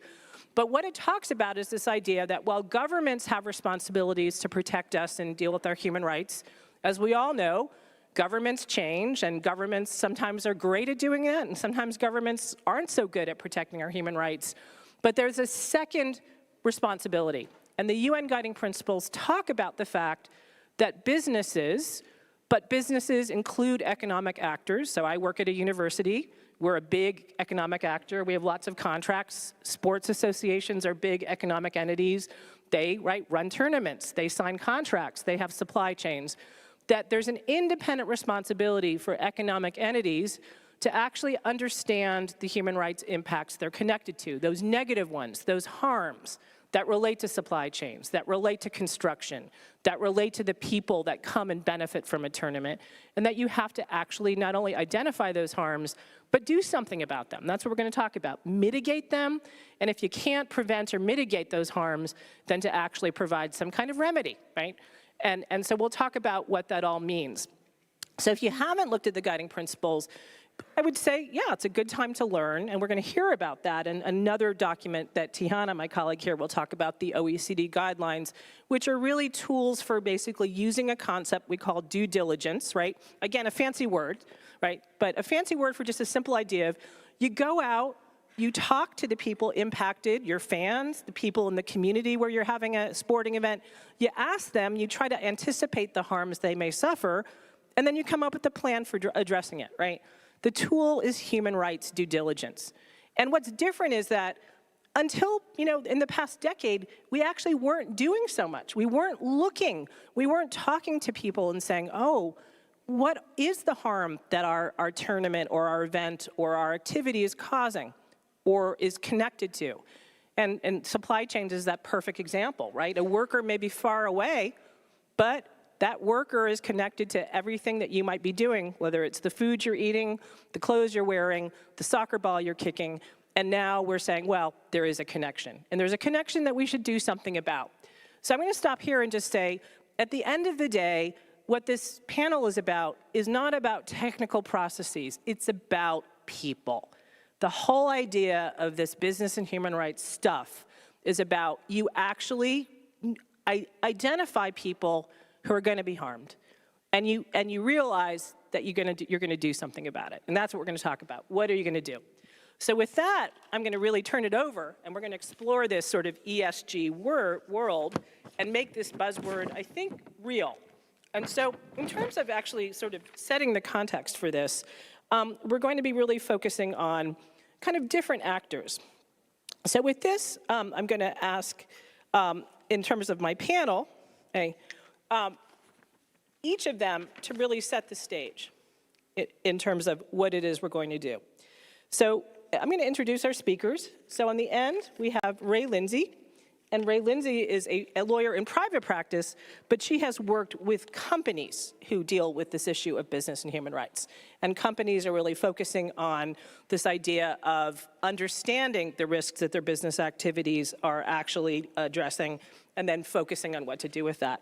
But what it talks about is this idea that while governments have responsibilities to protect us and deal with our human rights, as we all know, governments change, and governments sometimes are great at doing that, and sometimes governments aren't so good at protecting our human rights. But there's a second responsibility. And the UN Guiding Principles talk about the fact that businesses, but businesses include economic actors. So I work at a university. We're a big economic actor. We have lots of contracts. Sports associations are big economic entities. They run tournaments. They sign contracts. They have supply chains. That there's an independent responsibility for economic entities to actually understand the human rights impacts they're connected to, those negative ones, those harms that relate to supply chains, that relate to construction, that relate to the people that come and benefit from a tournament, and that you have to actually not only identify those harms, but do something about them. That's what we're going to talk about. Mitigate them, and if you can't prevent or mitigate those harms, then to actually provide some kind of remedy, right? And so we'll talk about what that all means. So if you haven't looked at the guiding principles, I would say, yeah, it's a good time to learn, and we're going to hear about that in another document that Tihana, my colleague here, will talk about, the OECD guidelines, which are really tools for basically using a concept we call due diligence, right? Again, a fancy word, right? But a fancy word for just a simple idea of you go out, you talk to the people impacted, your fans, the people in the community where you're having a sporting event, you ask them, you try to anticipate the harms they may suffer, and then you come up with a plan for addressing it, right? The tool is human rights due diligence. And what's different is that until, in the past decade, we actually weren't doing so much. We weren't looking, we weren't talking to people and saying, oh, what is the harm that our tournament or our event or our activity is causing or is connected to? And supply chains is that perfect example, right? A worker may be far away, but that worker is connected to everything that you might be doing, whether it's the food you're eating, the clothes you're wearing, the soccer ball you're kicking, and now we're saying, well, there is a connection. And there's a connection that we should do something about. So I'm going to stop here and just say, at the end of the day, what this panel is about is not about technical processes, it's about people. The whole idea of this business and human rights stuff is about you actually identify people who are going to be harmed, and you realize that you're going to do something about it, and that's what we're going to talk about. What are you going to do? So with that, I'm going to really turn it over, and we're going to explore this sort of ESG world and make this buzzword, I think, real. And so in terms of actually sort of setting the context for this, we're going to be really focusing on kind of different actors. So with this, I'm going to ask, in terms of my panel, each of them to really set the stage in terms of what it is we're going to do. So I'm going to introduce our speakers. So on the end, we have Ray Lindsay. And Ray Lindsay is a lawyer in private practice, but she has worked with companies who deal with this issue of business and human rights. And companies are really focusing on this idea of understanding the risks that their business activities are actually addressing, and then focusing on what to do with that.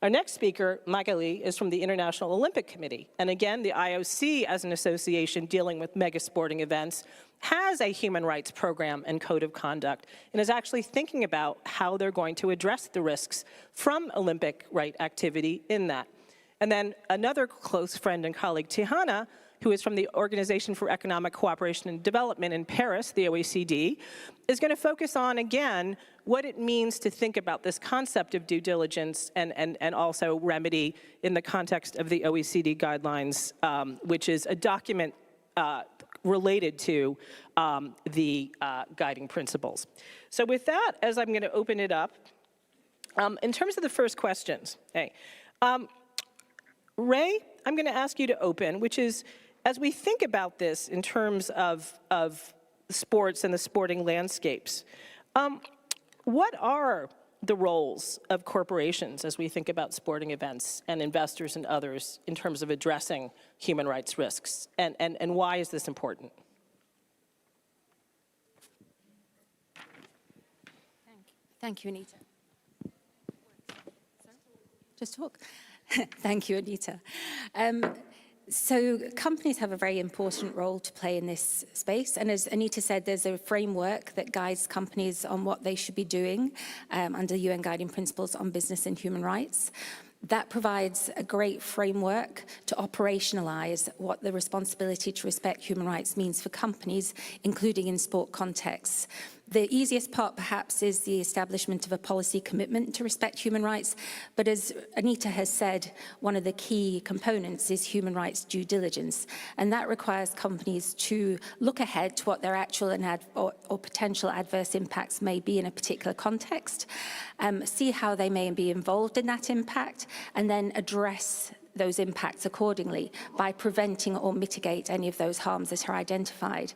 Our next speaker, Magali, is from the International Olympic Committee. And again, the IOC, as an association dealing with mega sporting events, has a human rights program and code of conduct, and is actually thinking about how they're going to address the risks from Olympic right activity in that. And then another close friend and colleague, Tihana, who is from the Organization for Economic Cooperation and Development in Paris, the OECD, is going to focus on, again, what it means to think about this concept of due diligence and also remedy in the context of the OECD guidelines, which is a document related to the guiding principles. So with that, as I'm going to open it up, in terms of the first questions, Ray, I'm going to ask you to open, which is, as we think about this in terms of sports and the sporting landscapes, what are the roles of corporations as we think about sporting events and investors and others in terms of addressing human rights risks, and why is this important? Thank you, Anita. Just talk. Thank you, Anita. So companies have a very important role to play in this space. And as Anita said, there's a framework that guides companies on what they should be doing under UN Guiding Principles on Business and Human Rights. That provides a great framework to operationalize what the responsibility to respect human rights means for companies, including in sport contexts. The easiest part, perhaps, is the establishment of a policy commitment to respect human rights. But as Anita has said, one of the key components is human rights due diligence. And that requires companies to look ahead to what their actual and or potential adverse impacts may be in a particular context, see how they may be involved in that impact, and then address those impacts accordingly by preventing or mitigate any of those harms that are identified.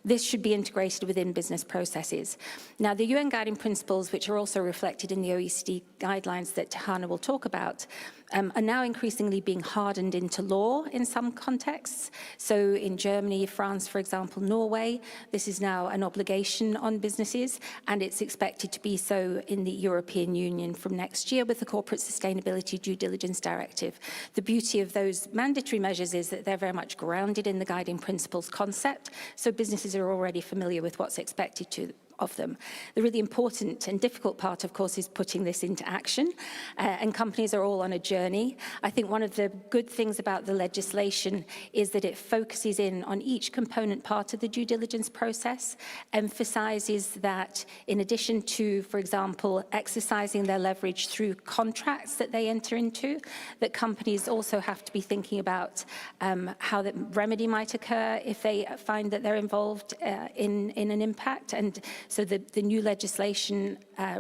This should be integrated within business processes. Now, the UN Guiding Principles, which are also reflected in the OECD guidelines that Tihana will talk about, are now increasingly being hardened into law in some contexts. So in Germany, France, for example, Norway, this is now an obligation on businesses, and it's expected to be so in the European Union from next year with the Corporate Sustainability Due Diligence Directive. The beauty of those mandatory measures is that they're very much grounded in the Guiding Principles concept, so businesses are already familiar with what's expected of them. The really important and difficult part, of course, is putting this into action, and companies are all on a journey. I think one of the good things about the legislation is that it focuses in on each component part of the due diligence process, emphasizes that in addition to, for example, exercising their leverage through contracts that they enter into, that companies also have to be thinking about how the remedy might occur if they find that they're involved in an impact. And so the new legislation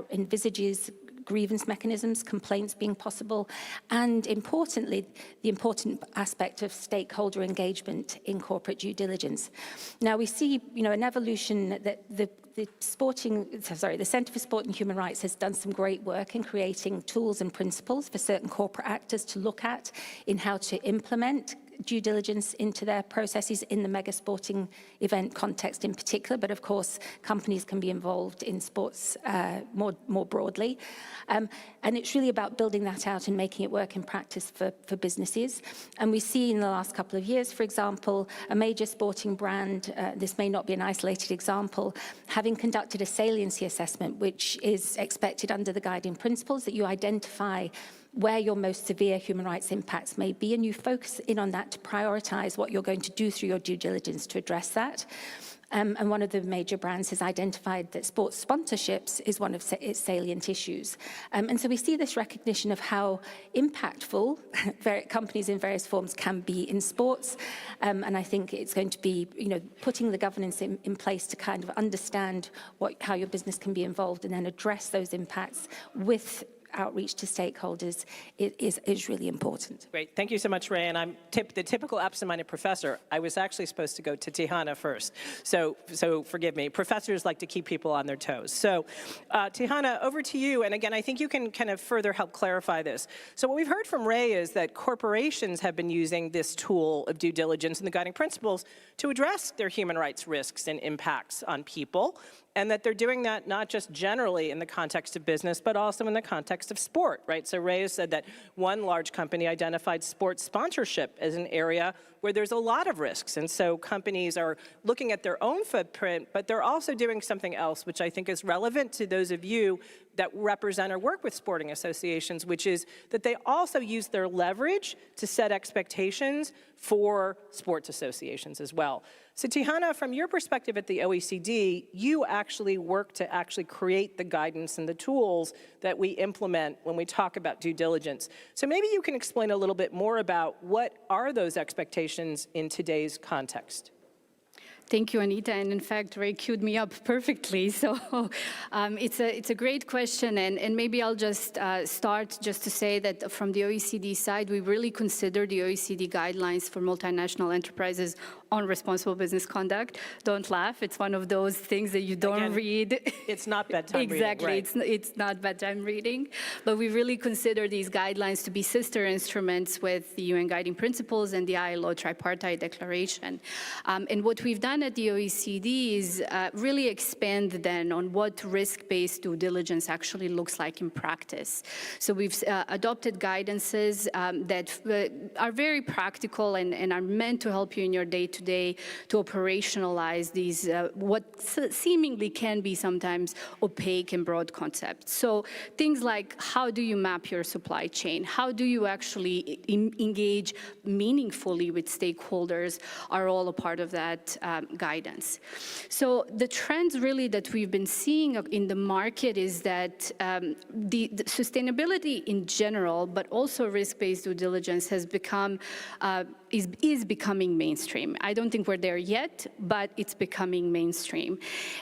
envisages grievance mechanisms, complaints being possible, and importantly, the important aspect of stakeholder engagement in corporate due diligence. Now we see, an evolution that the Centre for Sport and Human Rights has done some great work in creating tools and principles for certain corporate actors to look at in how to implement due diligence into their processes in the mega sporting event context in particular, but of course companies can be involved in sports more broadly. And it's really about building that out and making it work in practice for businesses. And we see in the last couple of years, for example, a major sporting brand, this may not be an isolated example, having conducted a saliency assessment, which is expected under the Guiding Principles, that you identify where your most severe human rights impacts may be, and you focus in on that to prioritize what you're going to do through your due diligence to address that. And one of the major brands has identified that sports sponsorships is one of its salient issues. And so we see this recognition of how impactful companies in various forms can be in sports. And I think it's going to be, putting the governance in place to kind of understand how your business can be involved and then address those impacts with outreach to stakeholders is really important. Great, thank you so much, Ray. And I'm the typical absent-minded professor. I was actually supposed to go to Tihana first, so forgive me. Professors like to keep people on their toes. So Tihana, over to you. And again, I think you can kind of further help clarify this. So what we've heard from Ray is that corporations have been using this tool of due diligence and the Guiding Principles to address their human rights risks and impacts on people, and that they're doing that not just generally in the context of business, but also in the context of sport, right? So Ray has said that one large company identified sports sponsorship as an area where there's a lot of risks. And so companies are looking at their own footprint, but they're also doing something else, which I think is relevant to those of you that represent or work with sporting associations, which is that they also use their leverage to set expectations for sports associations as well. So Tihana, from your perspective at the OECD, you actually work to actually create the guidance and the tools that we implement when we talk about due diligence. So maybe you can explain a little bit more about what are those expectations in today's context. Thank you, Anita, and in fact, Ray queued me up perfectly. So it's a great question, and maybe I'll just start just to say that from the OECD side, we really consider the OECD guidelines for multinational enterprises on responsible business conduct. Don't laugh, it's one of those things that you don't read. It's not bedtime exactly, reading, right? It's not bedtime reading, but we really consider these guidelines to be sister instruments with the UN Guiding Principles and the ILO Tripartite Declaration. And what we've done at the OECD is really expand then on what risk-based due diligence actually looks like in practice. So we've adopted guidances that are very practical and are meant to help you in your day-to-day to operationalize these, what seemingly can be sometimes opaque and broad concepts. So things like how do you map your supply chain? How do you actually engage meaningfully with stakeholders are all a part of that guidance. So the trends really that we've been seeing in the market is that the sustainability in general, but also risk-based due diligence has become, is becoming mainstream. I don't think we're there yet, but it's becoming mainstream.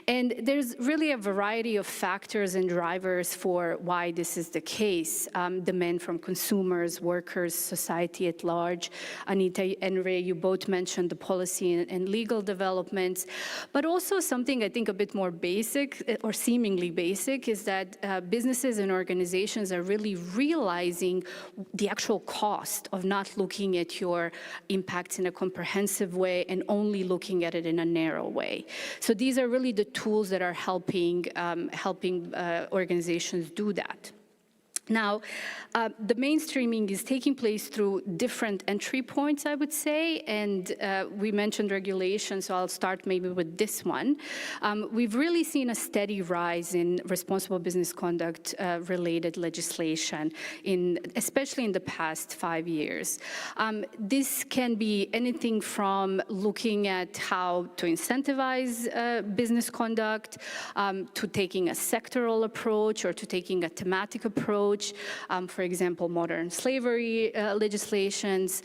And there's really a variety of factors and drivers for why this is the case. Demand from consumers, workers, society at large. Anita and Ray, you both mentioned the policy and legal developments, but also something I think a bit more basic or seemingly basic is that businesses and organizations are really realizing the actual cost of not looking at your impacts in a comprehensive way and only looking at it in a narrow way. So these are really the tools that are helping organizations do that. Now, the mainstreaming is taking place through different entry points, I would say, and we mentioned regulation, so I'll start maybe with this one. We've really seen a steady rise in responsible business conduct related legislation, especially in the past 5 years. This can be anything from looking at how to incentivize business conduct, to taking a sectoral approach or to taking a thematic approach. For example, modern slavery legislations,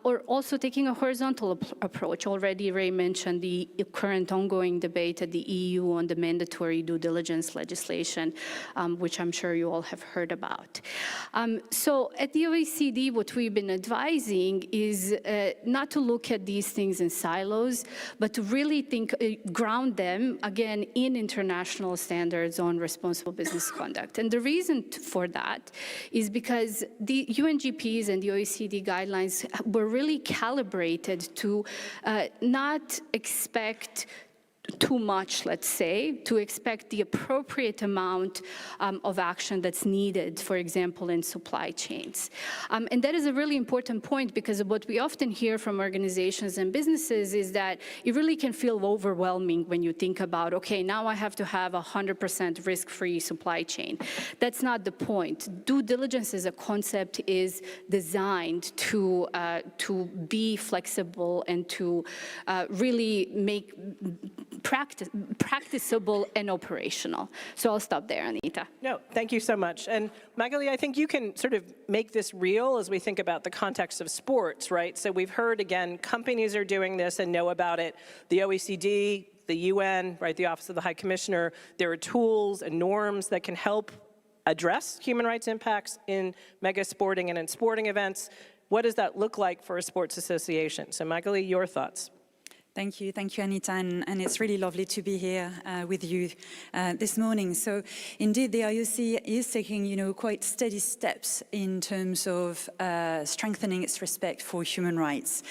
or also taking a horizontal approach. Already Ray mentioned the current ongoing debate at the EU on the mandatory due diligence legislation, which I'm sure you all have heard about. So at the OECD, what we've been advising is not to look at these things in silos, but to really ground them, again, in international standards on responsible business conduct. And the reason for that is because the UNGPs and the OECD guidelines were really calibrated to not expect too much, let's say, to expect the appropriate amount of action that's needed, for example, in supply chains. And that is a really important point because what we often hear from organizations and businesses is that it really can feel overwhelming when you think about, okay, now I have to have 100% risk-free supply chain. That's not the point. Due diligence as a concept is designed to be flexible and to really make practicable and operational. So I'll stop there, Anita. No, thank you so much. And Magali, I think you can sort of make this real as we think about the context of sports, right? So we've heard, again, companies are doing this and know about it. The OECD, the UN, right, the Office of the High Commissioner, there are tools and norms that can help address human rights impacts in mega sporting and in sporting events. What does that look like for a sports association? So Magali, your thoughts. Thank you, Anita, and it's really lovely to be here with you this morning. So, indeed, the IOC is taking, quite steady steps in terms of strengthening its respect for human rights.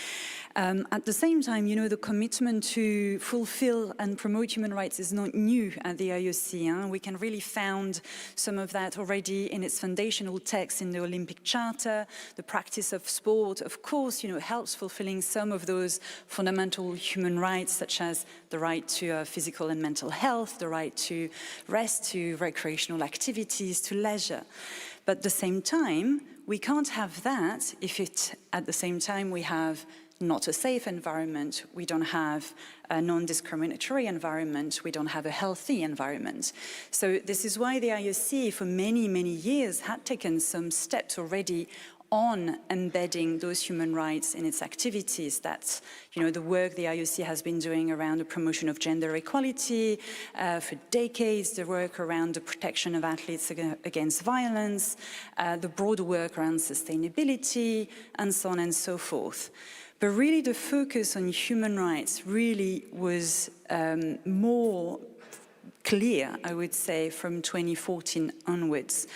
At the same time, the commitment to fulfill and promote human rights is not new at the IOC. We can really found some of that already in its foundational text in the Olympic Charter. The practice of sport, of course, helps fulfilling some of those fundamental human rights, such as the right to physical and mental health, the right to rest, to recreational activities, to leisure. But at the same time, we can't have that if at the same time we have not a safe environment, we don't have a non-discriminatory environment, we don't have a healthy environment. So this is why the IOC for many, many years had taken some steps already on embedding those human rights in its activities. That's, the work the IOC has been doing around the promotion of gender equality for decades, the work around the protection of athletes against violence, the broader work around sustainability, and so on and so forth. But really the focus on human rights really was more clear, I would say, from 2014 onwards,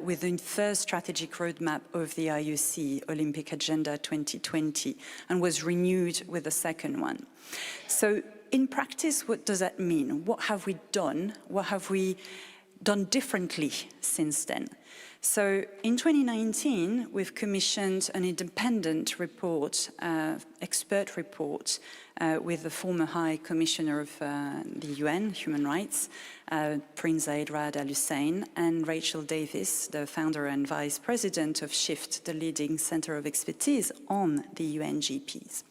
with the first strategic roadmap of the IOC, Olympic Agenda 2020, and was renewed with the second one. So in practice, what does that mean? What have we done? What have we done differently since then? So in 2019, we've commissioned an independent report, expert report, with the former High Commissioner of the UN, Human Rights, Prince Zeid Ra'ad Al Hussein, and Rachel Davis, the founder and vice president of SHIFT, the leading center of expertise on the UNGPs.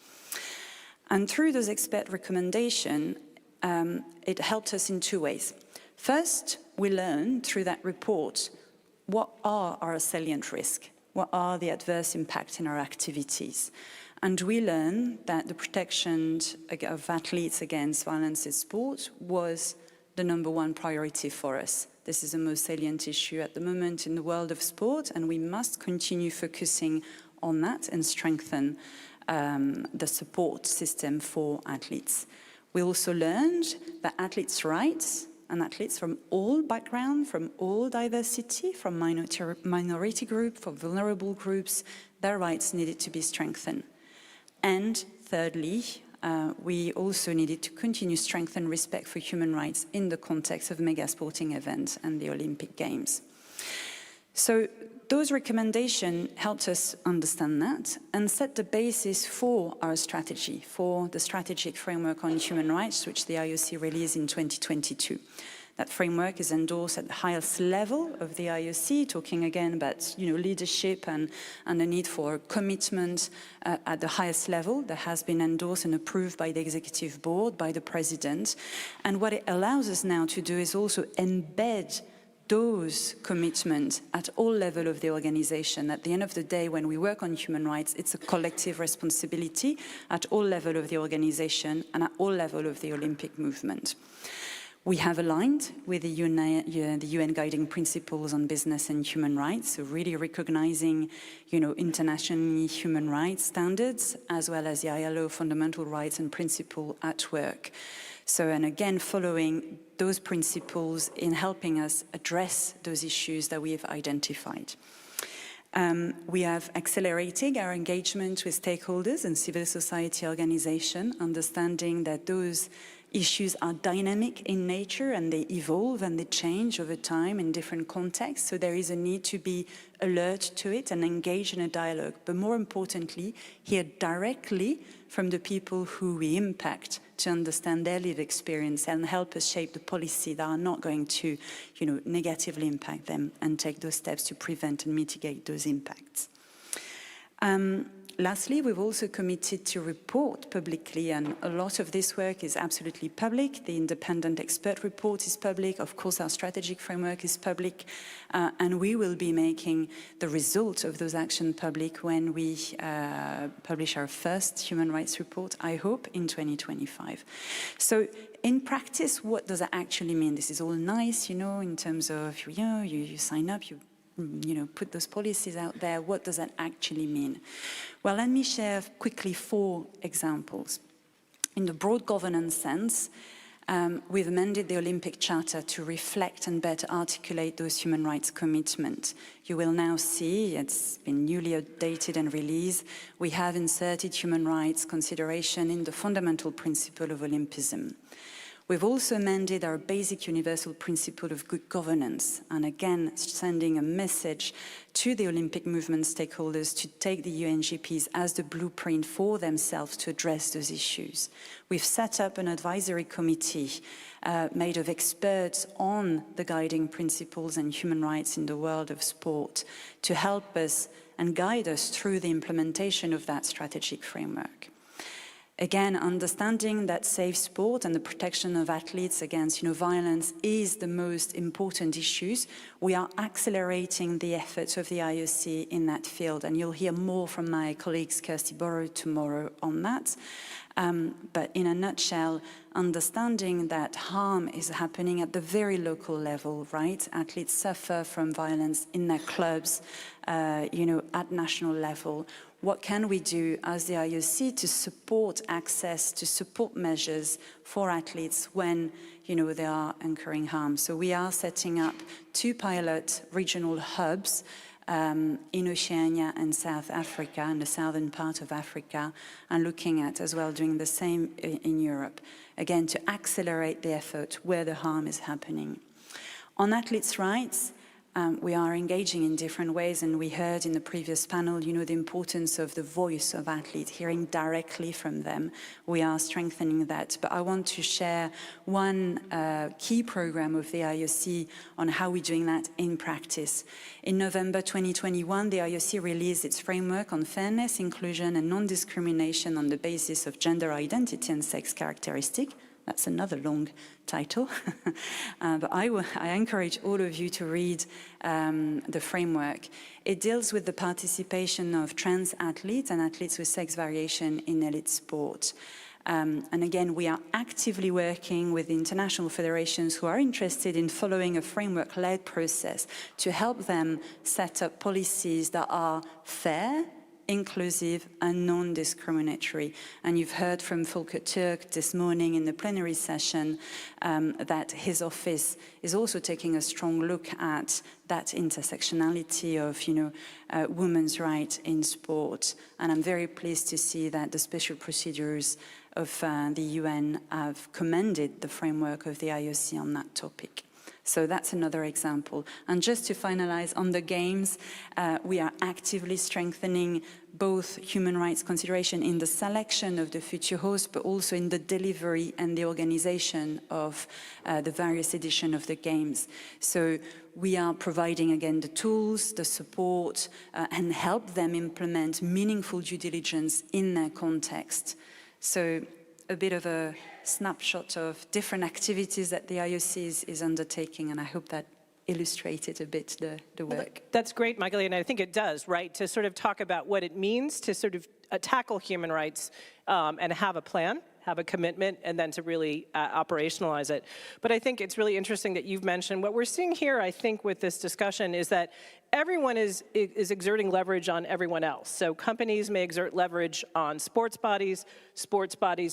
And through those expert recommendations, it helped us in two ways. First, we learned through that report what are our salient risks, what are the adverse impacts in our activities. And we learned that the protection of athletes against violence in sport was the #1 priority for us. This is the most salient issue at the moment in the world of sport, and we must continue focusing on that and strengthen the support system for athletes. We also learned that athletes' rights and athletes from all backgrounds, from all diversity, from minority groups, from vulnerable groups, their rights needed to be strengthened. And thirdly, we also needed to continue to strengthen respect for human rights in the context of mega sporting events and the Olympic Games. So those recommendations helped us understand that and set the basis for our strategy, for the strategic framework on human rights, which the IOC released in 2022. That framework is endorsed at the highest level of the IOC, talking again about leadership and the need for commitment at the highest level that has been endorsed and approved by the executive board, by the president. And what it allows us now to do is also embed those commitments at all levels of the organization. At the end of the day, when we work on human rights, it's a collective responsibility at all levels of the organization and at all levels of the Olympic movement. We have aligned with the UN guiding principles on business and human rights, so really recognizing, international human rights standards, as well as the ILO fundamental rights and principles at work. So, and again, following those principles in helping us address those issues that we have identified. We have accelerated our engagement with stakeholders and civil society organizations, understanding that those issues are dynamic in nature and they evolve and they change over time in different contexts. So there is a need to be alert to it and engage in a dialogue. But more importantly, hear directly from the people who we impact to understand their lived experience and help us shape the policy that are not going to, negatively impact them and take those steps to prevent and mitigate those impacts. Lastly, we've also committed to report publicly, and a lot of this work is absolutely public. The independent expert report is public. Of course, our strategic framework is public, and we will be making the results of those actions public when we publish our first human rights report, I hope, in 2025. So in practice, what does that actually mean? This is all nice, in terms of, you sign up, you put those policies out there. What does that actually mean? Well, let me share quickly 4 examples. In the broad governance sense, We've amended the Olympic Charter to reflect and better articulate those human rights commitments. You will now see, it's been newly updated and released, we have inserted human rights consideration in the fundamental principle of Olympism. We've also amended our basic universal principle of good governance, and again, sending a message to the Olympic movement stakeholders to take the UNGPs as the blueprint for themselves to address those issues. We've set up an advisory committee made of experts on the guiding principles and human rights in the world of sport to help us and guide us through the implementation of that strategic framework. Again, understanding that safe sport and the protection of athletes against violence is the most important issues, we are accelerating the efforts of the IOC in that field. And you'll hear more from my colleagues Kirsty Borrow tomorrow on that. But in a nutshell, understanding that harm is happening at the very local level, right? Athletes suffer from violence in their clubs, at national level. What can we do as the IOC to support access, to support measures for athletes when, they are incurring harm? So we are setting up 2 pilot regional hubs in Oceania and South Africa, in the southern part of Africa, and looking at as well doing the same in Europe, again, to accelerate the effort where the harm is happening. On athletes' rights, we are engaging in different ways, and we heard in the previous panel, the importance of the voice of athletes, hearing directly from them. We are strengthening that. But I want to share one key program of the IOC on how we're doing that in practice. In November 2021, the IOC released its framework on fairness, inclusion, and non-discrimination on the basis of gender identity and sex characteristic. That's another long title, but I encourage all of you to read the framework. It deals with the participation of trans athletes and athletes with sex variation in elite sport. And again, we are actively working with international federations who are interested in following a framework-led process to help them set up policies that are fair, inclusive and non-discriminatory. And you've heard from Volker Türk this morning in the plenary session that his office is also taking a strong look at that intersectionality of, women's rights in sport. And I'm very pleased to see that the special procedures of the UN have commended the framework of the IOC on that topic. So that's another example. And just to finalize on the Games, we are actively strengthening both human rights consideration in the selection of the future host, but also in the delivery and the organization of the various editions of the Games. So we are providing, again, the tools, the support, and help them implement meaningful due diligence in their context. So a bit of a snapshot of different activities that the IOC is undertaking, and I hope that illustrated a bit the work. That's great, Magdalena. I think it does, right? To sort of talk about what it means to sort of tackle human rights and have a plan, have a commitment, and then to really operationalize it. But I think it's really interesting that you've mentioned what we're seeing here, I think, with this discussion is that everyone is exerting leverage on everyone else. So companies may exert leverage on sports bodies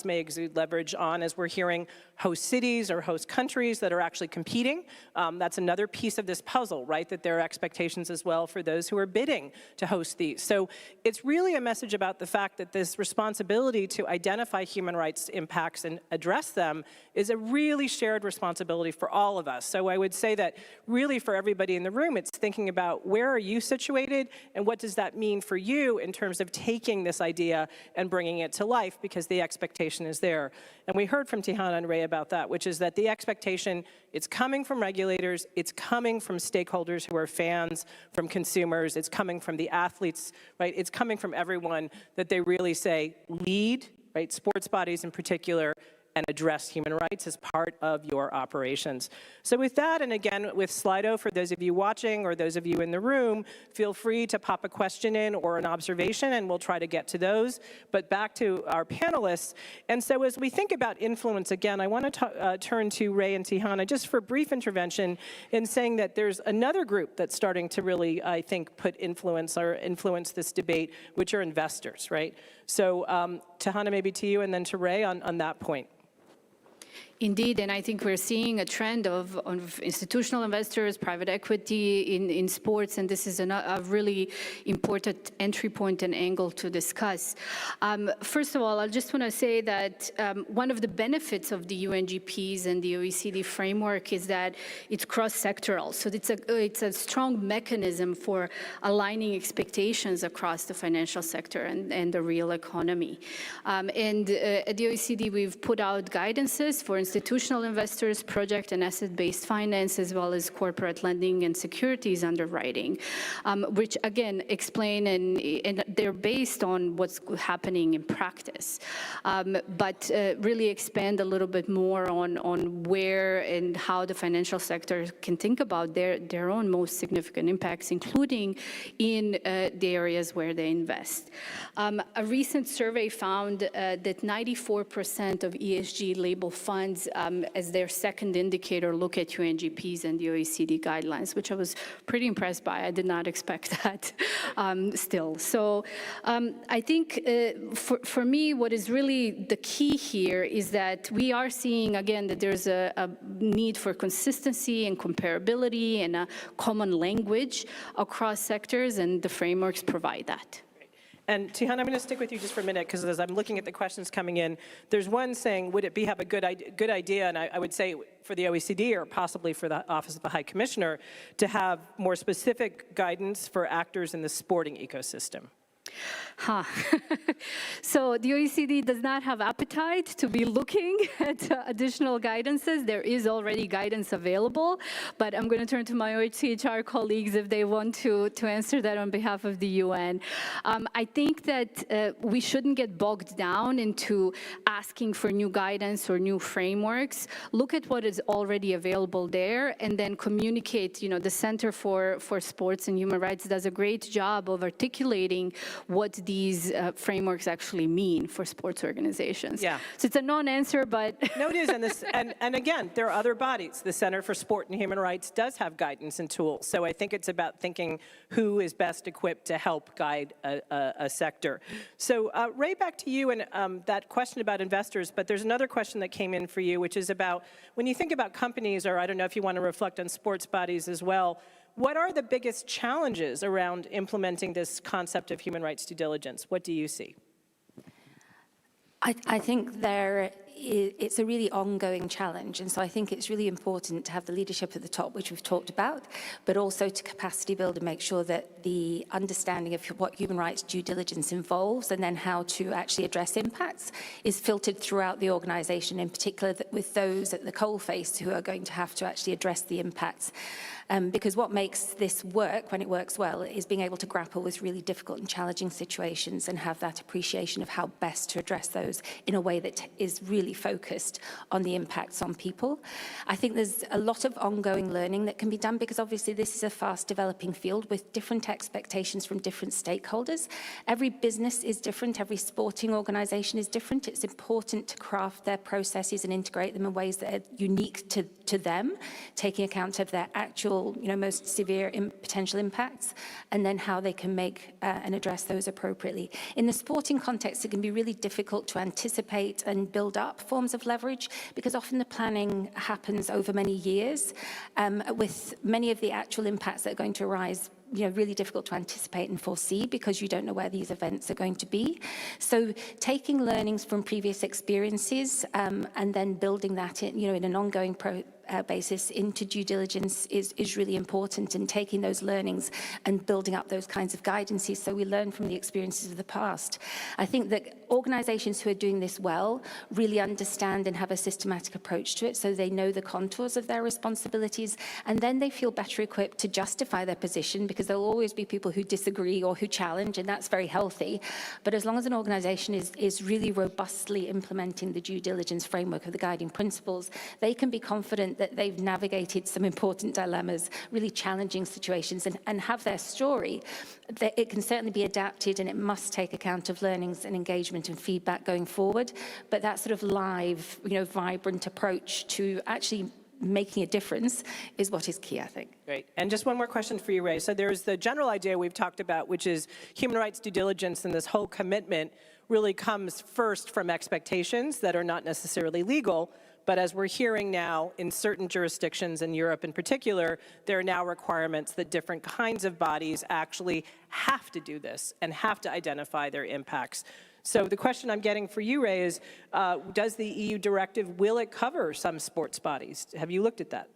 may exert leverage on, as we're hearing, host cities or host countries that are actually competing. That's another piece of this puzzle, right? That there are expectations as well for those who are bidding to host these. So it's really a message about the fact that this responsibility to identify human rights impacts and address them is a really shared responsibility for all of us. So I would say that really for everybody in the room, it's thinking about where are you situated and what does that mean for you in terms of taking this idea and bringing it to life, because the expectation is there. And we heard from Tihana and Ray about that, which is that the expectation, it's coming from regulators, it's coming from stakeholders who are fans, from consumers, it's coming from the athletes, right? It's coming from everyone that they really say lead, right? Sports bodies in particular, and address human rights as part of your operations. So with that, and again, with Slido, for those of you watching or those of you in the room, feel free to pop a question in or an observation, and we'll try to get to those. But back to our panelists. And so as we think about influence, again, I want to turn to Ray and Tihana just for a brief intervention in saying that there's another group that's starting to really, I think, put influence this debate, which are investors, right? So Tihana, maybe to you, and then to Ray on that point. Indeed, and I think we're seeing a trend of institutional investors, private equity in sports, and this is a really important entry point and angle to discuss. First of all, I just want to say that one of the benefits of the UNGPs and the OECD framework is that it's cross-sectoral. So it's a strong mechanism for aligning expectations across the financial sector and the real economy. At the OECD, we've put out guidances for institutional investors, project and asset-based finance, as well as corporate lending and securities underwriting, which again explain and they're based on what's happening in practice, but really expand a little bit more on where and how the financial sector can think about their own most significant impacts, including in the areas where they invest. A recent survey found that 94% of ESG label funds as their second indicator look at UNGPs and the OECD guidelines, which I was pretty impressed by. I did not expect that still. So I think for me, what is really the key here is that we are seeing, again, that there's a need for consistency and comparability and a common language across sectors, and the frameworks provide that. And Tihan, I'm going to stick with you just for a minute, because as I'm looking at the questions coming in, there's one saying, would it have a good idea, and I would say for the OECD or possibly for the Office of the High Commissioner, to have more specific guidance for actors in the sporting ecosystem? So the OECD does not have appetite to be looking at additional guidances. There is already guidance available, but I'm going to turn to my OHCHR colleagues if they want to answer that on behalf of the UN. I think that we shouldn't get bogged down into asking for new guidance or new frameworks. Look at what is already available there and then communicate. You know, the Center for Sports and Human Rights does a great job of articulating what these frameworks actually mean for sports organizations. Yeah. So it's a non-answer, but... No, it is, and again, there are other bodies. The Center for Sport and Human Rights does have guidance and tools, so I think it's about thinking who is best equipped to help guide a sector. So Ray, back to you and that question about investors, but there's another question that came in for you, which is about when you think about companies, or I don't know if you want to reflect on sports bodies as well, what are the biggest challenges around implementing this concept of human rights due diligence? What do you see? I think it's a really ongoing challenge, and so I think it's really important to have the leadership at the top, which we've talked about, but also to capacity build and make sure that the understanding of what human rights due diligence involves and then how to actually address impacts is filtered throughout the organization, in particular with those at the coalface who are going to have to actually address the impacts. Because what makes this work, when it works well, is being able to grapple with really difficult and challenging situations and have that appreciation of how best to address those in a way that is really focused on the impacts on people. I think there's a lot of ongoing learning that can be done, because obviously this is a fast developing field with different expectations from different stakeholders. Every business is different, every sporting organization is different. It's important to craft their processes and integrate them in ways that are unique to them, taking account of their actual most severe potential impacts, and then how they can make and address those appropriately. In the sporting context, it can be really difficult to anticipate and build up forms of leverage, because often the planning happens over many years, with many of the actual impacts that are going to arise really difficult to anticipate and foresee, because you don't know where these events are going to be. So taking learnings from previous experiences and then building that in an ongoing basis into due diligence is really important, and taking those learnings and building up those kinds of guidances so we learn from the experiences of the past. I think that organizations who are doing this well really understand and have a systematic approach to it, so they know the contours of their responsibilities, and then they feel better equipped to justify their position, because there'll always be people who disagree or who challenge, and that's very healthy. But as long as an organization is really robustly implementing the due diligence framework of the guiding principles, they can be confident that they've navigated some important dilemmas, really challenging situations, and have their story. That it can certainly be adapted, and it must take account of learnings and engagement and feedback going forward. But that sort of live, vibrant approach to actually making a difference is what is key, I think. Great. And just one more question for you, Ray. So there's the general idea we've talked about, which is human rights due diligence, and this whole commitment really comes first from expectations that are not necessarily legal, But as we're hearing now, in certain jurisdictions in Europe in particular, there are now requirements that different kinds of bodies actually have to do this and have to identify their impacts. So the question I'm getting for you, Ray, is does the EU directive, will it cover some sports bodies? Have you looked at that?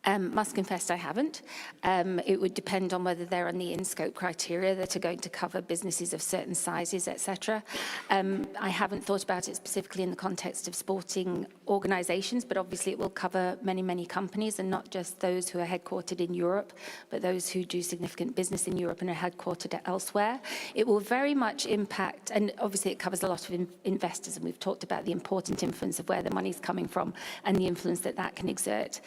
Must confess I haven't. It would depend on whether they're on the in-scope criteria that are going to cover businesses of certain sizes, etc. I haven't thought about it specifically in the context of sporting organisations, but obviously it will cover many, many companies, and not just those who are headquartered in Europe, but those who do significant business in Europe and are headquartered elsewhere. It will very much impact, and obviously it covers a lot of investors, and we've talked about the important influence of where the money's coming from and the influence that that can exert.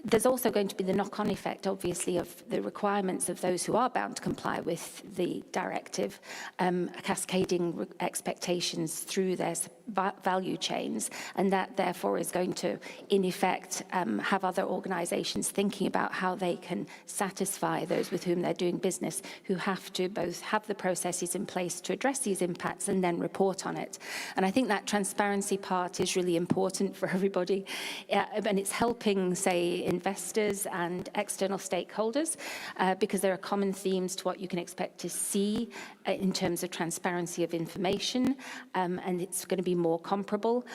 There's also going to be the knock-on effect, obviously, of the requirements of those who are bound to comply with the directive, cascading expectations through their value chains, and that therefore is going to, in effect, have other organisations thinking about how they can satisfy those with whom they're doing business, who have to both have the processes in place to address these impacts and then report on it. And I think that transparency part is really important for everybody, and it's helping, say, investors and external stakeholders, because there are common themes to what you can expect to see in terms of transparency of information, and it's going to be more comparable.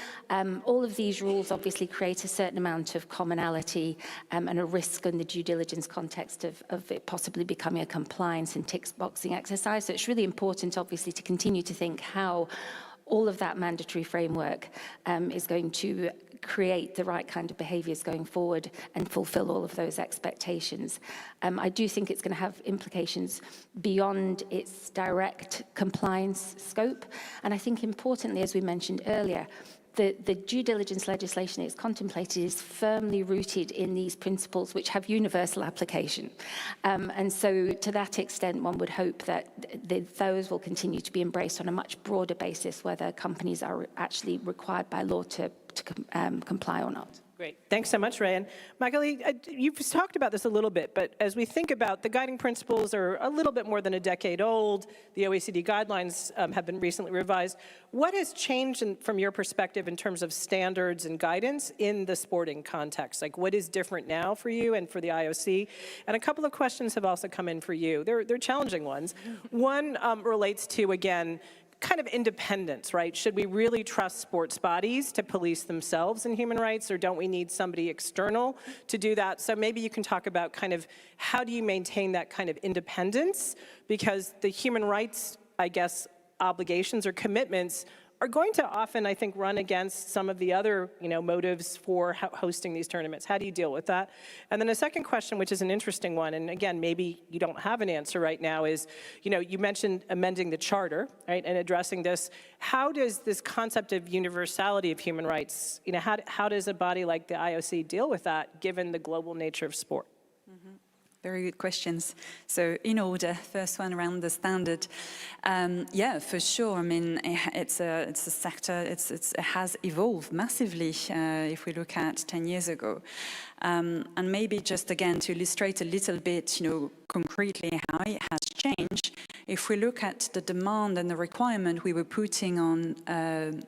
All of these rules obviously create a certain amount of commonality and a risk in the due diligence context of it possibly becoming a compliance and tick-boxing exercise. So it's really important, obviously, to continue to think how all of that mandatory framework is going to create the right kind of behaviours going forward and fulfil all of those expectations. I do think it's going to have implications beyond its direct compliance scope. And I think importantly, as we mentioned earlier, the due diligence legislation is contemplated is firmly rooted in these principles which have universal application. And so to that extent, one would hope that those will continue to be embraced on a much broader basis, whether companies are actually required by law to comply or not. Great. Thanks so much, Ray. And Magali, you've talked about this a little bit, but as we think about the guiding principles are a little bit more than a decade old. The OECD guidelines have been recently revised. What has changed from your perspective in terms of standards and guidance in the sporting context? Like, what is different now for you and for the IOC? And a couple of questions have also come in for you. They're challenging ones. One relates to, again, kind of independence, right? Should we really trust sports bodies to police themselves in human rights, or don't we need somebody external to do that? So maybe you can talk about kind of how do you maintain that kind of independence, because the human rights, I guess, obligations or commitments are going to often, I think, run against some of the other, motives for hosting these tournaments. How do you deal with that? And then a second question, which is an interesting one, and again, maybe you don't have an answer right now, is, you mentioned amending the charter, right, and addressing this. How does this concept of universality of human rights, how does a body like the IOC deal with that, given the global nature of sport? Mm-hmm. Very good questions. So in order, first one around the standard. Yeah, for sure. I mean, it's a sector, it has evolved massively if we look at 10 years ago. And maybe just again to illustrate a little bit, concretely how it has changed, if we look at the demand and the requirement we were putting on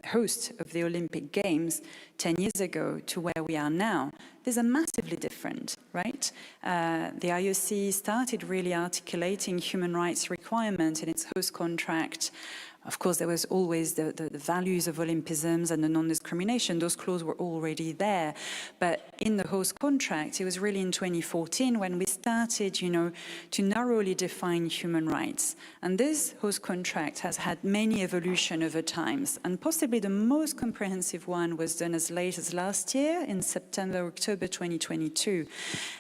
host of the Olympic Games 10 years ago to where we are now, these are massively different, right? The IOC started really articulating human rights requirements in its host contract. Of course, there was always the values of Olympism and the non-discrimination. Those clauses were already there. But in the host contract, it was really in 2014 when we started, to narrowly define human rights. And this host contract has had many evolutions over times. And possibly the most comprehensive one was done as late as last year in September, October 2022.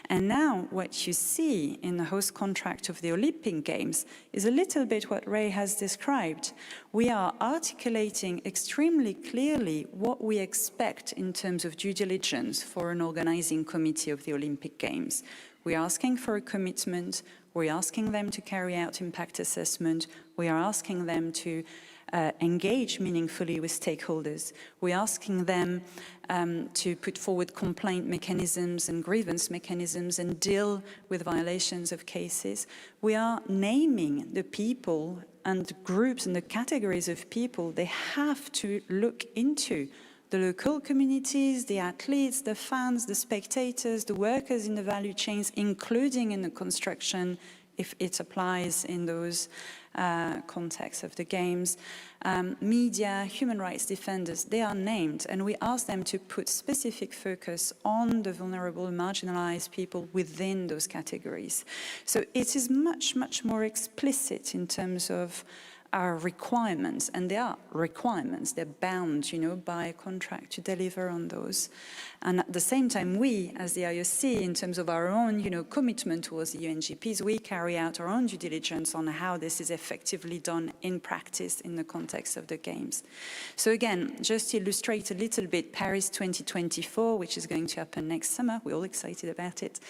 And now what you see in the host contract of the Olympic Games is a little bit what Ray has described. We are articulating extremely clearly what we expect in terms of due diligence for an organizing committee of the Olympic Games. We're asking for a commitment. We're asking them to carry out impact assessment. We are asking them to engage meaningfully with stakeholders. We're asking them to put forward complaint mechanisms and grievance mechanisms and deal with violations of cases. We are naming the people and groups and the categories of people they have to look into the local communities, the athletes, the fans, the spectators, the workers in the value chains, including in the construction, if it applies in those contexts of the games. Media, human rights defenders, they are named, and we ask them to put specific focus on the vulnerable, marginalized people within those categories. So it is much, much more explicit in terms of our requirements, and they are requirements. They're bound, by a contract to deliver on those. And at the same time, we, as the IOC, in terms of our own, commitment towards the UNGPs, we carry out our own due diligence on how this is effectively done in practice in the context of the Games. So again, just to illustrate a little bit, Paris 2024, which is going to happen next summer, we're all excited about it,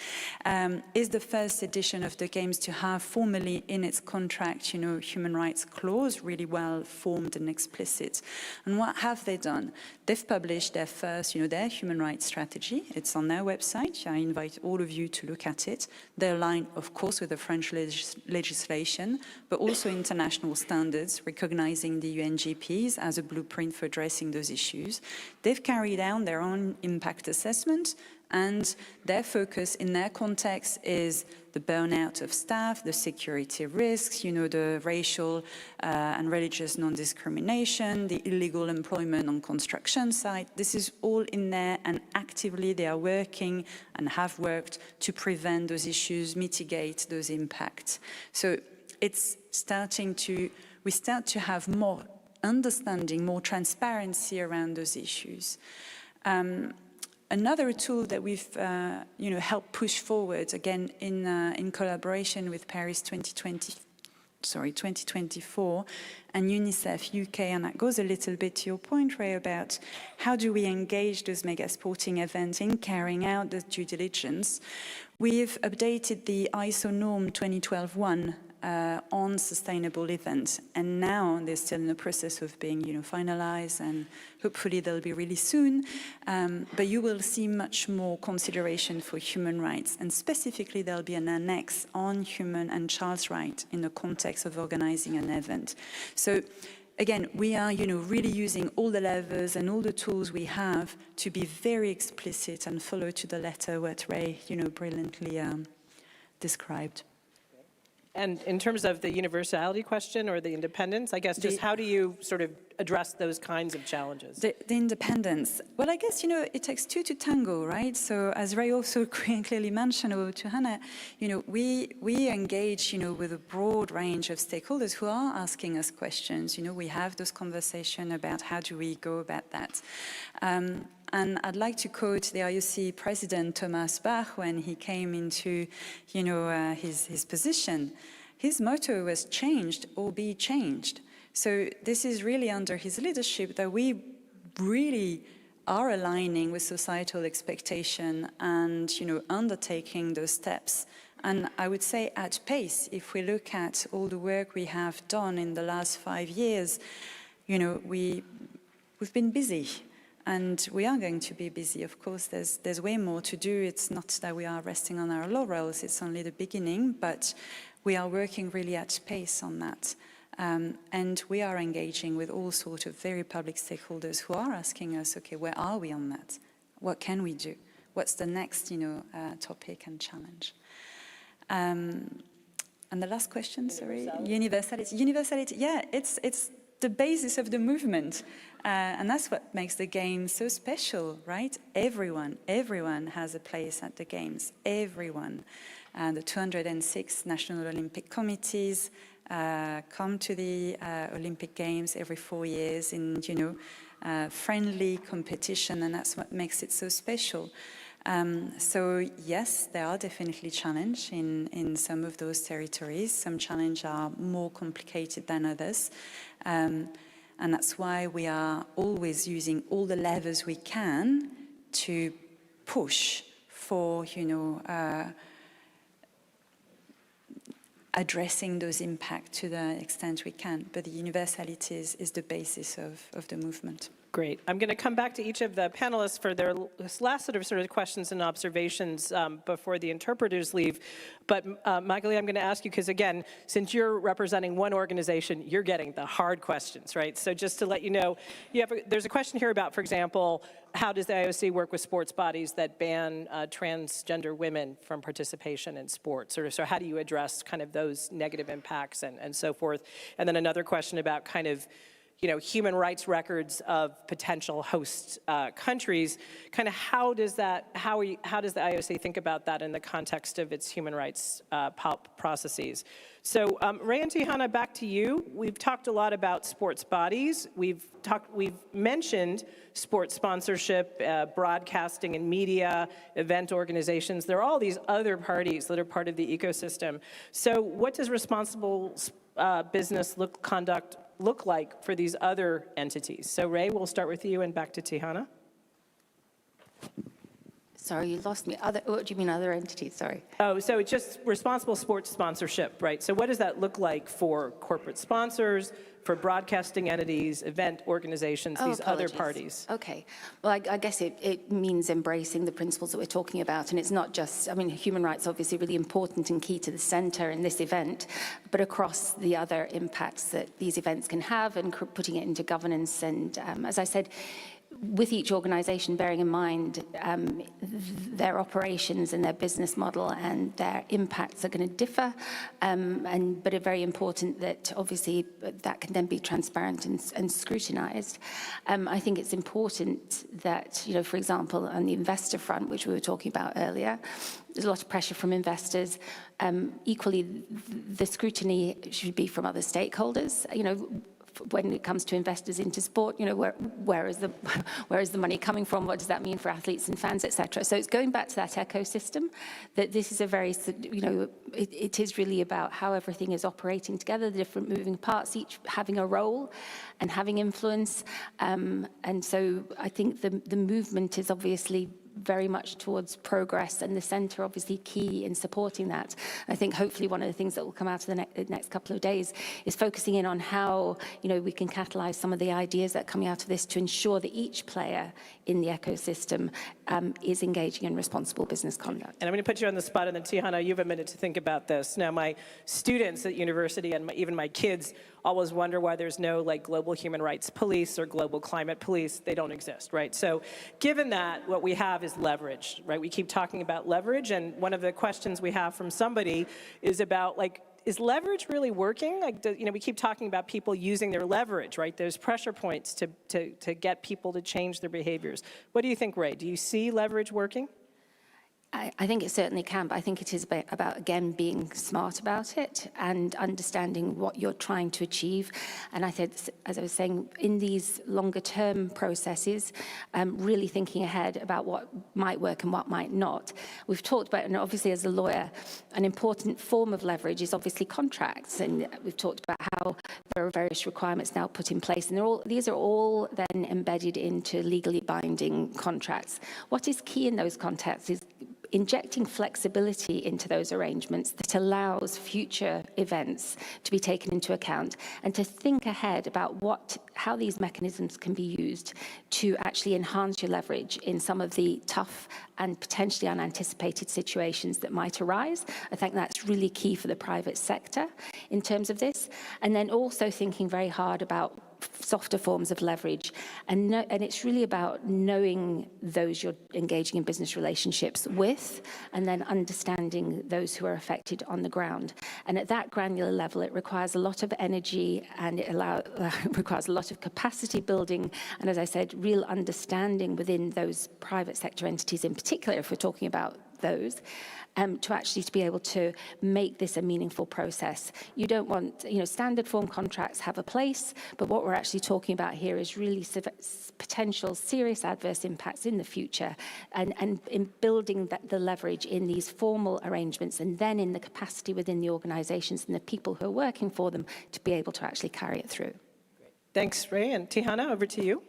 is the first edition of the Games to have formally in its contract, human rights clause, really well formed and explicit. And what have they done? They've published their first, their human rights strategy. It's on their website. I invite all of you to look at it. They're aligned, of course, with the French legislation, but also international standards, recognizing the UNGPs as a blueprint for addressing those issues. They've carried out their own impact assessment, and their focus in their context is the burnout of staff, the security risks, the racial and religious non-discrimination, the illegal employment on construction site. This is all in there, and actively they are working and have worked to prevent those issues, mitigate those impacts. So it's we start to have more understanding, more transparency around those issues. Another tool that we've helped push forward, again, in collaboration with Paris 2024 and UNICEF UK, and that goes a little bit to your point, Ray, about how do we engage those mega sporting events in carrying out the due diligence. We've updated the ISO norm 2012-1 on sustainable events, and now they're still in the process of being finalized, and hopefully they'll be really soon, but you will see much more consideration for human rights, and specifically there'll be an annex on human and child's rights in the context of organizing an event. So again, we are really using all the levers and all the tools we have to be very explicit and follow to the letter what Ray brilliantly described. And in terms of the universality question or the independence, I guess just how do you sort of address those kinds of challenges? The independence. Well, I guess, it takes two to tango, right? So as Ray also clearly mentioned over to Hannah, we engage, with a broad range of stakeholders who are asking us questions. We have those conversations about how do we go about that. And I'd like to quote the IOC president, Thomas Bach, when he came into, his position. His motto was changed or be changed. So this is really under his leadership that we really are aligning with societal expectation and, undertaking those steps. And I would say at pace, if we look at all the work we have done in the last 5 years, we've been busy. And we are going to be busy, of course. There's way more to do. It's not that we are resting on our laurels. It's only the beginning, but we are working really at pace on that. And we are engaging with all sorts of very public stakeholders who are asking us, okay, where are we on that? What can we do? What's the next, topic and challenge? And the last question, sorry, universality. Universality, yeah, it's the basis of the movement. And that's what makes the Games so special, right? Everyone has a place at the Games, everyone. The 206 National Olympic Committees come to the Olympic Games every 4 years in, friendly competition, and that's what makes it so special. So yes, there are definitely challenges in some of those territories. Some challenges are more complicated than others. And that's why we are always using all the levers we can to push for, addressing those impacts to the extent we can. But the universality is the basis of the movement. Great. I'm going to come back to each of the panelists for their last sort of questions and observations before the interpreters leave. But Magali, I'm going to ask you, because again, since you're representing one organization, you're getting the hard questions, right? So just to let you know, there's a question here about, for example, how does the IOC work with sports bodies that ban transgender women from participation in sports? So how do you address kind of those negative impacts and so forth? And then another question about kind of, human rights records of potential host countries. Kind of how does the IOC think about that in the context of its human rights processes? So Ray and Tihana, back to you. We've talked a lot about sports bodies. We've mentioned sports sponsorship, broadcasting and media, event organizations. There are all these other parties that are part of the ecosystem. So what does responsible business conduct look like for these other entities? So Ray, we'll start with you and back to Tihana. Sorry, you lost me. What do you mean other entities? Sorry. Oh, so it's just responsible sports sponsorship, right? So what does that look like for corporate sponsors, for broadcasting entities, event organizations, these other parties? Okay. Well, I guess it means embracing the principles that we're talking about. And it's not just, human rights obviously really important and key to the center in this event, but across the other impacts that these events can have and putting it into governance. And as I said, with each organization, bearing in mind their operations and their business model and their impacts are going to differ, but it's very important that obviously that can then be transparent and scrutinized. I think it's important that, for example, on the investor front, which we were talking about earlier, there's a lot of pressure from investors. Equally, the scrutiny should be from other stakeholders. When it comes to investors into sport, where is the money coming from? What does that mean for athletes and fans, etc.? So it's going back to that ecosystem. That this is a very, it is really about how everything is operating together, the different moving parts, each having a role and having influence. And so I think the movement is obviously very much towards progress, and the centre obviously key in supporting that. I think hopefully one of the things that will come out of the next couple of days is focusing in on how we can catalyse some of the ideas that are coming out of this to ensure that each player in the ecosystem is engaging in responsible business conduct. And I'm going to put you on the spot, and then Tihana, you have a minute to think about this. Now, my students at university and even my kids always wonder why there's no global human rights police or global climate police. They don't exist, right? So given that, what we have is leverage, right? We keep talking about leverage, and one of the questions we have from somebody is about is leverage really working? We keep talking about people using their leverage, right? There's pressure points to get people to change their behaviors. What do you think, Ray? Do you see leverage working? I think it certainly can, but I think it is about, again, being smart about it and understanding what you're trying to achieve. And I said, as I was saying, in these longer-term processes, really thinking ahead about what might work and what might not. We've talked about, and obviously as a lawyer, an important form of leverage is obviously contracts. And we've talked about how there are various requirements now put in place. And these are all then embedded into legally binding contracts. What is key in those contracts is injecting flexibility into those arrangements that allows future events to be taken into account and to think ahead about how these mechanisms can be used to actually enhance your leverage in some of the tough and potentially unanticipated situations that might arise. I think that's really key for the private sector in terms of this. And then also thinking very hard about softer forms of leverage. And it's really about knowing those you're engaging in business relationships with, and then understanding those who are affected on the ground. And at that granular level, it requires a lot of energy, and it requires a lot of capacity building. And as I said, real understanding within those private sector entities in particular, if we're talking about those, to be able to make this a meaningful process. You don't want, standard form contracts have a place, but what we're actually talking about here is really potential serious adverse impacts in the future, and in building the leverage in these formal arrangements, and then in the capacity within the organizations and the people who are working for them to be able to actually carry it through. Thanks, Ray. And Tihana, over to you.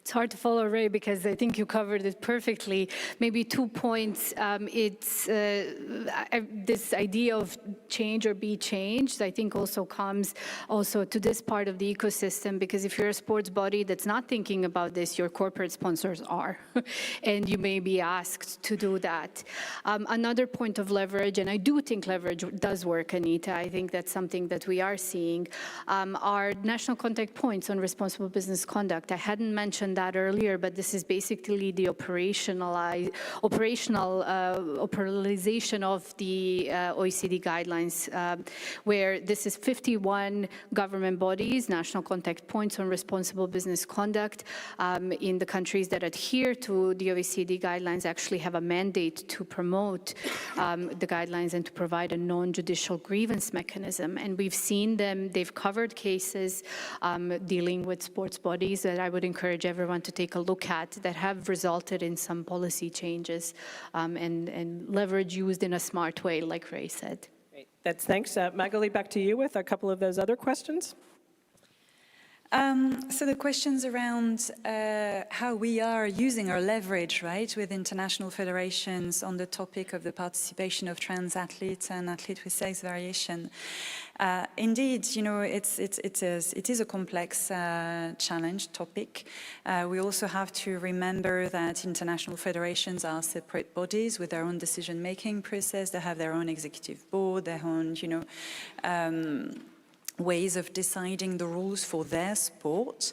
It's hard to follow, Ray, because I think you covered it perfectly. Maybe 2 points. It's this idea of change or be changed, I think also comes also to this part of the ecosystem, because if you're a sports body that's not thinking about this, your corporate sponsors are, and you may be asked to do that. Another point of leverage, and I do think leverage does work, Anita, I think that's something that we are seeing, are national contact points on responsible business conduct. I hadn't mentioned that earlier, but this is basically the operationalization of the OECD guidelines, where this is 51 government bodies, national contact points on responsible business conduct in the countries that adhere to the OECD guidelines actually have a mandate to promote the guidelines and to provide a non-judicial grievance mechanism. And we've seen them, they've covered cases dealing with sports bodies that I would encourage everyone to take a look at that have resulted in some policy changes and leverage used in a smart way, like Ray said. Great. Thanks. Magali, back to you with a couple of those other questions. So the questions around how we are using our leverage, right, with international federations on the topic of the participation of trans athletes and athletes with sex variation. Indeed, you know, it is a complex challenge topic. We also have to remember that international federations are separate bodies with their own decision-making process. They have their own executive board, their own, you know, ways of deciding the rules for their sport,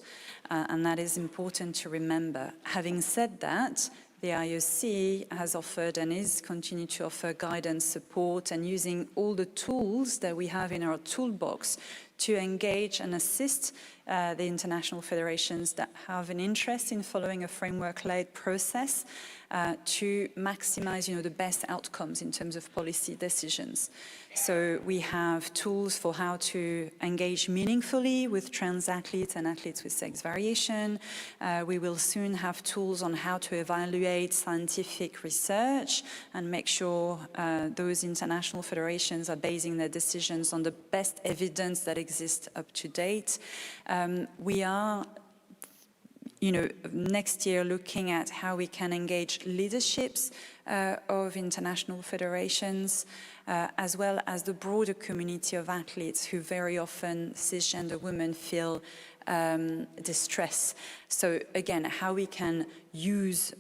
and that is important to remember. Having said that, the IOC has offered and is continuing to offer guidance, support, and using all the tools that we have in our toolbox to engage and assist the international federations that have an interest in following a framework-led process to maximize, you know, the best outcomes in terms of policy decisions. So we have tools for how to engage meaningfully with trans athletes and athletes with sex variation. We will soon have tools on how to evaluate scientific research and make sure those international federations are basing their decisions on the best evidence that exists up to date. We are, you know, next year looking at how we can engage leaderships of international federations, as well as the broader community of athletes who very often cisgender women feel distress. So again, how we can use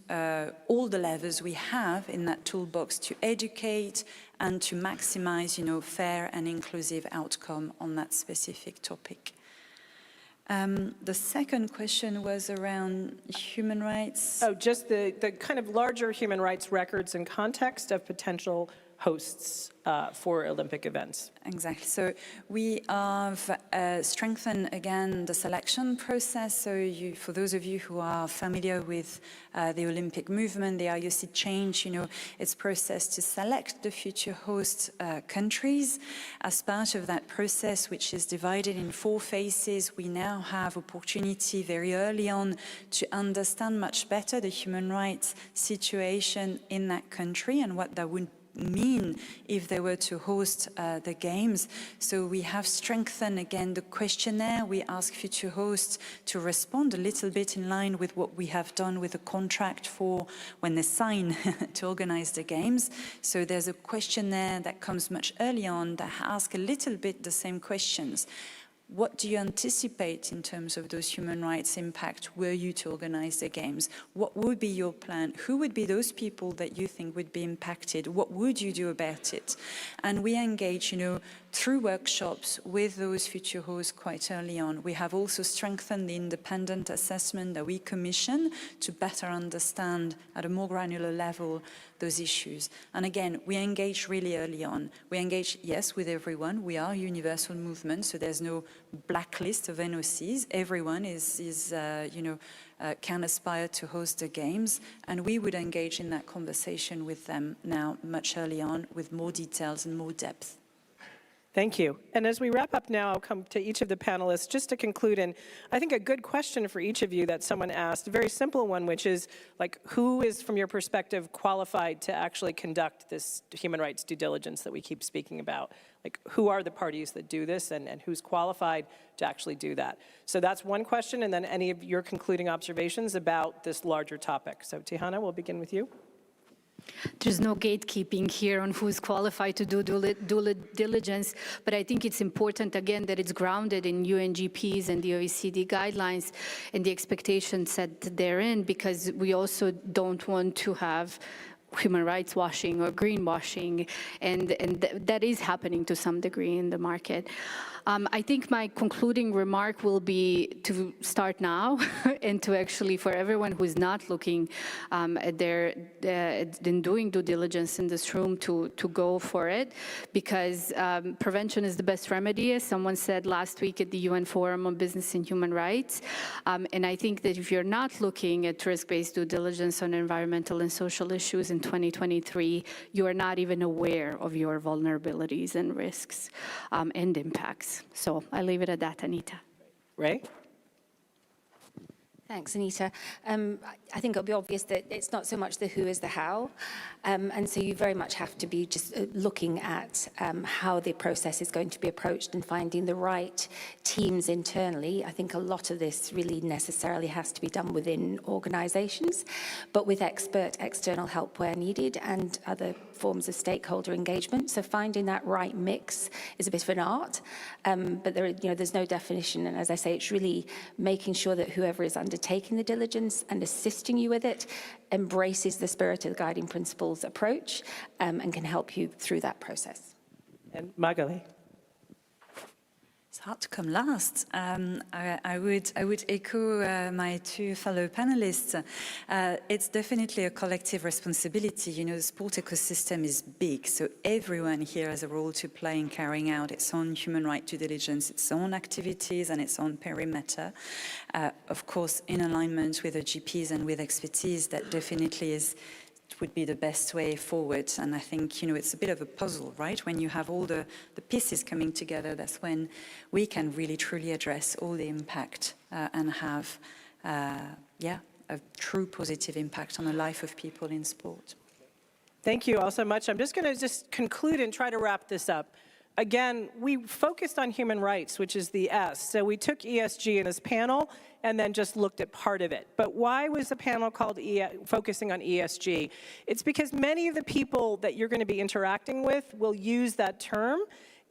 all the levers we have in that toolbox to educate and to maximize, you know, fair and inclusive outcome on that specific topic. The second question was around human rights. Oh, just the kind of larger human rights records and context of potential hosts for Olympic events. Exactly. So we have strengthened again the selection process. So for those of you who are familiar with the Olympic movement, the IOC changed, you know, its process to select the future host countries. As part of that process, which is divided in 4 phases, we now have opportunity very early on to understand much better the human rights situation in that country and what that would mean if they were to host the games. So we have strengthened again the questionnaire. We ask future hosts to respond a little bit in line with what we have done with the contract for when they sign to organize the games. So there's a questionnaire that comes much early on that asks a little bit the same questions. What do you anticipate in terms of those human rights impact were you to organize the games? What would be your plan? Who would be those people that you think would be impacted? What would you do about it? And we engage, you know, through workshops with those future hosts quite early on. We have also strengthened the independent assessment that we commission to better understand at a more granular level those issues. And again, we engage really early on. We engage, yes, with everyone. We are a universal movement, so there's no blacklist of NOCs. Everyone can aspire to host the games, and we would engage in that conversation with them now much early on with more details and more depth. Thank you. And as we wrap up now, I'll come to each of the panelists just to conclude. And I think a good question for each of you that someone asked, a very simple one, which is, like, who is, from your perspective, qualified to actually conduct this human rights due diligence that we keep speaking about? Like, who are the parties that do this, and who's qualified to actually do that? So that's one question, and then any of your concluding observations about this larger topic. So Tihana, we'll begin with you. There's no gatekeeping here on who's qualified to do due diligence, but I think it's important, again, that it's grounded in UNGPs and the OECD guidelines and the expectations set therein, because we also don't want to have human rights washing or greenwashing, and that is happening to some degree in the market. I think my concluding remark will be to start now and to actually, for everyone who is not looking at doing due diligence in this room, to go for it, because prevention is the best remedy, as someone said last week at the UN Forum on Business and Human Rights. And I think that if you're not looking at risk-based due diligence on environmental and social issues in 2023, you are not even aware of your vulnerabilities and risks and impacts. So I leave it at that, Anita. Ray? Thanks, Anita. I think it'll be obvious that it's not so much the who as the how. And so you very much have to be just looking at how the process is going to be approached and finding the right teams internally. I think a lot of this really necessarily has to be done within organizations, but with expert external help where needed and other forms of stakeholder engagement. So finding that right mix is a bit of an art, but there's no definition. And as I say, it's really making sure that whoever is undertaking the diligence and assisting you with it embraces the spirit of the guiding principles approach and can help you through that process. And Magali? It's hard to come last. I would echo my two fellow panelists. It's definitely a collective responsibility. You know, the sport ecosystem is big, so everyone here has a role to play in carrying out its own human rights due diligence, its own activities and its own perimeter. Of course, in alignment with the GPs and with expertise, that definitely would be the best way forward. And I think, it's a bit of a puzzle, right? When you have all the pieces coming together, that's when we can really truly address all the impact and have, a true positive impact on the life of people in sport. Thank you all so much. I'm just going to conclude and try to wrap this up. Again, we focused on human rights, which is the S. So we took ESG in this panel and then just looked at part of it. But why was the panel called focusing on ESG? It's because many of the people that you're going to be interacting with will use that term.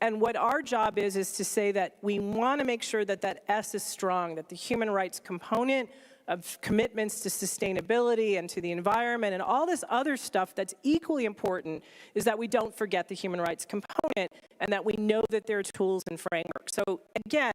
And what our job is to say that we want to make sure that that S is strong, that the human rights component of commitments to sustainability and to the environment and all this other stuff that's equally important is that we don't forget the human rights component and that we know that there are tools and frameworks. So again,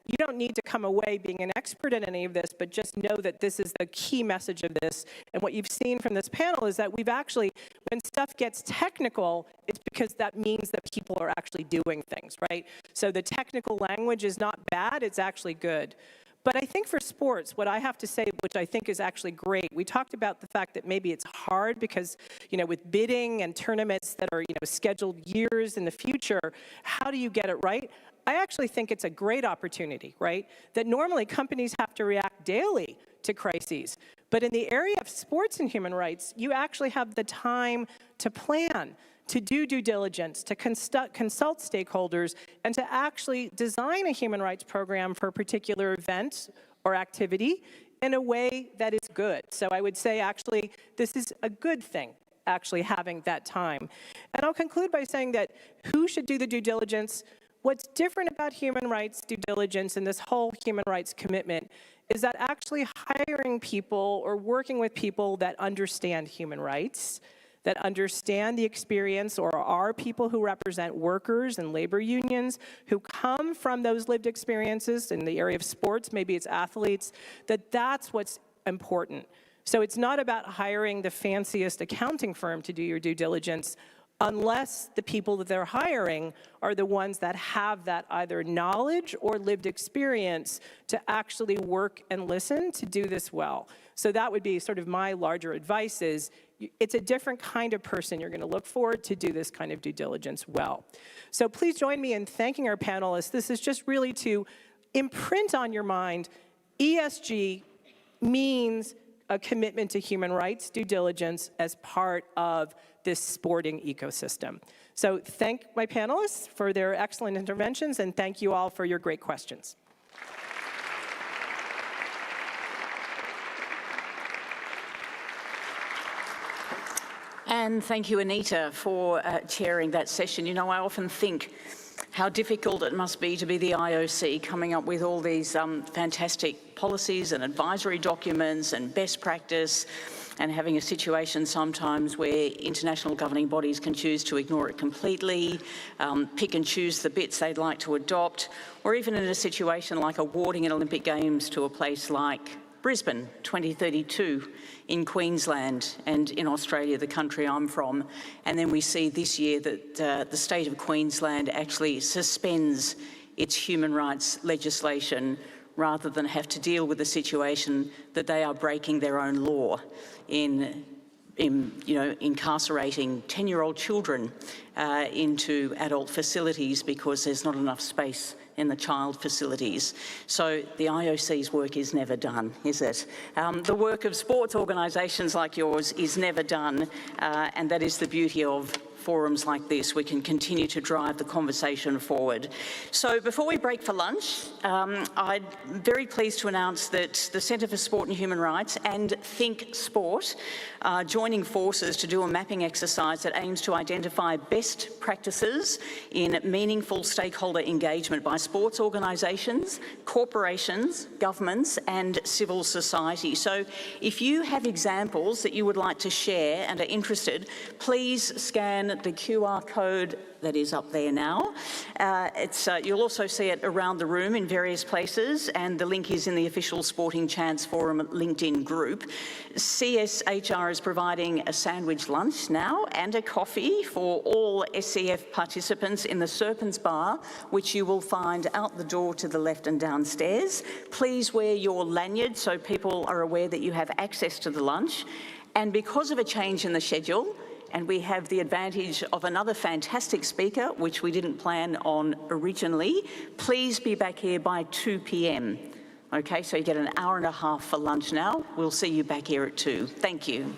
you don't need to come away being an expert in any of this, but just know that this is the key message of this. And what you've seen from this panel is that we've actually, when stuff gets technical, it's because that means that people are actually doing things, right? So the technical language is not bad, it's actually good. But I think for sports, what I have to say, which I think is actually great, we talked about the fact that maybe it's hard because, with bidding and tournaments that are, scheduled years in the future, how do you get it right? I actually think it's a great opportunity, right? That normally companies have to react daily to crises. But in the area of sports and human rights, you actually have the time to plan, to do due diligence, to consult stakeholders, and to actually design a human rights program for a particular event or activity in a way that is good. So I would say, actually, this is a good thing, actually having that time. And I'll conclude by saying that who should do the due diligence? What's different about human rights due diligence and this whole human rights commitment is that actually hiring people or working with people that understand human rights, that understand the experience, or are people who represent workers and labor unions who come from those lived experiences in the area of sports, maybe it's athletes, that's what's important. So it's not about hiring the fanciest accounting firm to do your due diligence unless the people that they're hiring are the ones that have that either knowledge or lived experience to actually work and listen to do this well. So that would be sort of my larger advice is, it's a different kind of person you're going to look for to do this kind of due diligence well. So please join me in thanking our panelists. This is just really to imprint on your mind, ESG means a commitment to human rights due diligence as part of this sporting ecosystem. So thank my panelists for their excellent interventions, and thank you all for your great questions. And thank you, Anita, for chairing that session. You know, I often think how difficult it must be to be the IOC, coming up with all these fantastic policies and advisory documents and best practice, and having a situation sometimes where international governing bodies can choose to ignore it completely, pick and choose the bits they'd like to adopt, or even in a situation like awarding an Olympic Games to a place like Brisbane 2032 in Queensland and in Australia, the country I'm from. And then we see this year that the state of Queensland actually suspends its human rights legislation rather than have to deal with the situation that they are breaking their own law in incarcerating 10-year-old children into adult facilities because there's not enough space in the child facilities. So the IOC's work is never done, is it? The work of sports organisations like yours is never done, and that is the beauty of forums like this. We can continue to drive the conversation forward. So before we break for lunch, I'm very pleased to announce that the Centre for Sport and Human Rights and Think Sport are joining forces to do a mapping exercise that aims to identify best practices in meaningful stakeholder engagement by sports organisations, corporations, governments and civil society. So if you have examples that you would like to share and are interested, please scan the QR code that is up there now. You'll also see it around the room in various places, and the link is in the official Sporting Chance Forum LinkedIn group. CSHR is providing a sandwich lunch now and a coffee for all SCF participants in the Serpents Bar, which you will find out the door to the left and downstairs. Please wear your lanyard so people are aware that you have access to the lunch. And because of a change in the schedule, and we have the advantage of another fantastic speaker, which we didn't plan on originally, please be back here by 2 p.m. Okay, so you get an hour and a half for lunch now. We'll see you back here at 2. Thank you.